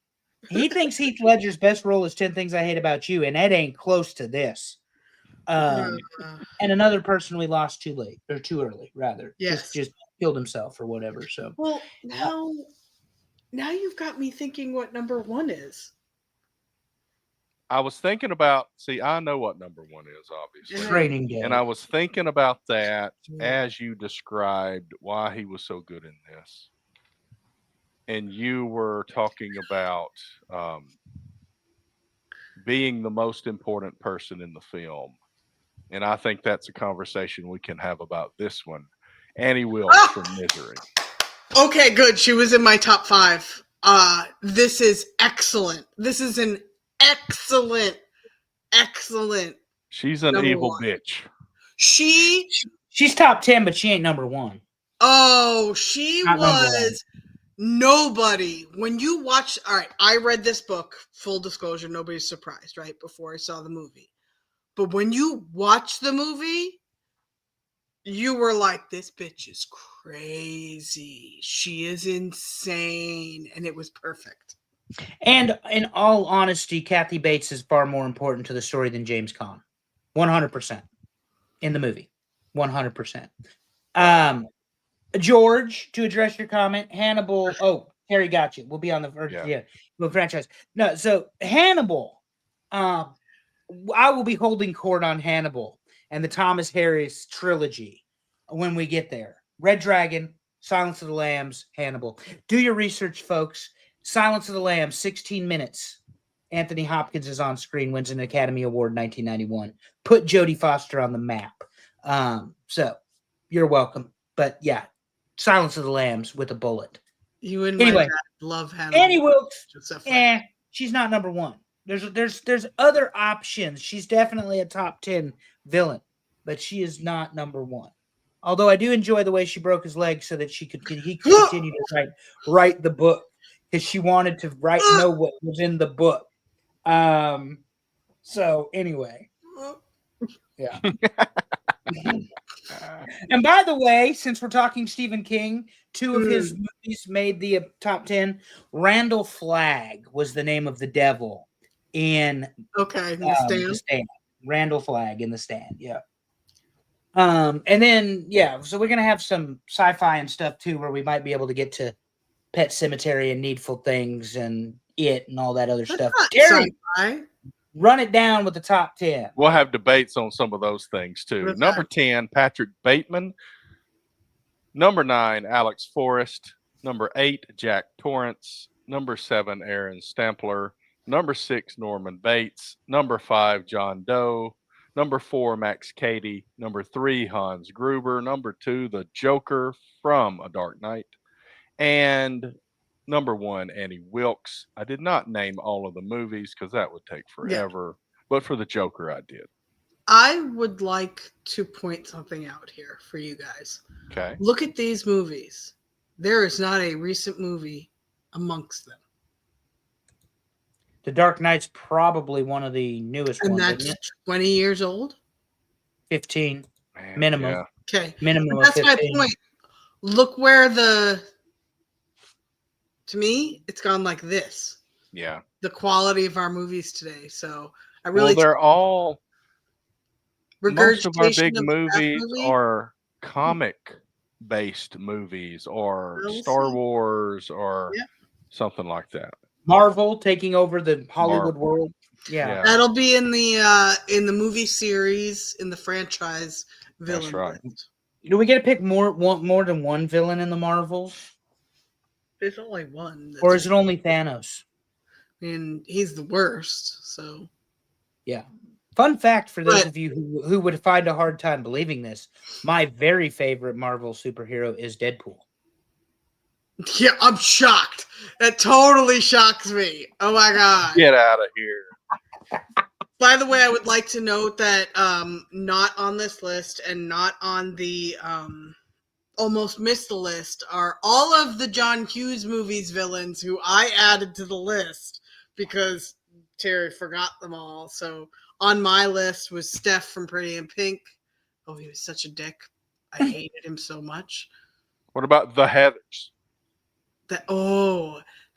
he thinks Heath Ledger's best role is 10 Things I Hate About You, and that ain't close to this.
Uh,
And another person we lost too early, rather.
Yes.
Just killed himself or whatever. So
well, now you've got me thinking what number one is.
I was thinking about. See, I know what number 1 is, obviously,
Mhm.
Training Day.
and I was thinking about that as you described why he was so good in this, and you were talking about being the most important person in the film. And I think that's a conversation we can have about this one. Annie Wilkes from Misery.
Okay, good. She was in my top 5. This is excellent. This is an excellent.
She's an
Number
evil
one.
bitch.
She
She's top 10, but she ain't number one.
Oh, she
Not number
was Nobody, when you watch, all right, I read this book, full disclosure, nobody's surprised, right? Before I saw the movie. But when you watch the movie, you were like, this bitch is crazy. She is insane. And it was perfect.
And in all honesty, Kathy Bates is far more important to the story than James Caan. 100% in the movie. 100%. George, to address your comment, Hannibal. Oh, Harry got you. We'll be on the first,
Yeah.
the franchise. No, so Hannibal. I will be holding court on Hannibal and the Thomas Harris trilogy when we get there. Red Dragon, Silence of the Lambs, Hannibal. Do your research, folks. Silence of the Lambs, 16 minutes. Anthony Hopkins is on screen, wins an Academy Award in 1991. Put Jodie Foster on the map. So you're welcome. But yeah, Silence of the Lambs with a bullet.
You and
Anyway,
my dad love Hannibal.
Annie Wilkes,
Just FYI.
she's not number one. There's other options. She's definitely a top 10 villain, but she is not number one. Although I do enjoy the way she broke his leg so that he could continue to write the book, because she wanted to know what was in the book. So anyway, yeah. And by the way, since we're talking Stephen King, 2 of his movies made the top 10. Randall Flagg was the name of the devil in
The
Stand. Randall Flagg in The Stand, yeah. And then so we're gonna have some sci-fi and stuff too, where we might be able to get to Pet Cemetery and Needful Things and It and all that other stuff. Terry, run it down with the top 10.
We'll have debates on some of those things too. Number 10, Patrick Bateman. Number 9, Alex Forrest. Number 8, Jack Torrance. Number 7, Aaron Stampler. Number 6, Norman Bates. Number 5, John Doe. Number 4, Max Cady. Number 3, Hans Gruber. Number 2, the Joker from A Dark Knight. And number 1, Annie Wilkes. I did not name all of the movies because that would take forever. Yeah. But for the Joker, I did.
I would like to point something out here for you guys.
Okay.
Look at these movies. There is not a recent movie amongst them.
The Dark Knight's probably one of the newest ones.
And that's 20 years old?
15. Minimum.
Yeah.
Okay.
Minimum.
That's my point. Look where to me, it's gone like this.
Yeah.
The quality of our movies today. So I really
they're all most of our big
of
movies are comic based movies or Star Wars or something like that.
Marvel taking over the Hollywood world. Yeah.
That'll be in the movie series, in the franchise villain.
That's right.
list.
Do we get to pick more than one villain in the Marvels?
There's only one.
Or is it only Thanos?
And he's the worst, so.
Yeah. Fun fact for those of you who would find a hard time believing this, my very favorite Marvel superhero is Deadpool.
Yeah, I'm shocked. That totally shocks me. Oh my god.
Get out of here.
By the way, I would like to note that not on this list and not on the almost missed the list are all of the John Hughes movies villains who I added to the list because Terry forgot them all. So on my list was Steph from Pretty in Pink. Oh, he was such a dick. I hated him so much.
What about the Heathers?
The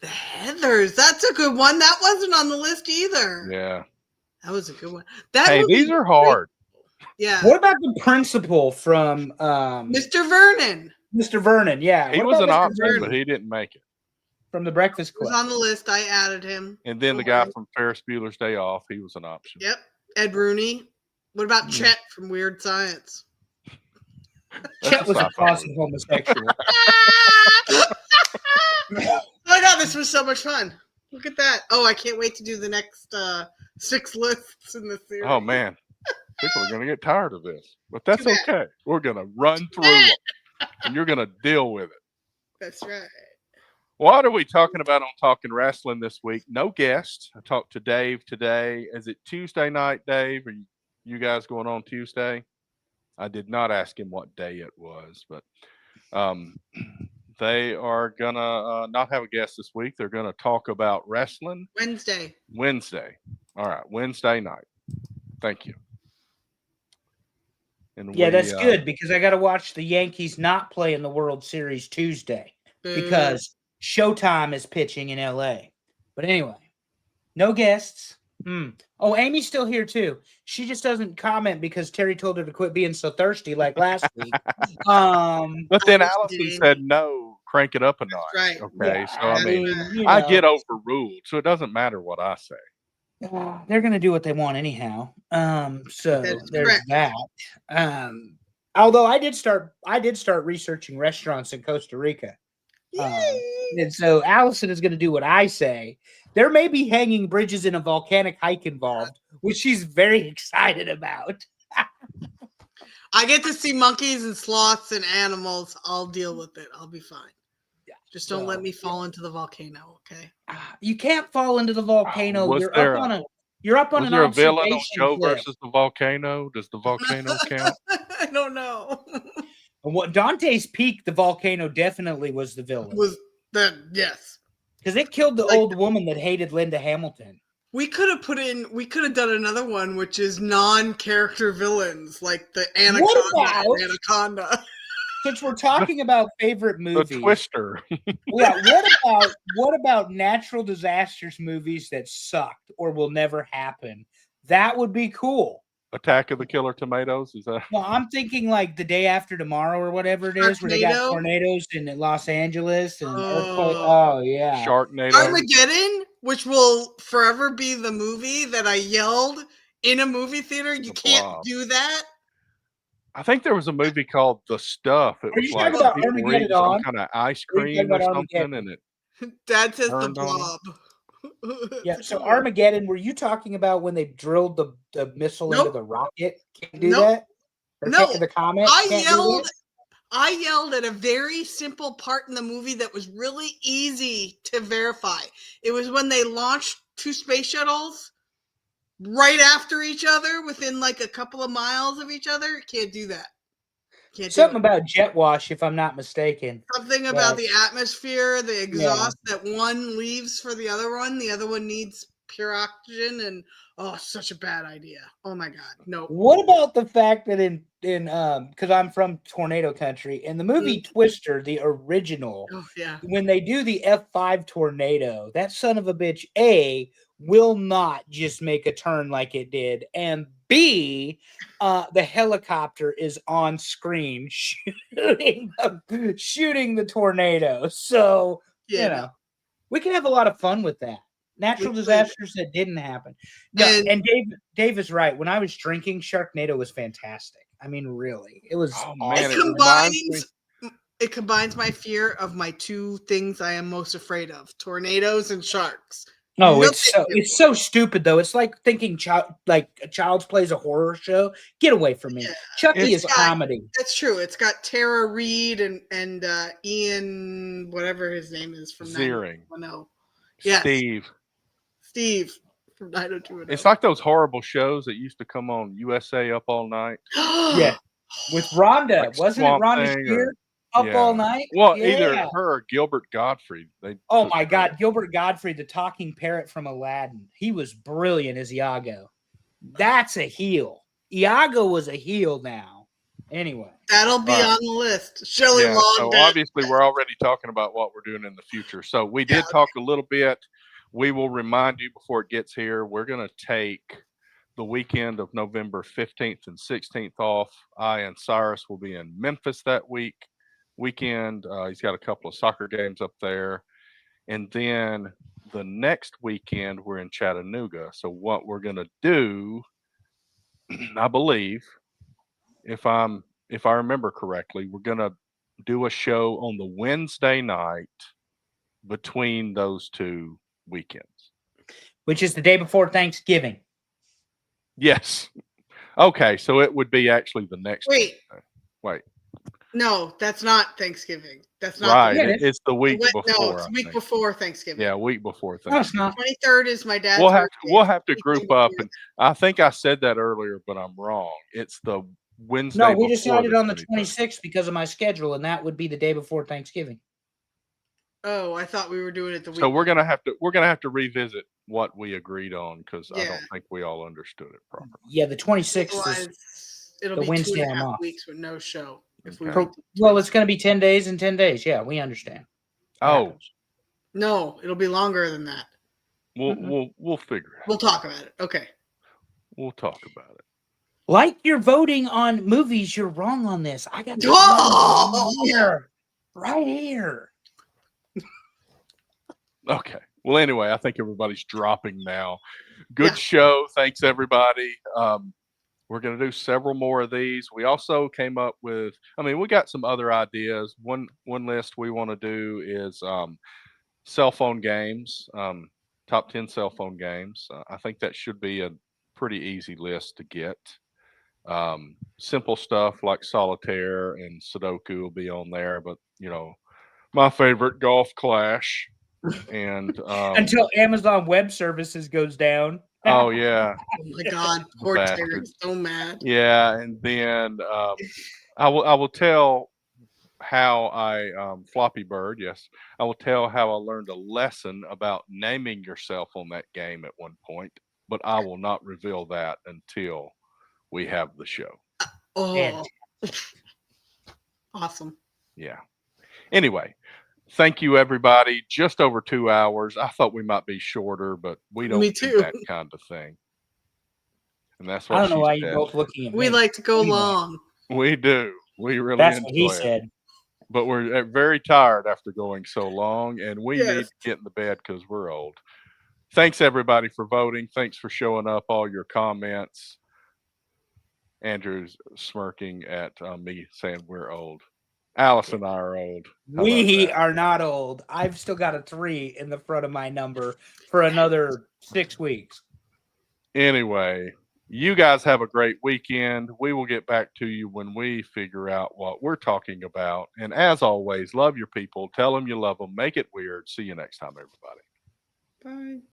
Heathers. That's a good one. That wasn't on the list either.
Yeah.
That was a good one.
These are hard.
Yeah.
What about the principal from
Mr. Vernon?
Mr. Vernon, yeah.
He was an option, but he didn't make it.
From the Breakfast Club.
He was on the list. I added him.
And then the guy from Ferris Bueller's Day Off, he was an option.
Yep. Ed Rooney. What about Chet from Weird Science?
Chet was a closet homosexual.
Oh my god, this was so much fun. Look at that. Oh, I can't wait to do the next 6 lists in the series.
Oh man. People are going to get tired of this. But that's okay. We're going to run through it. And you're going to deal with it.
That's right.
What are we talking about on Talking Wrestling this week? No guest. I talked to Dave today. Is it Tuesday night, Dave? Are you guys going on Tuesday? I did not ask him what day it was, but They are gonna not have a guest this week. They're gonna talk about wrestling
Wednesday.
Wednesday. All right, Wednesday night. Thank you. And
Yeah,
we
that's good because I got to watch the Yankees not play in the World Series Tuesday
Boo.
because Showtime is pitching in LA. But anyway, no guests. Oh, Amy's still here too. She just doesn't comment because Terry told her to quit being so thirsty like last week.
But then
I wish
Allison
you did,
said
Amy.
no, crank it up a notch.
right.
Okay,
Yeah,
so I
That's
mean,
right.
you
I
know,
get overruled, so it doesn't matter what I say.
they're gonna do what they want anyhow. So
That is
there's
correct.
that. Although I did start researching restaurants in Costa Rica.
Yay.
And so Allison is going to do what I say. There may be hanging bridges and a volcanic hike involved, which she's very excited about.
I get to see monkeys and sloths and animals. I'll deal with it. I'll be fine.
Yeah,
Just don't let
so,
me fall into the volcano, okay?
You can't fall into the volcano.
Was
You're
there
up
a-
on
Was
an
there a villain on
observation
Joe
cliff.
versus the volcano? Does the volcano count?
I don't know.
And what Dante's Peak, the volcano definitely was the villain
Was that yes?
because it killed the
Like-
old woman that hated Linda Hamilton.
We could have done another one, which is non-character villains, like the Anaconda.
Since we're talking about favorite
The
movies,
Twister.
yeah, what about natural disasters movies that sucked or will never happen? That would be cool.
Attack of the Killer Tomatoes. Is that?
No, I'm thinking like The Day After Tomorrow or whatever it is, where they got
Sharknado?
tornadoes in Los Angeles and earthquake.
Oh.
Oh yeah,
Sharknado.
Armageddon, which will forever be the movie that I yelled in a movie theater. You
The
can't
Blob.
do that.
I think there was a movie called The Stuff. It
Are
was
you
like
talking about
people were
Armageddon
eating some
on?
kind of ice
Or are you talking
cream or
about
something,
Armageddon?
Dad
and it
says the
Turned on
blob.
Yeah.
For
So
sure.
Armageddon, were you talking about when they drilled the missile into
Nope.
the rocket? Can't do
Nope.
that. Or
No.
the comet.
I
Can't do
yelled.
that?
I yelled at a very simple part in the movie that was really easy to verify. It was when they launched 2 space shuttles right after each other, within like a couple of miles of each other. Can't do that. Can't
Something
do it.
about jet wash, if I'm not mistaken.
Something about the
Yes.
atmosphere, the exhaust that one leaves for the other one needs pure oxygen, and such a bad idea. Oh my god, no.
What about the fact that in because I'm from tornado country, in the movie Twister, the original,
Oh yeah.
when they do the F5 tornado, that son of a bitch, A, will not just make a turn like it did, and B, the helicopter is on screen shooting the tornado. So,
Yeah,
you know, we can have a lot of fun with that. Natural
We could.
disasters that didn't happen. No,
And-
and Dave is right. When I was drinking, Sharknado was fantastic. I mean, really, it was.
Oh,
awesome.
man,
It
it reminds me-
combines my fear of my 2 things I am most afraid of: tornadoes and sharks.
Oh,
No,
it's
thank
so
you.
it's so stupid though. It's like thinking a Child's Play's a horror show. Get away from me.
Yeah.
Chucky
It's
is comedy.
That's true. It's got Tara Reid and Ian, whatever his name is from
Ziering.
90210. Yes.
Steve.
Steve from 90210.
It's like those horrible shows that used to come on USA Up All Night.
Yeah, with Rhonda,
Like
wasn't it
Swamp
Rhonda
Thing
Shear?
or-
Up
yeah.
all night.
Well,
Yeah.
either her or Gilbert Godfrey.
Oh my God, Gilbert Godfrey, the talking parrot from Aladdin. He was brilliant as Iago. That's a heel. Iago was a heel now. Anyway,
That'll be
Right.
on the list. Shelley
Yeah,
Long.
so
Dead.
obviously we're already talking about what we're doing in the future. So we did talk a little bit. We will remind you before it gets here. We're going to take the weekend of November 15th and 16th off. I and Cyrus will be in Memphis that weekend. He's got a couple of soccer games up there. And then the next weekend we're in Chattanooga. So what we're going to do, I believe, if I remember correctly, we're going to do a show on the Wednesday night between those 2 weekends.
which is the day before Thanksgiving.
Yes. Okay, so it would be actually the next
Wait.
Wednesday. Wait.
No, that's not Thanksgiving. That's not
Right.
Yeah,
It's the week
No,
before.
it's
I
the week
think.
before Thanksgiving.
Yeah, week before
No, it's
Thanksgiving.
not.
23rd is my dad's
We'll have
birthday.
to group up, and I think I said that earlier, but I'm wrong. It's the Wednesday.
No, we
before
decided
the
on the
23rd.
26th because of my schedule, and that would be the day before Thanksgiving.
Oh, I thought we were doing it the week.
So we're gonna have to revisit what we agreed on because I
Yeah.
don't think we all understood it properly.
Yeah, the 26th is
Otherwise, it'll
the
be
Wednesday
2.5
I'm off.
weeks with no show. If we
Okay.
wait till
well, it's
26.
going to be 10 days and 10 days. Yeah, we understand. It
Oh,
happens.
No, it'll be longer than that.
we'll figure it
We'll
out.
talk about it. Okay.
We'll talk about it.
Like you're voting on movies, you're wrong on this. I got the
Oh!
right here. Right here.
Okay. Well, anyway, I think everybody's dropping now. Good
Yeah.
show. Thanks, everybody. We're going to do several more of these. We also came up with, we got some other ideas. One list we want to do is cell phone games, top 10 cell phone games. I think that should be a pretty easy list to get. Simple stuff like solitaire and Sudoku will be on there, but my favorite, Golf Clash. And
Until Amazon Web Services goes down.
oh yeah,
Oh my God.
the
Poor
bastard.
Terry's so mad.
Yeah, and then I will tell how I Floppy Bird. Yes, I will tell how I learned a lesson about naming yourself on that game at one point, but I will not reveal that until we have the show.
Oh, awesome.
Yeah. Anyway, thank you everybody. Just over 2 hours. I thought we might be shorter, but we don't
Me
do
too.
that kind of thing. And that's
I
what
don't know
she
why you're
said.
both looking at me.
We like to go
Anyway.
long.
We do. We really
That's what he
enjoy it.
said.
But we're very tired after going so long, and we need
Yes.
to get in the bed because we're old. Thanks everybody for voting. Thanks for showing up, all your comments. Andrew's smirking at me saying we're old. Alice and I are old. How about
We
that?
are not old. I've still got a 3 in the front of my number for another 6 weeks.
Anyway, you guys have a great weekend. We will get back to you when we figure out what we're talking about. And as always, love your people. Tell them you love them. Make it weird. See you next time, everybody.
Bye.